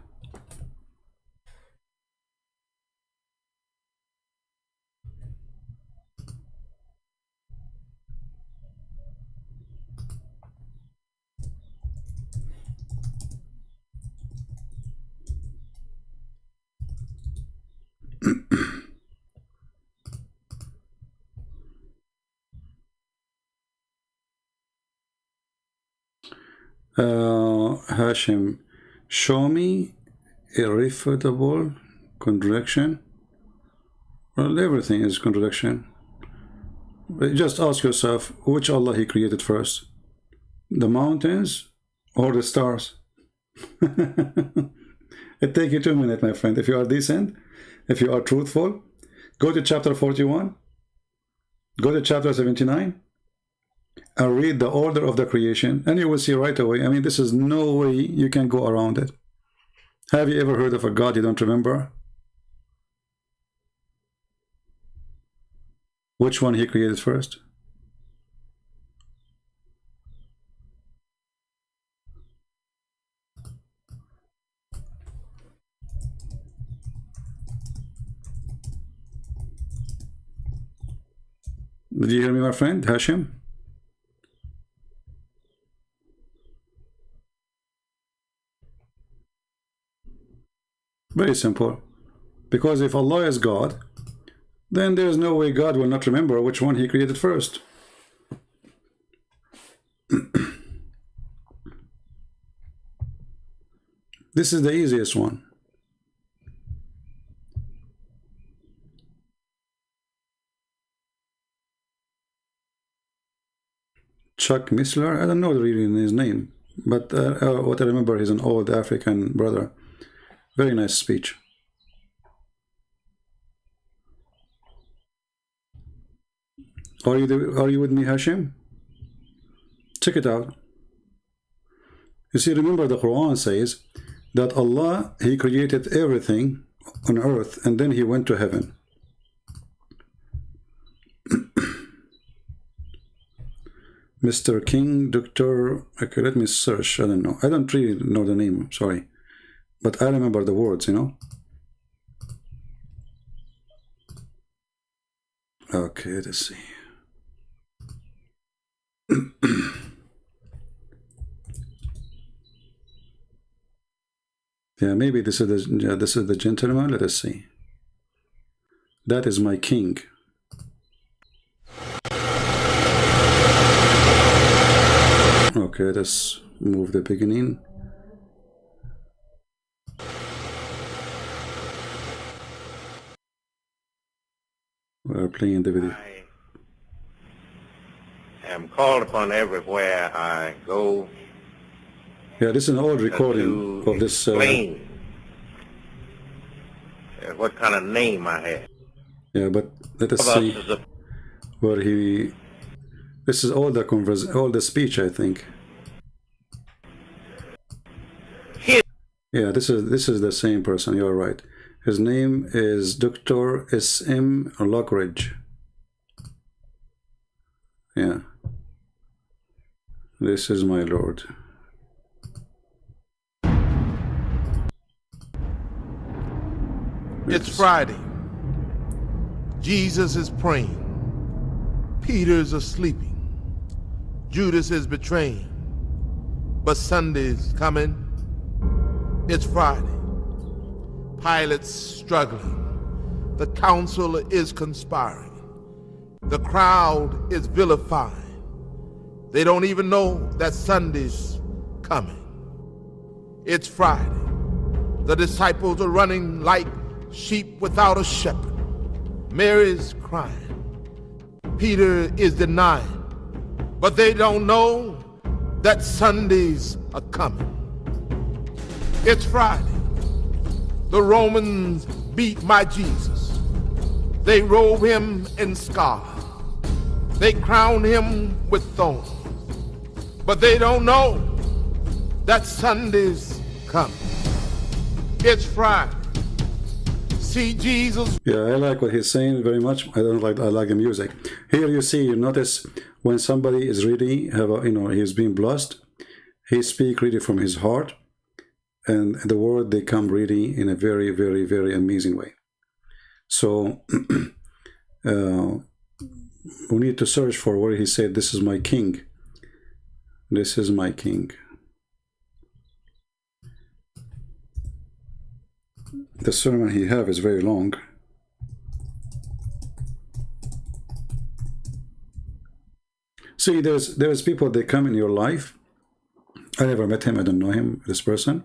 Hashim, show me irrefutable contradiction. Well, everything is contradiction. But just ask yourself, which Allah he created first? The mountains or the stars? It takes you 2 minutes, my friend. If you are decent, if you are truthful, go to chapter 41, go to chapter 79, and read the order of the creation, and you will see right away. I mean, this is no way you can go around it. Have you ever heard of a God you don't remember? Which one he created first? Did you hear me, my friend, Hashim? Very simple. Because if Allah is God, then there is no way God will not remember which one he created first. This is the easiest one. Chuck Missler, I don't know really his name, but what I remember, he's an old African brother. Very nice speech. Are you with me, Hashim? Check it out. You see, remember the Quran says that Allah, he created everything on earth and then he went to heaven. Mr. King, Doctor, okay, let me search. I don't know. I don't really know the name, sorry. But I remember the words, you know. Okay, let's see. Yeah, maybe this is the gentleman. Let us see. That is my king. Okay, let's move the beginning. We're playing the video. I am called upon everywhere I go. Yeah, this is an old recording of this. Explain what kind of name I have. Yeah, but let us see where he. This is all the speech, I think. Yeah, this is the same person. You're right. His name is Dr. S.M. Lockridge. Yeah. This is my Lord. It's Friday. Jesus is praying. Peter's asleep. Judas is betraying. But Sunday's coming. It's Friday. Pilate's struggling. The council is conspiring. The crowd is vilifying. They don't even know that Sunday's coming. It's Friday. The disciples are running like sheep without a shepherd. Mary's crying. Peter is denying. But they don't know that Sundays are coming. It's Friday. The Romans beat my Jesus. They robe him in scarlet. They crown him with thorns. But they don't know that Sunday's coming. It's Friday. See Jesus. Yeah, I like what he's saying very much. I like the music. Here you notice when somebody is really he's being blessed, he speak really from his heart, and the word they come really in a very, very, very amazing way. So we need to search for where he said, "This is my king. This is my king." The sermon he have is very long. See, there's people, they come in your life. I never met him, I don't know him, this person,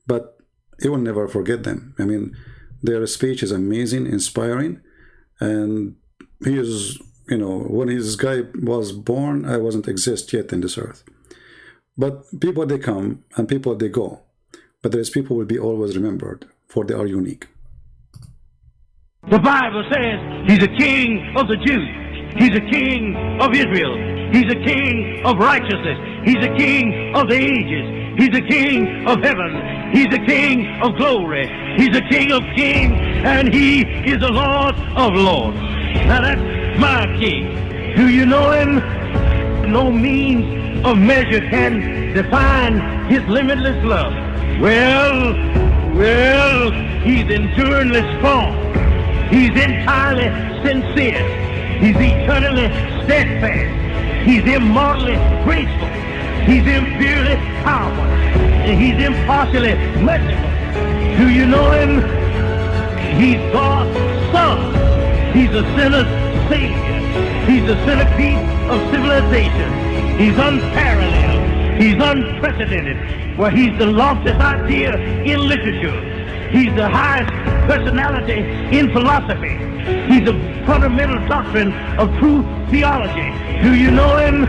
but you will never forget them. I mean, their speech is amazing, inspiring, and he is, when this guy was born, I wasn't exist yet in this earth. But people, they come, and people, they go. But there's people will be always remembered, for they are unique. The Bible says he's a king of the Jews. He's a king of Israel. He's a king of righteousness. He's a king of the ages. He's a king of heaven. He's a king of glory. He's a king of kings, and he is the Lord of lords. Now that's my king. Do you know him? No means of measure can define his limitless love. Well, he's enduringly strong. He's entirely sincere. He's eternally steadfast. He's immortally graceful. He's imperially powerful. And he's impartially merciful. Do you know him? He's God's Son. He's a sinner's Savior. He's the centerpiece of civilization. He's unparalleled. He's unprecedented. Well, he's the loftiest idea in literature. He's the highest personality in philosophy. He's the fundamental doctrine of true theology. Do you know him?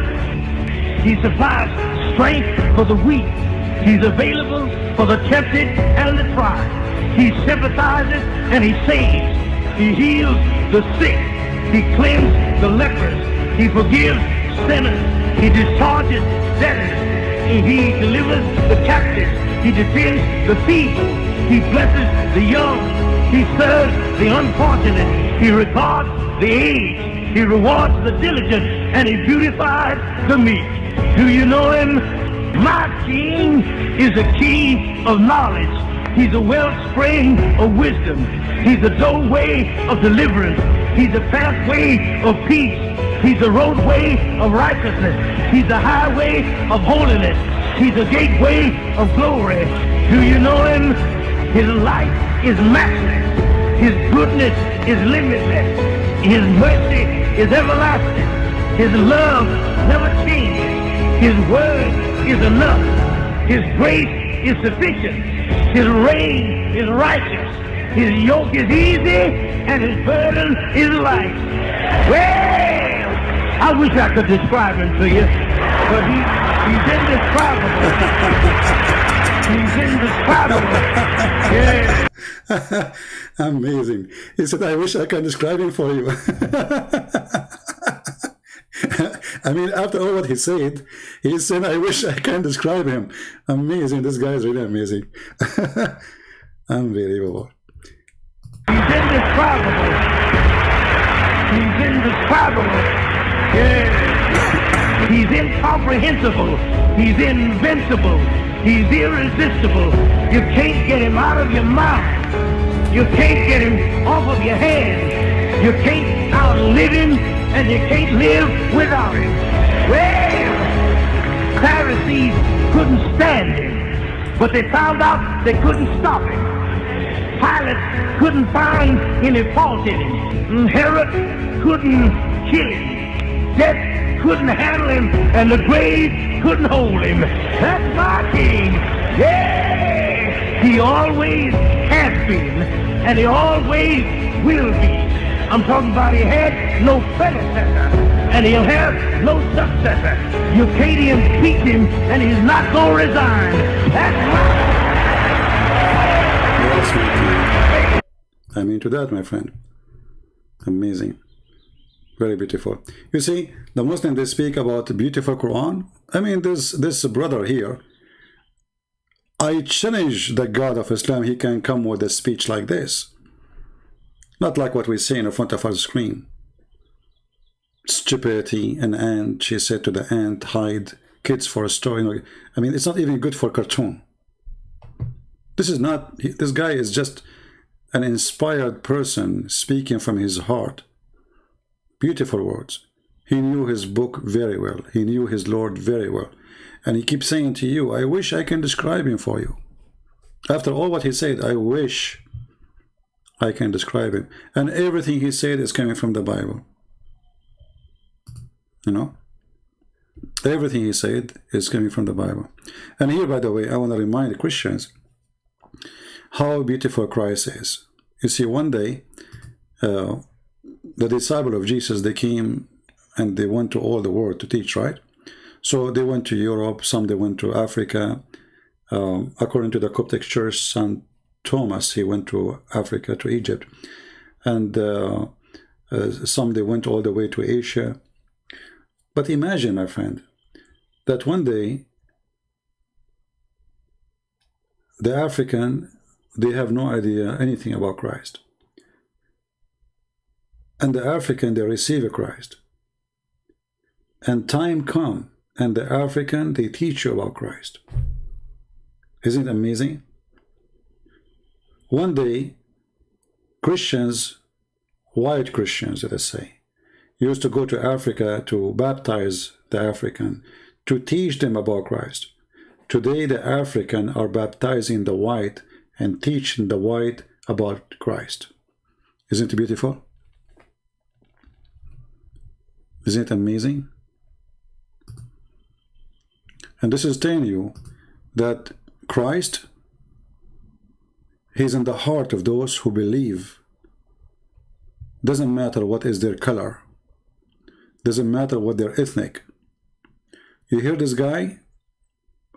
He supplies strength for the weak. He's available for the tempted and the tried. He sympathizes and he saves. He heals the sick. He cleanses the lepers. He forgives sinners. He discharges debtors. He delivers the captives. He defends the feeble. He blesses the young. He serves the unfortunate. He regards the aged. He rewards the diligent. And he beautifies the meek. Do you know him? My king is a key of knowledge. He's a wellspring of wisdom. He's a doorway of deliverance. He's a pathway of peace. He's a roadway of righteousness. He's a highway of holiness. He's a gateway of glory. Do you know him? His light is matchless. His goodness is limitless. His mercy is everlasting. His love never changes. His word is enough. His grace is sufficient. His reign is righteous. His yoke is easy and his burden is light. Well, I wish I could describe him to you, but he's indescribable. He's indescribable. Yeah. Amazing. He said, I wish I can describe him for you. I mean, after all what he said, I wish I can describe him. Amazing. This guy is really amazing. Unbelievable. He's indescribable. He's indescribable. Yeah. He's incomprehensible. He's invincible. He's irresistible. You can't get him out of your mouth. You can't get him off of your head. You can't outlive him, and you can't live without him. Well, Pharisees couldn't stand him, but they found out they couldn't stop him. Pilate couldn't find any fault in him. Herod couldn't kill him. Death couldn't handle him, and the grave couldn't hold him. That's my king. Yeah! He always has been, and he always will be. I'm talking about he had no predecessor, and he'll have no successor. You can't even beat him, and he's not going to resign. That's right. Yes, my friend. I'm into that, my friend. Amazing. Very beautiful. You see, the Muslims, they speak about the beautiful Quran. I mean, this brother here, I challenge the God of Islam, he can come with a speech like this. Not like what we say in front of our screen. Stupidity, an ant, she said to the ant, hide kids for a story. I mean, it's not even good for cartoon. This is not, this guy is just an inspired person speaking from his heart. Beautiful words. He knew his book very well. He knew his Lord very well. And he keeps saying to you, I wish I can describe him for you. After all what he said, I wish I can describe him. And everything he said is coming from the Bible. You know? Everything he said is coming from the Bible. And here, by the way, I want to remind the Christians how beautiful Christ is. You see, one day, the disciple of Jesus, they came and they went to all the world to teach, right? So they went to Europe, some they went to Africa. According to the Coptic Church, St. Thomas, he went to Africa, to Egypt. And some they went all the way to Asia. But imagine, my friend, that one day, the African, they have no idea anything about Christ. And the African, they receive a Christ. And time come, and the African, they teach you about Christ. Isn't it amazing? One day, Christians, white Christians, let us say, used to go to Africa to baptize the African, to teach them about Christ. Today, the African are baptizing the white and teaching the white about Christ. Isn't it beautiful? Isn't it amazing? And this is telling you that Christ, he's in the heart of those who believe. Doesn't matter what is their color. Doesn't matter what their ethnic. You hear this guy,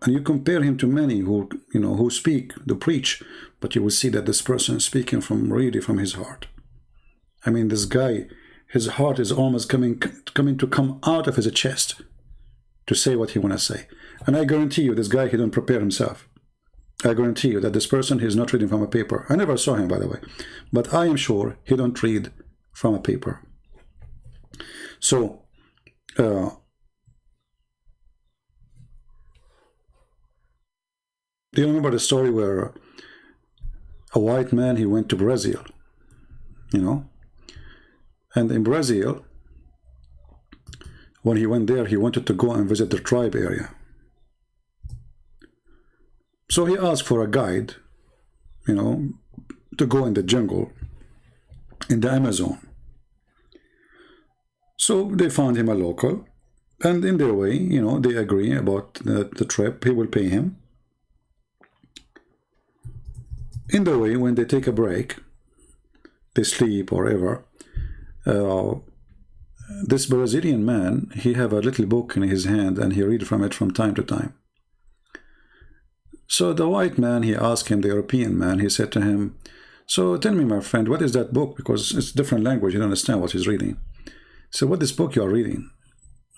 and you compare him to many who, who speak, who preach, but you will see that this person is speaking from really from his heart. I mean, this guy, his heart is almost coming to come out of his chest to say what he want to say. And I guarantee you, this guy, he don't prepare himself. I guarantee you that this person, he's not reading from a paper. I never saw him, by the way. But I am sure he don't read from a paper. So, do you remember the story where a white man, he went to Brazil, And in Brazil, when he went there, he wanted to go and visit the tribe area. So he asked for a guide, to go in the jungle, in the Amazon. So they found him a local, and in their way, they agree about the trip. He will pay him. In the way, when they take a break, they sleep or whatever, this Brazilian man, he have a little book in his hand, and he read from it from time to time. So the white man, he asked him, the European man, he said to him, so tell me, my friend, what is that book? Because it's different language, you don't understand what he's reading. So what this book you are reading?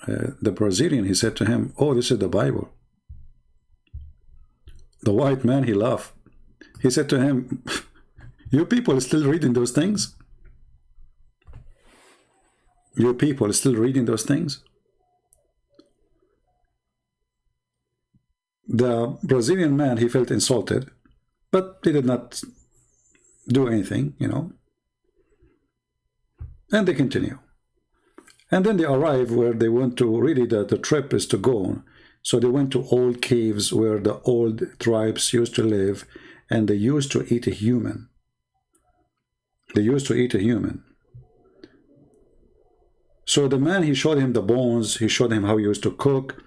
The Brazilian, he said to him, oh, this is the Bible. The white man, he laughed. He said to him, you people are still reading those things? You people are still reading those things? The Brazilian man, he felt insulted, but he did not do anything, you know. And they continue. And then they arrive where they want to, really the trip is to go. So they went to old caves where the old tribes used to live, and they used to eat a human. They used to eat a human. So the man, he showed him the bones, he showed him how he used to cook,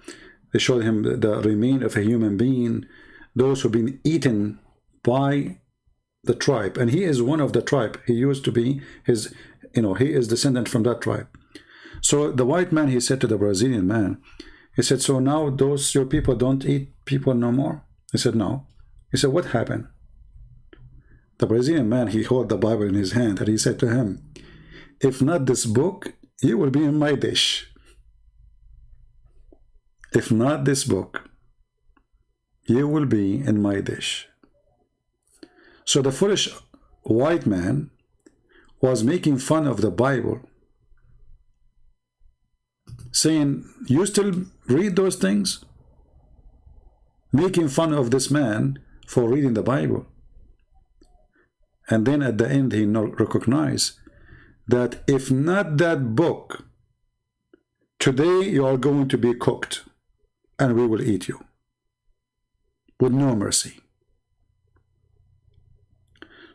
they showed him the remain of a human being, those who've been eaten by the tribe. And he is one of the tribe. He used to be his, you know, he is descendant from that tribe. So the white man, he said to the Brazilian man, he said, so now those, your people don't eat people no more? He said, no. He said, what happened? The Brazilian man, he held the Bible in his hand, and he said to him, if not this book, you will be in my dish. If not this book, you will be in my dish. So the foolish white man was making fun of the Bible, saying, you still read those things? Making fun of this man for reading the Bible. And then at the end, he recognized that if not that book, today you are going to be cooked, and we will eat you with no mercy.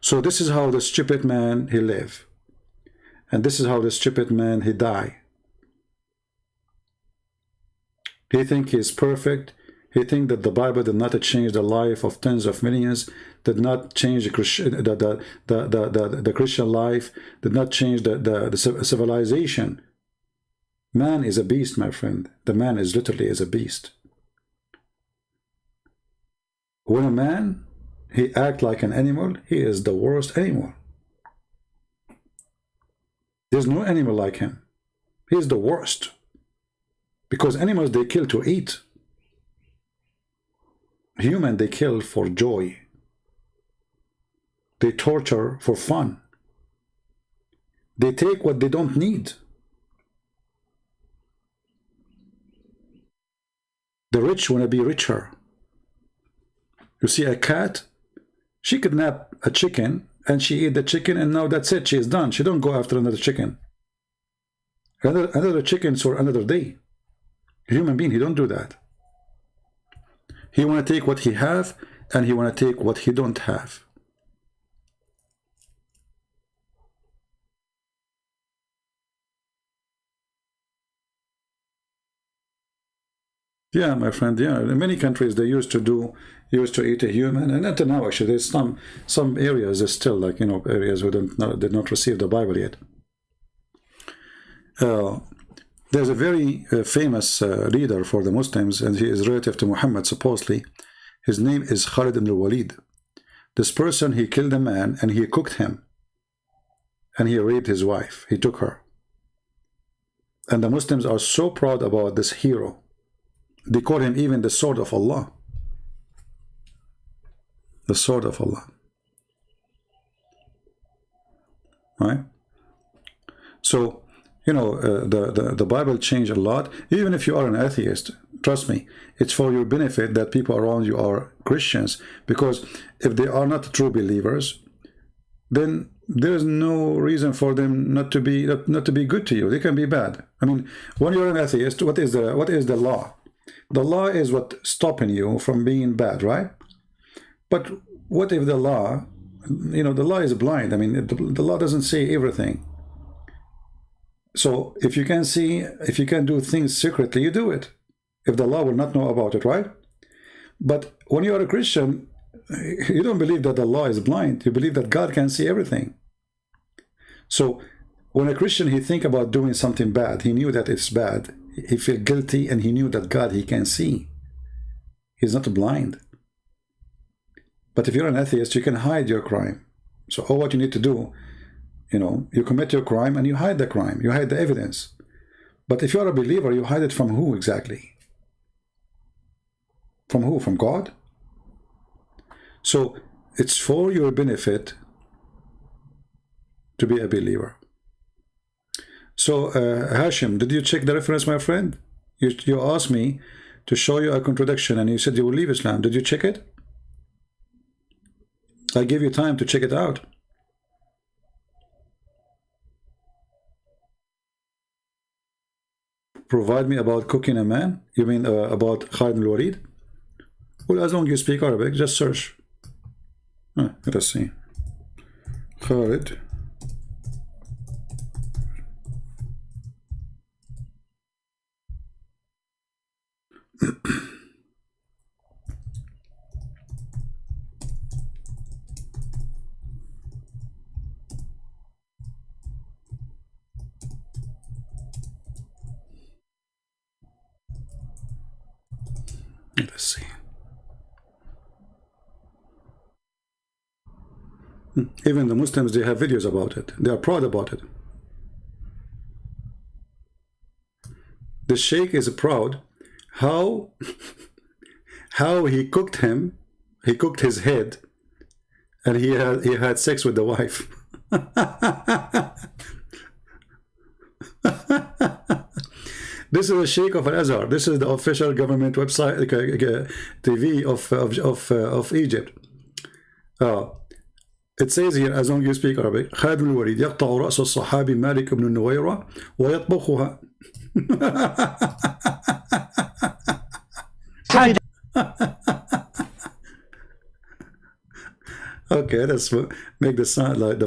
So this is how the stupid man, he lived. And this is how the stupid man, he died. He think he is perfect. He think that the Bible did not change the life of tens of millions, did not change the Christian life, did not change the civilization. Man is a beast, my friend. The man is literally is a beast. When a man, he act like an animal, he is the worst animal. There's no animal like him. He is the worst. Because animals, they kill to eat. Human, they kill for joy. They torture for fun. They take what they don't need. The rich want to be richer. You see a cat, she kidnap a chicken and she eat the chicken, and now that's it, she is done. She don't go after another chicken. Another chicken for another day. A human being, he don't do that. He want to take what he have, and he want to take what he don't have. Yeah, my friend, yeah. In many countries, they used to eat a human, and until now, actually, there's some areas are still, like, you know, areas who did not receive the Bible yet. There's a very famous leader for the Muslims, and he is relative to Muhammad, supposedly. His name is Khalid ibn al-Walid. This person, he killed a man, and he cooked him. And he raped his wife. He took her. And the Muslims are so proud about this hero. They call him even the sword of Allah. The sword of Allah. Right? So, you know, the Bible changed a lot. Even if you are an atheist, trust me, it's for your benefit that people around you are Christians. Because if they are not true believers, then there's no reason for them not to be good to you. They can be bad. I mean, when you're an atheist, what is the law? The law is what stopping you from being bad, right? But what if the law, you know, the law is blind. I mean, the law doesn't say everything. So if you can do things secretly, you do it. If the law will not know about it, right? But when you are a Christian, you don't believe that the law is blind. You believe that God can see everything. So when a Christian, he think about doing something bad, he knew that it's bad. He feel guilty, and he knew that God, he can see. He's not blind. But if you're an atheist, you can hide your crime. So all what you need to do, you know, you commit your crime and you hide the crime. You hide the evidence. But if you're a believer, you hide it from who exactly? From who? From God? So it's for your benefit to be a believer. So Hashim, did you check the reference, my friend? You asked me to show you a contradiction, and you said you will leave Islam. Did you check it? I gave you time to check it out. provide me about cooking a man? You mean about Khalid al-Walid? Well, as long as you speak Arabic, just search. Let us see. Khalid. Let's see. Even the Muslims, they have videos about it. They are proud about it. The Sheikh is proud how he cooked him. He cooked his head, and he had sex with the wife. This is the Sheikh of Al-Azhar. This is the official government website, TV of Egypt. It says here, as long as you speak Arabic, خالد بن الوليد يقطع رأس الصحابي مالك بن النويرة ويطبخها. Okay, let's make the sound like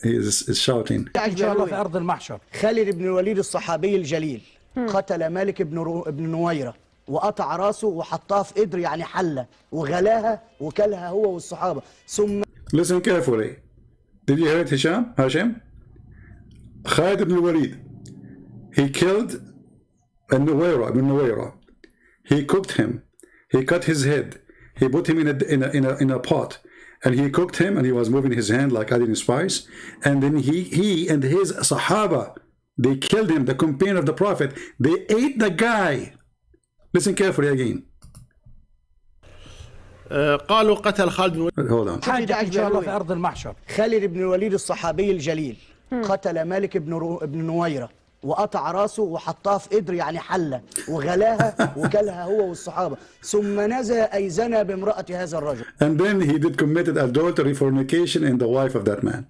he is shouting. إن شاء الله في أرض المحشر. خالد بن الوليد الصحابي الجليل قتل مالك بن نويرة وقطع راسه وحطها في قدر يعني حلة وغلاها وكلها هو والصحابة ثم. Listen carefully. Did you hear it, Hashim? Khalid ibn al-Walid, he killed ibn Nuwayra. He cooked him. He cut his head. He put him in a pot, and he cooked him, and he was moving his hand like adding spice. And then he and his Sahaba, they killed him, the companion of the Prophet. They ate the guy. Listen carefully again. قالوا قتل خالد بن Hold on. حاجة إن شاء الله في أرض المحشر. خالد بن الوليد الصحابي الجليل قتل مالك بن نويرة وقطع راسه وحطها في قدر يعني حلة وغلاها وكلها هو والصحابة ثم نزى أي زنى بامرأة هذا الرجل. And then he did committed adultery, fornication in the wife of that man.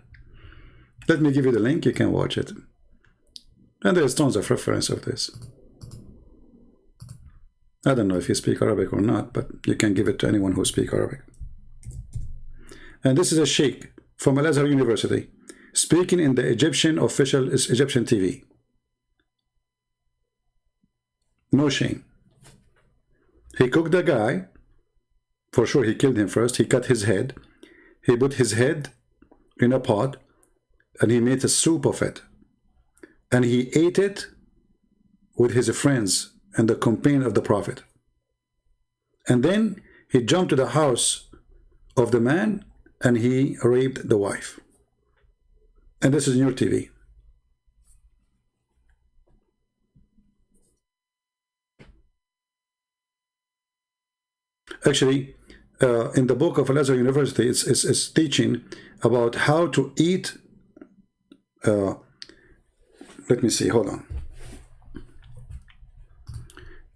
Let me give you the link. You can watch it. And there's tons of reference of this. I don't know if you speak Arabic or not, but you can give it to anyone who speaks Arabic. And this is a sheikh from Al-Azhar University speaking in the official Egyptian TV. No shame. He cooked the guy. For sure, he killed him first. He cut his head. He put his head in a pot, and he made a soup of it. And he ate it with his friends and the companion of the Prophet. And then he jumped to the house of the man and he raped the wife. And this is in your TV. Actually, in the book of Al-Azhar University, it's teaching about how to eat. Let me see, hold on.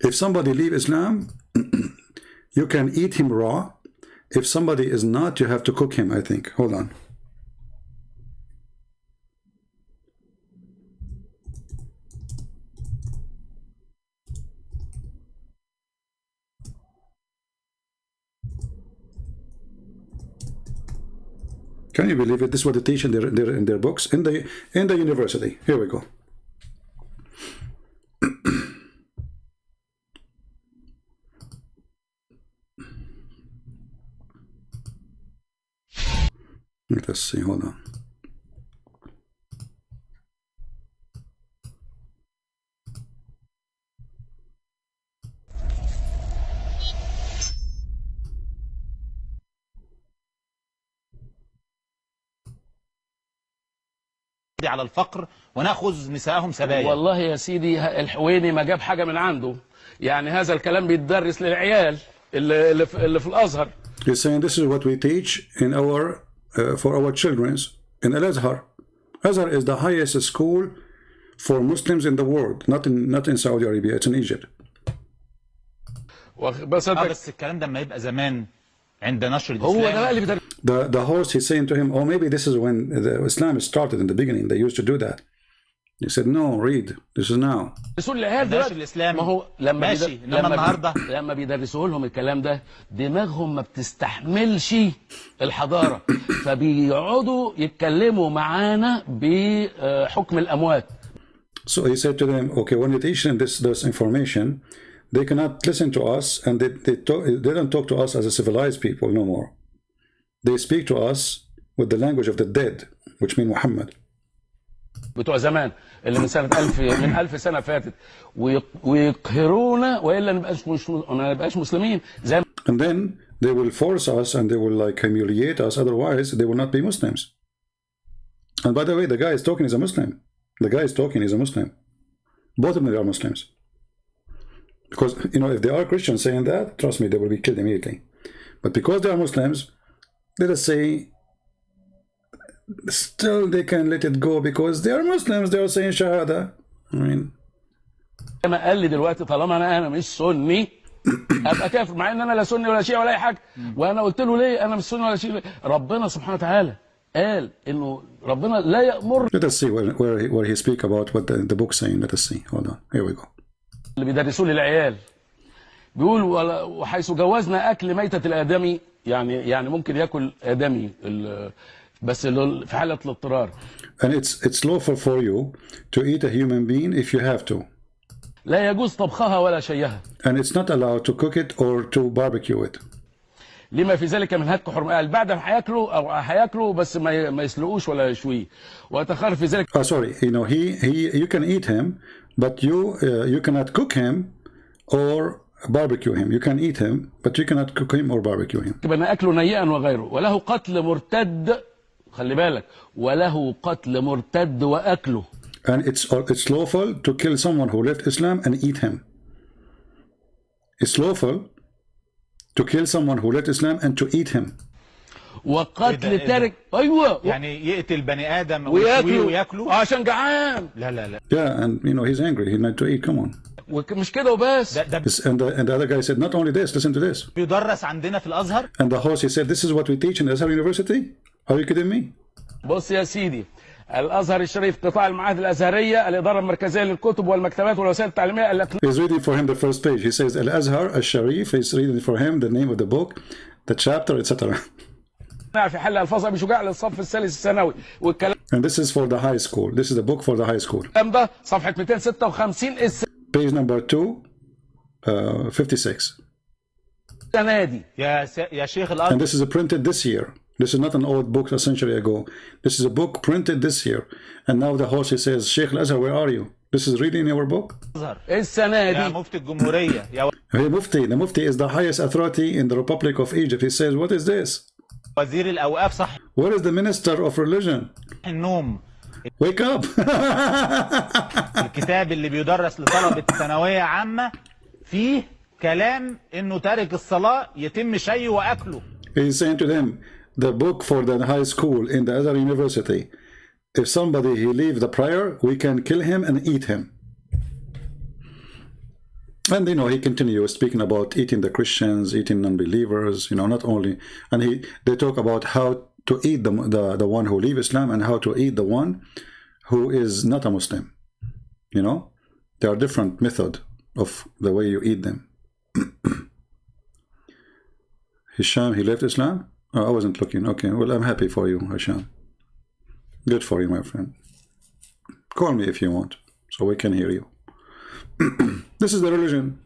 If somebody leave Islam, you can eat him raw. If somebody is not, you have to cook him, I think. Hold on. Can you believe it? This is what they teach in their books, in the university. Here we go. Let's see, hold on. على الفقر وناخذ نساءهم سبايا. والله يا سيدي الحويني ما جاب حاجه من عنده، يعني هذا الكلام بيتدرس للعيال اللي في الازهر. He's saying this is what we teach in our for our children in Al-Azhar. Azhar is the highest school for Muslims in the world, not in Saudi Arabia, it's in Egypt. بس الكلام ده لما يبقى زمان عند نشر الإسلام. هو ده اللي بيدرس. The host, he's saying to him, oh, maybe this is when the Islam started in the beginning. They used to do that. He said, no, read. This is now. بيدرسوا العيال ماشي دلوقتي. الإسلام. ما هو لما ماشي. إنما النهاردة لما بيدرسوا لهم الكلام ده دماغهم ما بتستحملش الحضارة فبيقعدوا يتكلموا معانا بحكم الأموات. So he said to them, okay, when you teach them this information, they cannot listen to us, and they don't talk to us as a civilized people no more. They speak to us with the language of the dead, which means Muhammad. بتوع زمان اللي من سنة 1000 سنة فاتت ويقهرونا وإلا ما نبقاش مسلمين زي. And then they will force us and they will like humiliate us, otherwise they will not be Muslims. And by the way, the guy is talking is a Muslim. The guy is talking is a Muslim. Both of them are Muslims. Because, you know, if they are Christians saying that, trust me, they will be killed immediately. But because they are Muslims, let us say, still they can let it go because they are Muslims, they are saying Shahada. I mean, ما قال لي دلوقتي طالما انا مش سني ابقى كافر مع ان انا لا سني ولا شيعي ولا اي حاجه وانا قلت له ليه انا مش سني ولا شيعي. ربنا سبحانه وتعالى قال انه ربنا لا يأمر. Let us see where he speak about what the book saying. Let us see. Hold on. Here we go. اللي بيدرسوه للعيال بيقول وحيث جوزنا اكل ميتة الادمي يعني ممكن ياكل ادمي بس في حالة الاضطرار. And it's lawful for you to eat a human being if you have to. لا يجوز طبخها ولا شيها. And it's not allowed to cook it or to barbecue it. لما في ذلك من هتك حرمة. بعد ما هياكلوا بس ما يسلقوش ولا يشويه. وتخار في ذلك. Sorry, you know you can eat him, but you cannot cook him or barbecue him. You can eat him, but you cannot cook him or barbecue him. كما أكله نيئا وغيره وله قتل مرتد. خلي بالك وله قتل مرتد وأكله. And it's lawful to kill someone who left Islam and eat him. It's lawful to kill someone who left Islam and to eat him. وقتل تارك ايوه يعني يقتل بني ادم وياكله عشان جعان. لا. Yeah, and you know he's angry. He need to eat. Come on. ومش كده وبس. And the other guy said, not only this, listen to this. بيدرس عندنا في الازهر. And the host he said, this is what we teach in the Azhar University. Are you kidding me? بص يا سيدي الازهر الشريف قطاع المعاهد الازهريه الاداره المركزيه للكتب والمكتبات والوسائل التعليميه. He's reading for him the first page. He says Al-Azhar Al-Sharif. He's reading for him the name of the book, the chapter, etc. في حل الفاظ ابي شجاع للصف الثالث الثانوي والكلام. And this is for the high school. This is the book for the high school. ده صفحه 256 page number 256. السنه دي يا شيخ الازهر. And this is printed this year. This is not an old book a century ago. This is a book printed this year. And now the host he says, Sheikh Al-Azhar, where are you? This is reading your book? السنه دي يا مفتي الجمهوريه يا Hey, Mufti. The Mufti is the highest authority in the Republic of Egypt. He says, what is this? وزير الاوقاف صح. Where is the minister of religion? النوم. Wake up. الكتاب اللي بيدرس لطلبة ثانوية عامة فيه كلام انه تارك الصلاة يتم شيء واكله. He's saying to them, the book for the high school in the other university, if somebody he leaves the prayer, we can kill him and eat him. And you know he continues speaking about eating the Christians, eating non-believers, you know, not only, and they talk about how to eat the one who leave Islam and how to eat the one who is not a Muslim. You know, there are different method of the way you eat them. Hisham, he left Islam? Oh, I wasn't looking. Okay, well, I'm happy for you, Hisham. Good for you, my friend. Call me if you want, so we can hear you. This is the religion,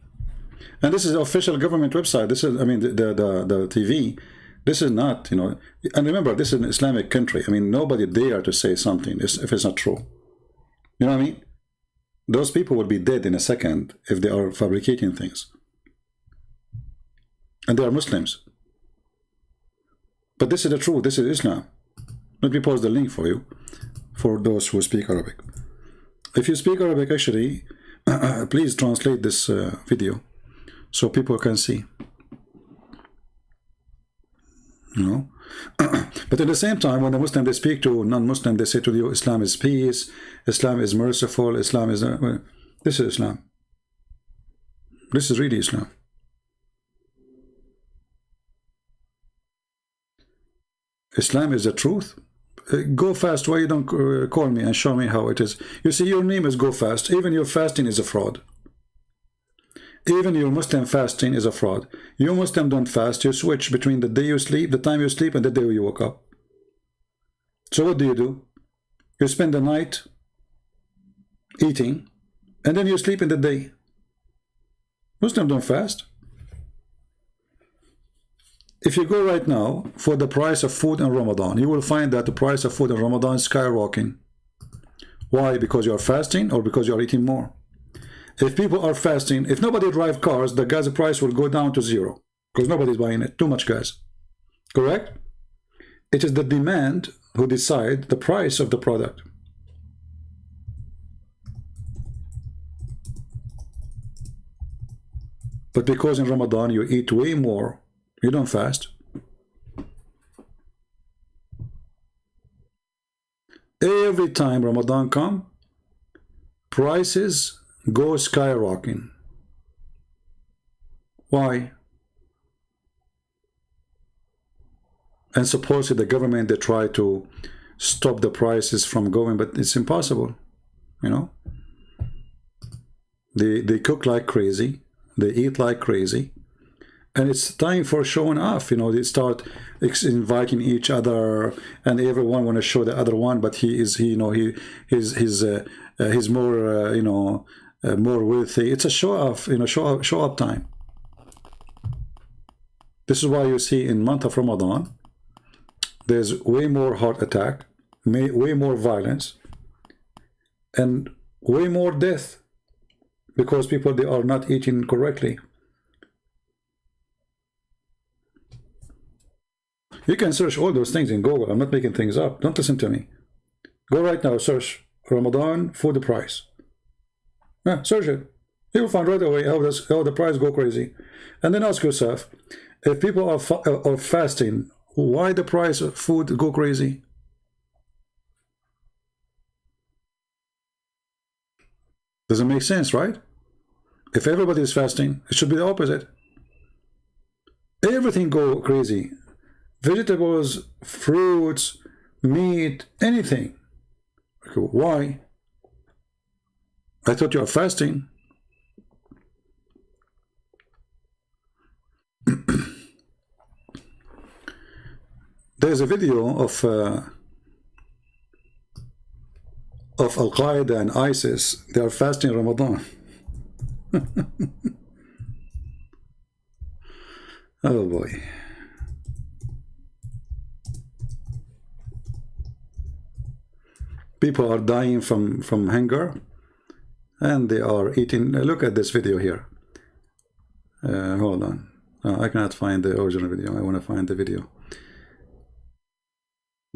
and this is the official government website. This is, I mean, the TV. This is not, you know, and remember, this is an Islamic country. I mean, nobody dare to say something if it's not true. You know what I mean? Those people will be dead in a second if they are fabricating things. And they are Muslims. But this is the truth. This is Islam. Let me post the link for you, for those who speak Arabic. If you speak Arabic, actually, please translate this video so people can see. You know? But at the same time, when the Muslim, they speak to non-Muslim, they say to you, Islam is peace, Islam is merciful, Islam is... this is Islam. This is really Islam. Islam is the truth, Go Fast, why you don't call me and show me how it is? You see, your name is Go Fast. Even your fasting is a fraud. Even your Muslim fasting is a fraud. You Muslim don't fast. You switch between the day you sleep, the time you sleep, and the day you wake up. So what do? You spend the night eating, and then you sleep in the day. Muslims don't fast. If you go right now for the price of food in Ramadan, you will find that the price of food in Ramadan is skyrocketing. Why? Because you are fasting or because you are eating more? If people are fasting, if nobody drives cars, the gas price will go down to zero because nobody's buying it. Too much gas. Correct? It is the demand who decide the price of the product. But because in Ramadan you eat way more, you don't fast. Every time Ramadan comes, prices go skyrocketing. Why? And supposedly the government, they try to stop the prices from going, but it's impossible. You know, they cook like crazy, they eat like crazy, and it's time for showing off. You know, they start inviting each other, and everyone want to show the other one, but he's more more wealthy. It's a show off, you know, show up time. This is why you see in month of Ramadan there's way more heart attack, way more violence, and way more death, because people, they are not eating correctly. You can search all those things in Google. I'm not making things up. Don't listen to me. Go right now, search Ramadan food price. Yeah, search it. You will find right away how the price go crazy. And then ask yourself, if people are fasting, why the price of food go crazy? Doesn't make sense, right? If everybody is fasting, it should be the opposite. Everything go crazy. Vegetables, fruits, meat, anything. Okay, why? I thought you are fasting. There's a video of Al-Qaeda and ISIS. They are fasting Ramadan. Oh boy. People are dying from hunger, and they are eating. Look at this video here. Hold on. I cannot find the original video. I want to find the video.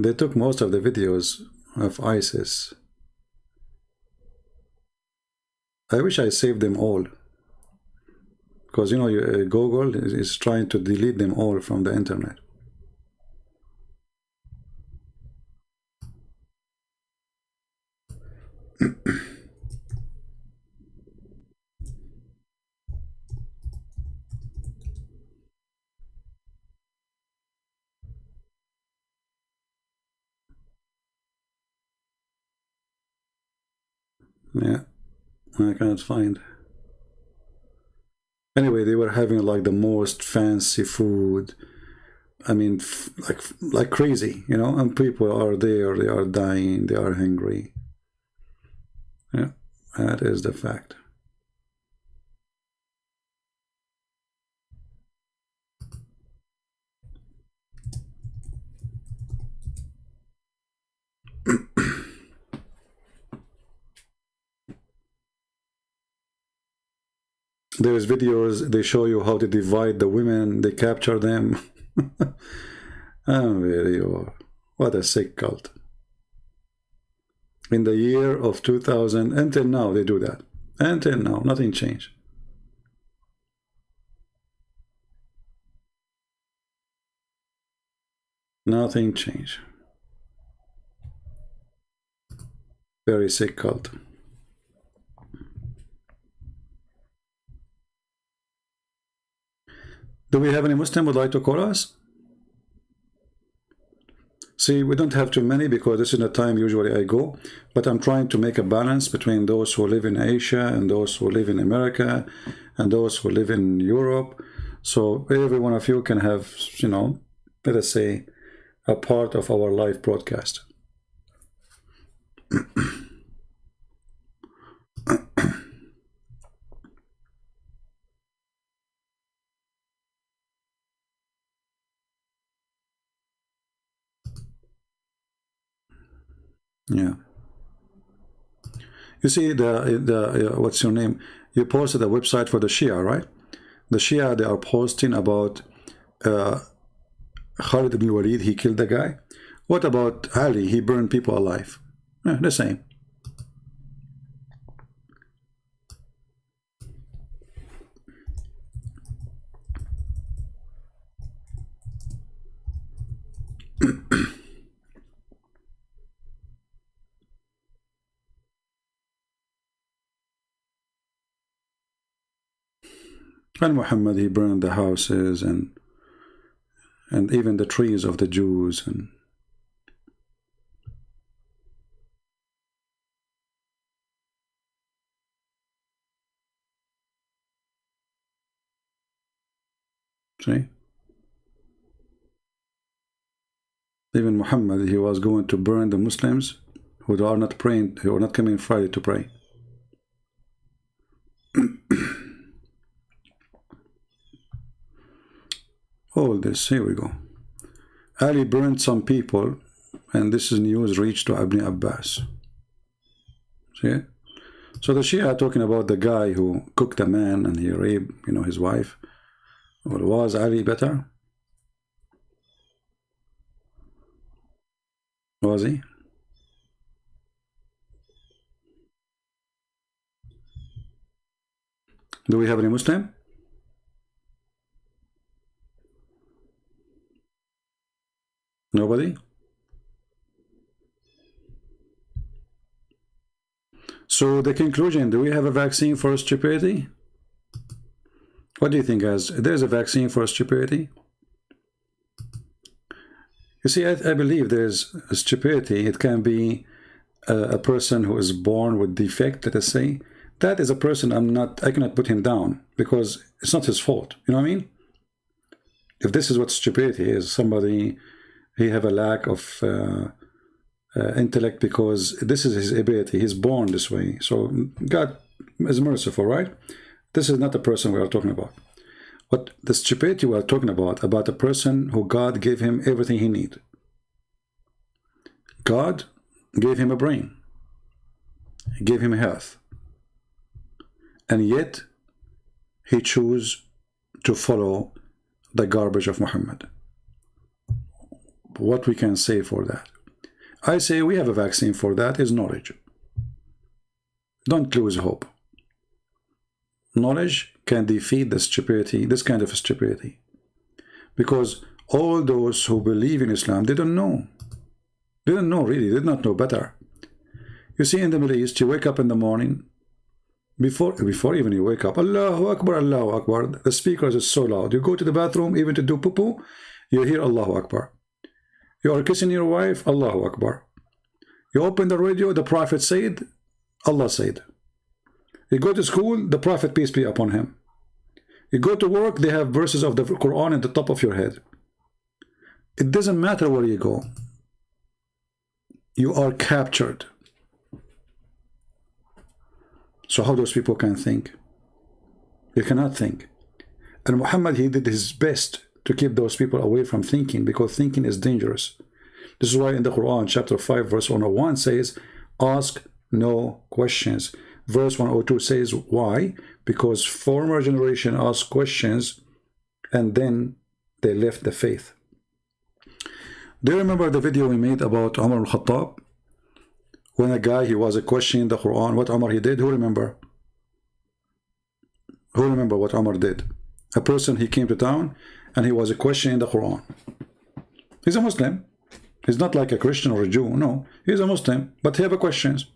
They took most of the videos of ISIS. I wish I saved them all, because you know, Google is trying to delete them all from the internet. Yeah, I can't find. Anyway, they were having like the most fancy food. I mean, like crazy, you know, and people are there, they are dying, they are hungry. Yeah, that is the fact. There's videos, they show you how to divide the women, they capture them. What a sick cult. In the year of 2000, until now, they do that. Until now, nothing changed. Nothing changed. Very sick cult. Do we have any Muslim would like to call us? See, we don't have too many because this is the time usually I go, but I'm trying to make a balance between those who live in Asia and those who live in America and those who live in Europe. So every one of you can have, you know, let us say, a part of our live broadcast. Yeah. You see, the what's your name? You posted a website for the Shia, right? The Shia, they are posting about Khalid ibn Walid, he killed the guy. What about Ali? He burned people alive. Yeah, the same. And Muhammad, he burned the houses and even the trees of the Jews. And see, even Muhammad, he was going to burn the Muslims who are not praying, who are not coming Friday to pray. All this, here we go. Ali burned some people, and this is news reached to Ibn Abbas. See? So the Shia are talking about the guy who cooked a man and he raped, you know, his wife. Well, was Ali better? Was he? Do we have any Muslim? Nobody? So the conclusion, do we have a vaccine for stupidity? What do you think, guys? There's a vaccine for stupidity? You see, I believe there's stupidity. It can be a person who is born with defect, let us say. That is a person I cannot put him down because it's not his fault. You know what I mean? If this is what stupidity is, somebody, he have a lack of intellect because this is his ability. He's born this way. So God is merciful, right? This is not the person we are talking about. What the stupidity we are talking about a person who God gave him everything he needs. God gave him a brain, gave him health, and yet he chose to follow the garbage of Muhammad. What we can say for that? I say we have a vaccine for that, is knowledge. Don't lose hope. Knowledge can defeat the stupidity, this kind of stupidity. Because all those who believe in Islam, they don't know. They don't know really, they did not know better. You see, in the Middle East, you wake up in the morning, before even you wake up, Allahu Akbar, Allahu Akbar, the speakers is so loud. You go to the bathroom, even to do poo-poo, you hear Allahu Akbar. You are kissing your wife, Allahu Akbar. You open the radio, the Prophet said, Allah said. You go to school, the Prophet, peace be upon him. You go to work, they have verses of the Quran at the top of your head. It doesn't matter where you go. You are captured. So how those people can think? They cannot think. And Muhammad, he did his best to keep those people away from thinking, because thinking is dangerous. This is why in the Quran, chapter 5, verse 101 says, ask no questions. Verse 102 says, why? Because former generation asked questions and then they left the faith. Do you remember the video we made about Umar al-Khattab? When a guy, he was questioning the Quran, what Umar he did? Who remember? Who remember what Umar did? A person, he came to town and he was questioning the Quran. He's a Muslim. He's not like a Christian or a Jew. No, he's a Muslim, but he have questions.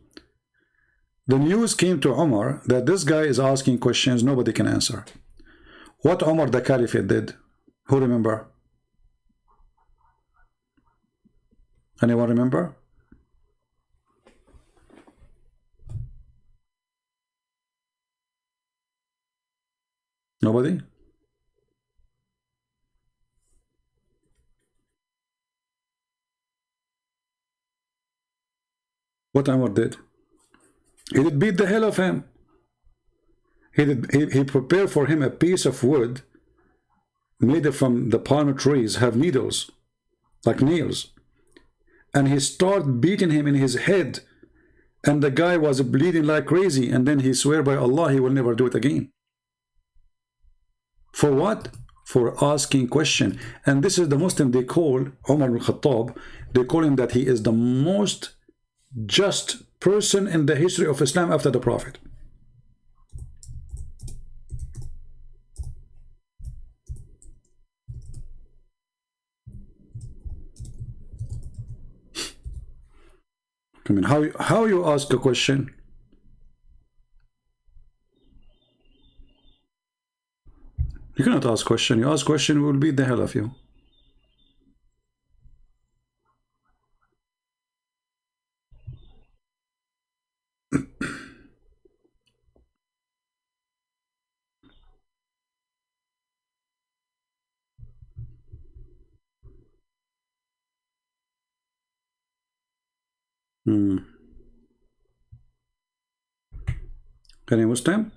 The news came to Umar that this guy is asking questions nobody can answer. What Umar the Caliphate did? Who remember? Anyone remember? Nobody? What Amr did? He did beat the hell of him. He prepared for him a piece of wood made from the palm trees, have needles, like nails. And he started beating him in his head. And the guy was bleeding like crazy. And then he swore by Allah he will never do it again. For what? For asking question. And this is the Muslim they call Umar ibn Khattab. They call him that he is the most just person in the history of Islam after the Prophet. I mean, how you ask a question? You cannot ask question. You ask question, we will beat the hell of you. Any Muslim?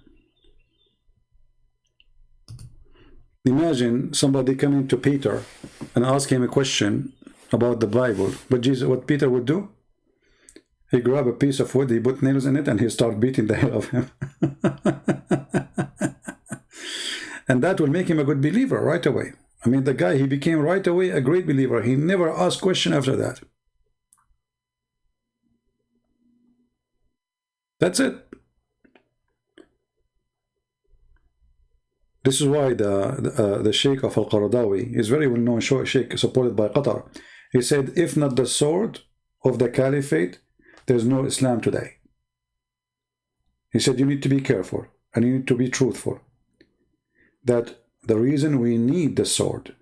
Imagine somebody coming to Peter and ask him a question about the Bible. But what Peter would do? He grab a piece of wood, he put nails in it, and he start beating the hell of him. And that will make him a good believer right away. I mean, the guy, he became right away a great believer. He never asked question after that. That's it. This is why the Sheikh of Al-Qaradawi is very well-known Sheikh supported by Qatar. He said, if not the sword of the caliphate, there's no Islam today. He said, you need to be careful and you need to be truthful. That the reason we need the sword,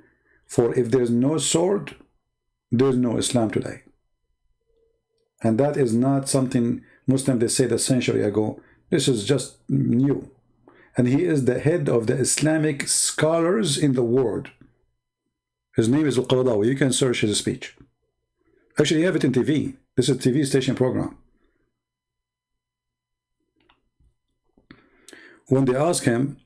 for if there's no sword, there's no Islam today. And that is not something Muslims they said a century ago. This is just new. And he is the head of the Islamic scholars in the world. His name is Al-Qaradawi. You can search his speech. Actually, you have it in TV. This is a TV station program. When they ask him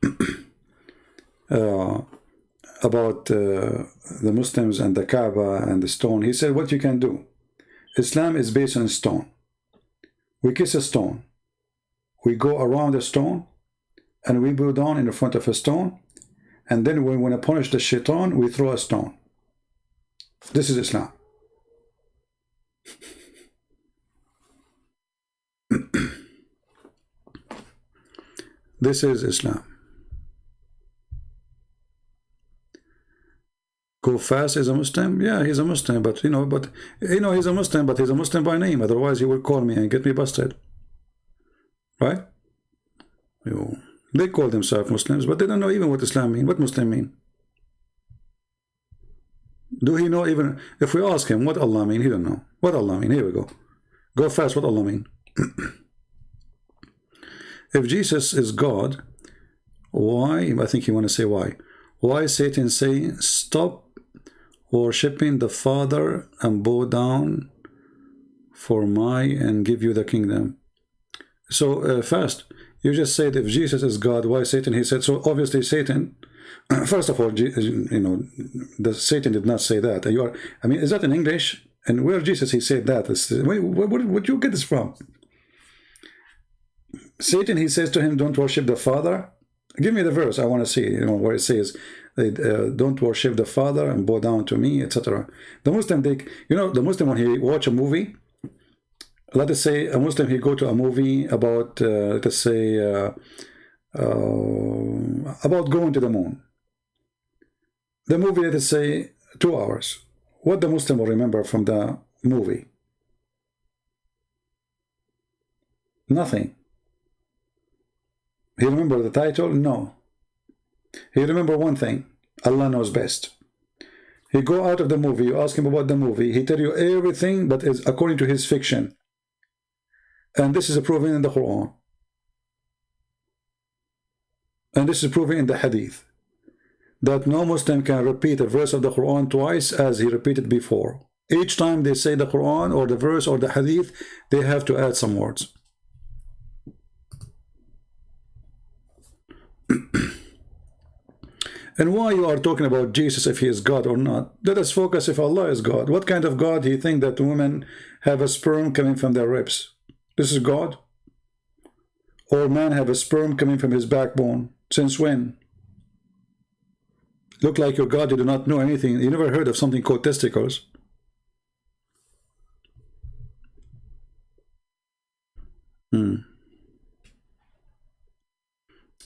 about the Muslims and the Kaaba and the stone, he said, what you can do? Islam is based on stone. We kiss a stone. We go around a stone, and we bow down in front of a stone, and then when we want to punish the shaitan, we throw a stone. This is Islam. This is Islam. Go fast is a Muslim? Yeah, he's a Muslim, but he's a Muslim, but he's a Muslim by name. Otherwise, he will call me and get me busted. Right? They call themselves Muslims, but they don't know even what Islam means. What Muslim mean? Do he know even? If we ask him what Allah mean, he don't know. What Allah mean? Here we go. Go fast, what Allah mean? If Jesus is God, why? I think you want to say why. Why Satan say, stop worshipping the Father and bow down for my and give you the kingdom? So fast. You just said if Jesus is God, why Satan? He said, so obviously Satan, first of all, the Satan did not say that. I mean, is that in English? And where Jesus, he said that? Where you get this from? Satan, he says to him, don't worship the Father. Give me the verse. I want to see, where it says, don't worship the Father and bow down to me, etc. The Muslim, the Muslim, when he watch a movie, let us say a Muslim, he go to a movie about, let us say, about going to the moon. The movie, let us say, 2 hours. What the Muslim will remember from the movie? Nothing. He remember the title? No. He remember one thing. Allah knows best. He go out of the movie, you ask him about the movie, he tell you everything but is according to his fiction. And this is proven in the Quran. And this is proven in the Hadith. That no Muslim can repeat a verse of the Quran twice as he repeated before. Each time they say the Quran or the verse or the Hadith, they have to add some words. And why you are talking about Jesus, if he is God or not? Let us focus if Allah is God. What kind of God do you think that women have a sperm coming from their ribs? This is God? Or man have a sperm coming from his backbone? Since when? Look like your God, you do not know anything. You never heard of something called testicles.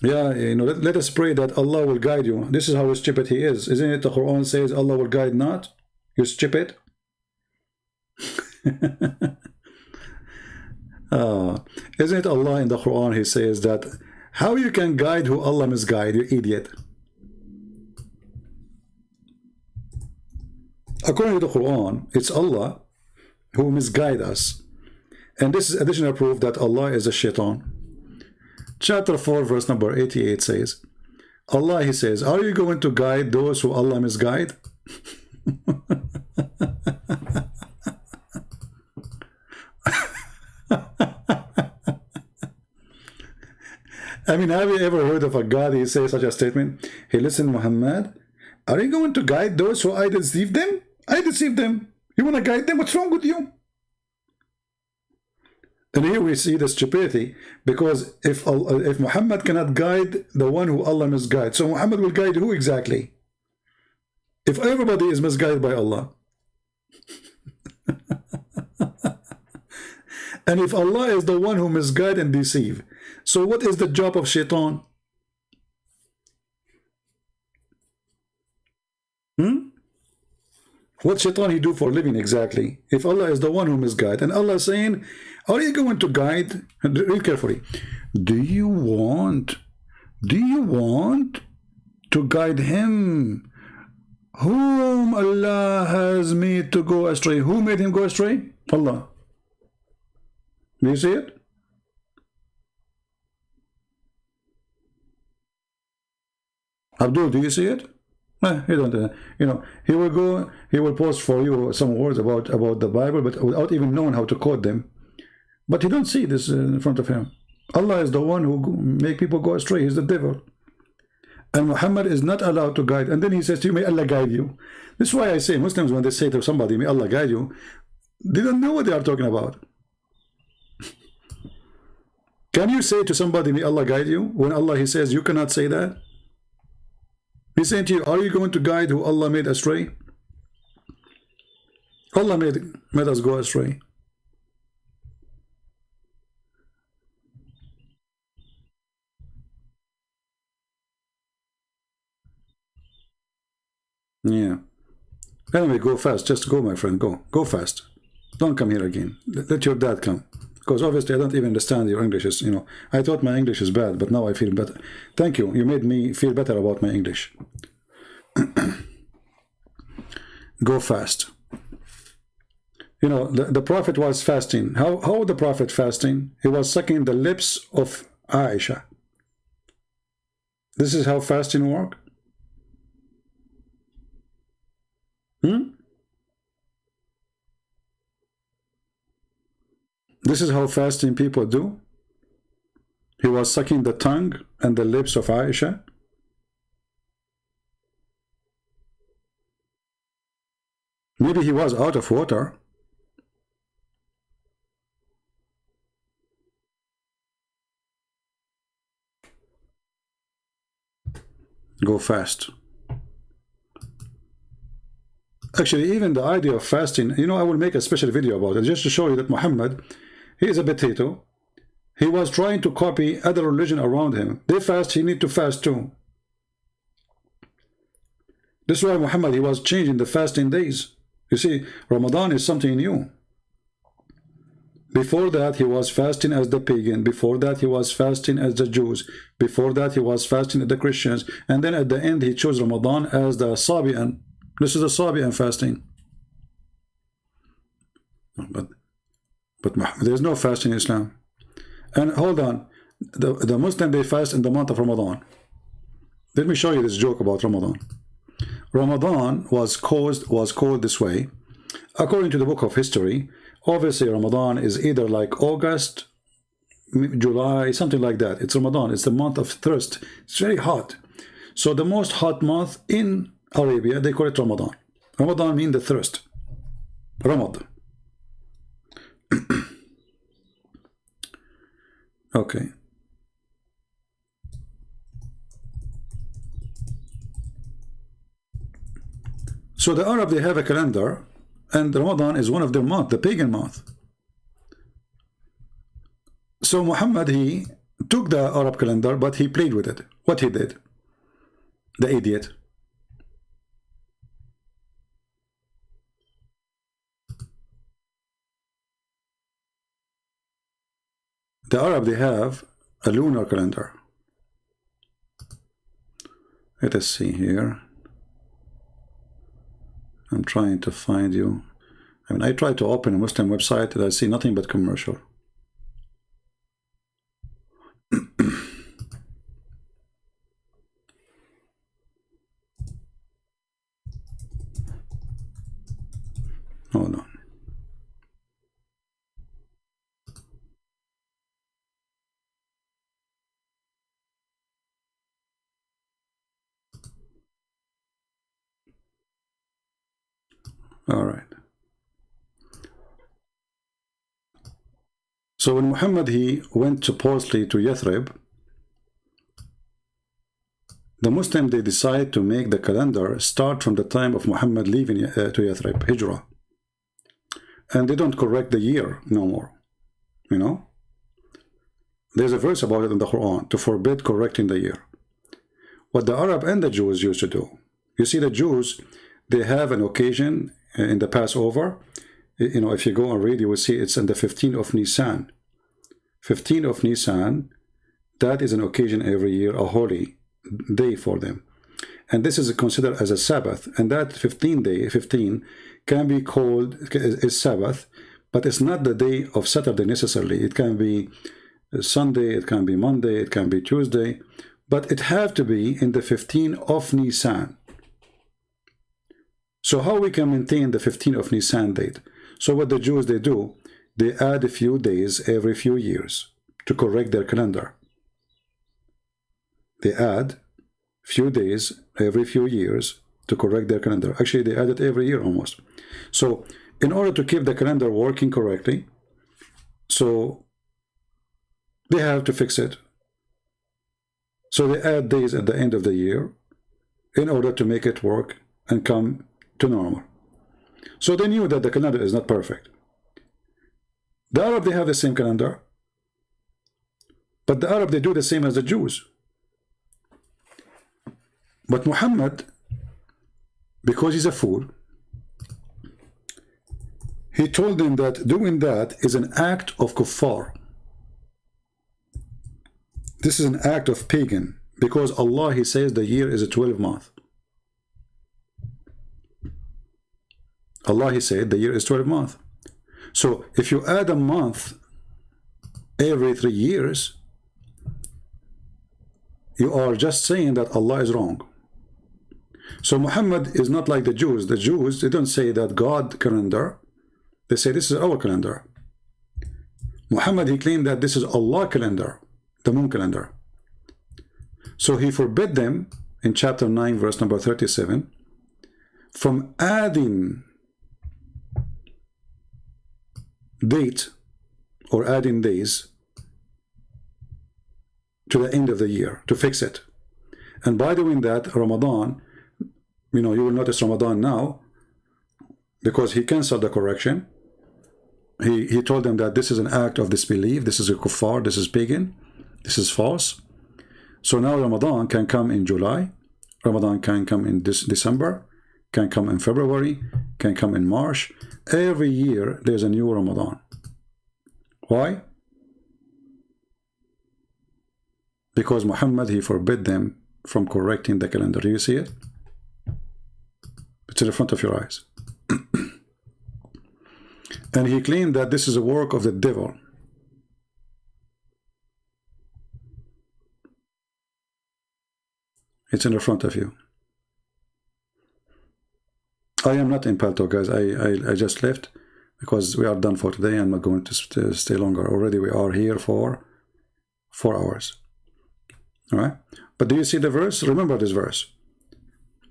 Yeah, you know, let us pray that Allah will guide you. This is how stupid he is. Isn't it the Quran says Allah will guide not? You stupid. Isn't it Allah in the Quran, he says that how you can guide who Allah misguide, you idiot. According to the Quran, it's Allah who misguide us. And this is additional proof that Allah is a shaitan. Chapter 4, verse number 88 says, Allah, he says, are you going to guide those who Allah misguide? I mean, have you ever heard of a God, he says such a statement? Hey, listen, Muhammad, are you going to guide those who I deceived them? I deceived them. You want to guide them? What's wrong with you? And here we see the stupidity, because if Muhammad cannot guide the one who Allah misguides, so Muhammad will guide who exactly? If everybody is misguided by Allah. And if Allah is the one who misguide and deceive, so what is the job of shaitan? What shaitan he do for a living exactly? If Allah is the one who misguide, and Allah is saying, are you going to guide? Read carefully. Do you want to guide him whom Allah has made to go astray? Who made him go astray? Allah. Do you see it? Abdul, do you see it? He don't. You know, he will go. He will post for you some words about the Bible, but without even knowing how to quote them. But he don't see this in front of him. Allah is the one who make people go astray. He's the devil. And Muhammad is not allowed to guide. And then he says to you, may Allah guide you. This is why I say Muslims, when they say to somebody, may Allah guide you, they don't know what they are talking about. Can you say to somebody, may Allah guide you, when Allah, he says, you cannot say that? He's saying to you, are you going to guide who Allah made astray? Allah made us go astray. Yeah. Anyway, go fast. Just go, my friend. Go. Go fast. Don't come here again. Let your dad come. Because obviously I don't even understand your English. Is, you know, I thought my English is bad, but now I feel better. Thank you. You made me feel better about my English. Go fast. You know, the Prophet was fasting. How the Prophet fasting? He was sucking the lips of Aisha. This is how fasting works. This is how fasting people do. He was sucking the tongue and the lips of Aisha. Maybe he was out of water. Go fast. Actually, even the idea of fasting, you know, I will make a special video about it, just to show you that Muhammad, he is a potato. He was trying to copy other religion around him. They fast, he need to fast too. This is why Muhammad, he was changing the fasting days. You see, Ramadan is something new. Before that, he was fasting as the pagan. Before that, he was fasting as the Jews. Before that, he was fasting as the Christians. And then at the end, he chose Ramadan as the Sabian. This is a Sabi and fasting. But there is no fasting in Islam. And hold on, the Muslim, they fast in the month of Ramadan. Let me show you this joke about Ramadan. Ramadan was called this way according to the book of history. Obviously Ramadan is either like August, July, something like that. It's Ramadan, it's the month of thirst. It's very hot. So the most hot month in Arabia, they call it Ramadan. Ramadan means the thirst. Ramadan. Okay. So the Arab, they have a calendar, and Ramadan is one of their months, the pagan month. So Muhammad, he took the Arab calendar, but he played with it. What he did? The idiot. The Arab, they have a lunar calendar. Let us see here. I'm trying to find you. I mean, I try to open a Muslim website and I see nothing but commercial. Hold on. All right. So when Muhammad, he went supposedly to Yathrib, the Muslim, they decide to make the calendar start from the time of Muhammad leaving to Yathrib, Hijrah. And they don't correct the year no more. You know? There's a verse about it in the Quran, to forbid correcting the year. What the Arab and the Jews used to do. You see, the Jews, they have an occasion in the Passover. You know, if you go and read, you will see it's on the 15th of Nisan. 15th of Nisan, that is an occasion every year, a holy day for them. And this is considered as a Sabbath. And that 15 can be called is Sabbath, but it's not the day of Saturday necessarily. It can be Sunday, it can be Monday, it can be Tuesday, but it have to be in the 15th of Nisan. So how we can maintain the 15th of Nisan date? So what the Jews, they do, they add a few days every few years to correct their calendar. They add few days every few years to correct their calendar. Actually, they add it every year almost. So in order to keep the calendar working correctly, so they have to fix it. So they add days at the end of the year in order to make it work and come to normal. So they knew that the calendar is not perfect. The Arab, they have the same calendar, but the Arab, they do the same as the Jews. But Muhammad, because he's a fool, he told them that doing that is an act of kuffar. This is an act of pagan, because Allah, he says the year is a 12 month. Allah, he said the year is 12 months. So if you add a month every 3 years, you are just saying that Allah is wrong. So Muhammad is not like the Jews. The Jews, they don't say that God calendar. They say this is our calendar. Muhammad, he claimed that this is Allah calendar, the moon calendar. So he forbid them in chapter 9, verse number 37, from adding date or adding days to the end of the year to fix it. And by doing that, Ramadan, you know, you will notice Ramadan now, because he canceled the correction. He told them that this is an act of disbelief, this is a kuffar, this is pagan, this is false. So now Ramadan can come in July, Ramadan can come in December, can come in February, can come in March. Every year there's a new Ramadan. Why? Because Muhammad, he forbid them from correcting the calendar. Do you see it? It's in the front of your eyes. And he claimed that this is a work of the devil. It's in the front of you. I am not in Palto, guys. I just left because we are done for today. I'm not going to stay longer. Already we are here for 4 hours. All right? But do you see the verse? Remember this verse.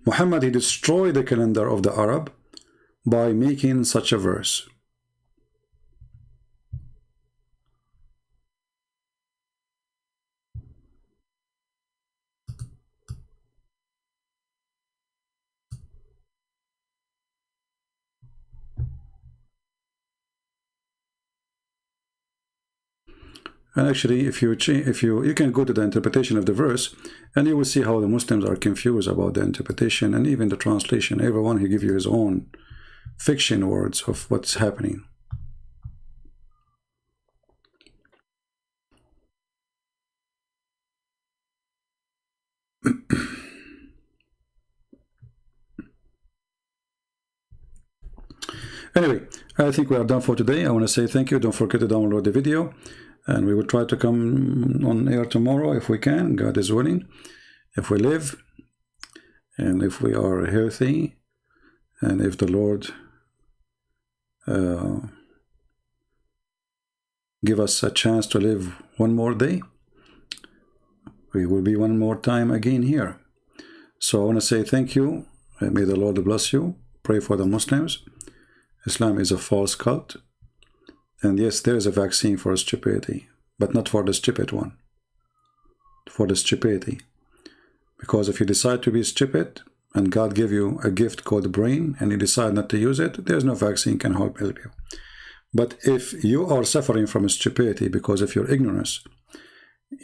Muhammad, he destroyed the calendar of the Arab by making such a verse. And actually, if you can go to the interpretation of the verse, and you will see how the Muslims are confused about the interpretation and even the translation. Everyone, he give you his own fiction words of what's happening. Anyway, I think we are done for today. I want to say thank you. Don't forget to download the video. And we will try to come on air tomorrow if we can. God is willing. If we live, and if we are healthy, and if the Lord give us a chance to live one more day, we will be one more time again here. So I want to say thank you. May the Lord bless you. Pray for the Muslims. Islam is a false cult. And yes, there is a vaccine for stupidity, but not for the stupid one. For the stupidity. Because if you decide to be stupid, and God gave you a gift called brain, and you decide not to use it, there's no vaccine can help you. But if you are suffering from stupidity because of your ignorance,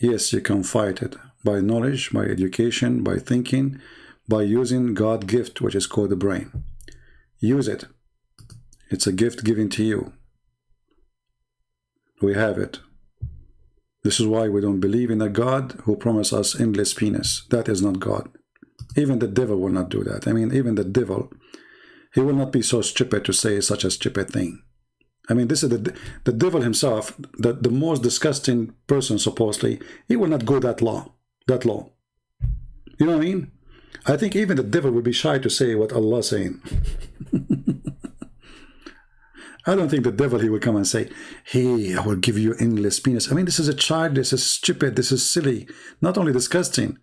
yes, you can fight it by knowledge, by education, by thinking, by using God's gift, which is called the brain. Use it. It's a gift given to you. We have it. This is why we don't believe in a God who promised us endless penis. That is not God. Even the devil will not do that. I mean, even the devil, he will not be so stupid to say such a stupid thing. I mean, this is the devil himself, the most disgusting person, supposedly. He will not go that low. You know what I mean? I think even the devil will be shy to say what Allah is saying. I don't think the devil, he will come and say, hey, I will give you endless penis. I mean, this is a child, this is stupid, this is silly, not only disgusting.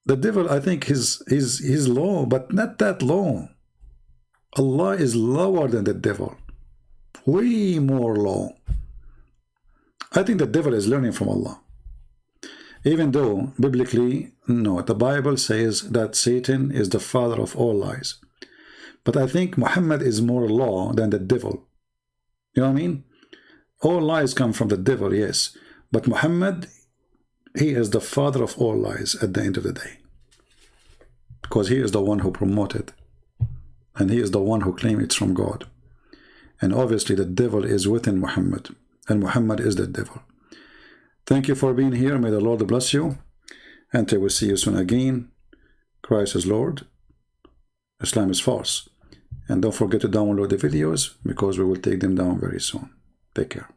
The devil, I think, he's low, but not that low. Allah is lower than the devil. Way more low. I think the devil is learning from Allah. Even though, biblically, no, the Bible says that Satan is the father of all lies. But I think Muhammad is more law than the devil. You know what I mean? All lies come from the devil, yes. But Muhammad, he is the father of all lies at the end of the day. Because he is the one who promoted. And he is the one who claimed it's from God. And obviously the devil is within Muhammad. And Muhammad is the devil. Thank you for being here. May the Lord bless you. Until we see you soon again. Christ is Lord. Islam is false. And don't forget to download the videos because we will take them down very soon. Take care.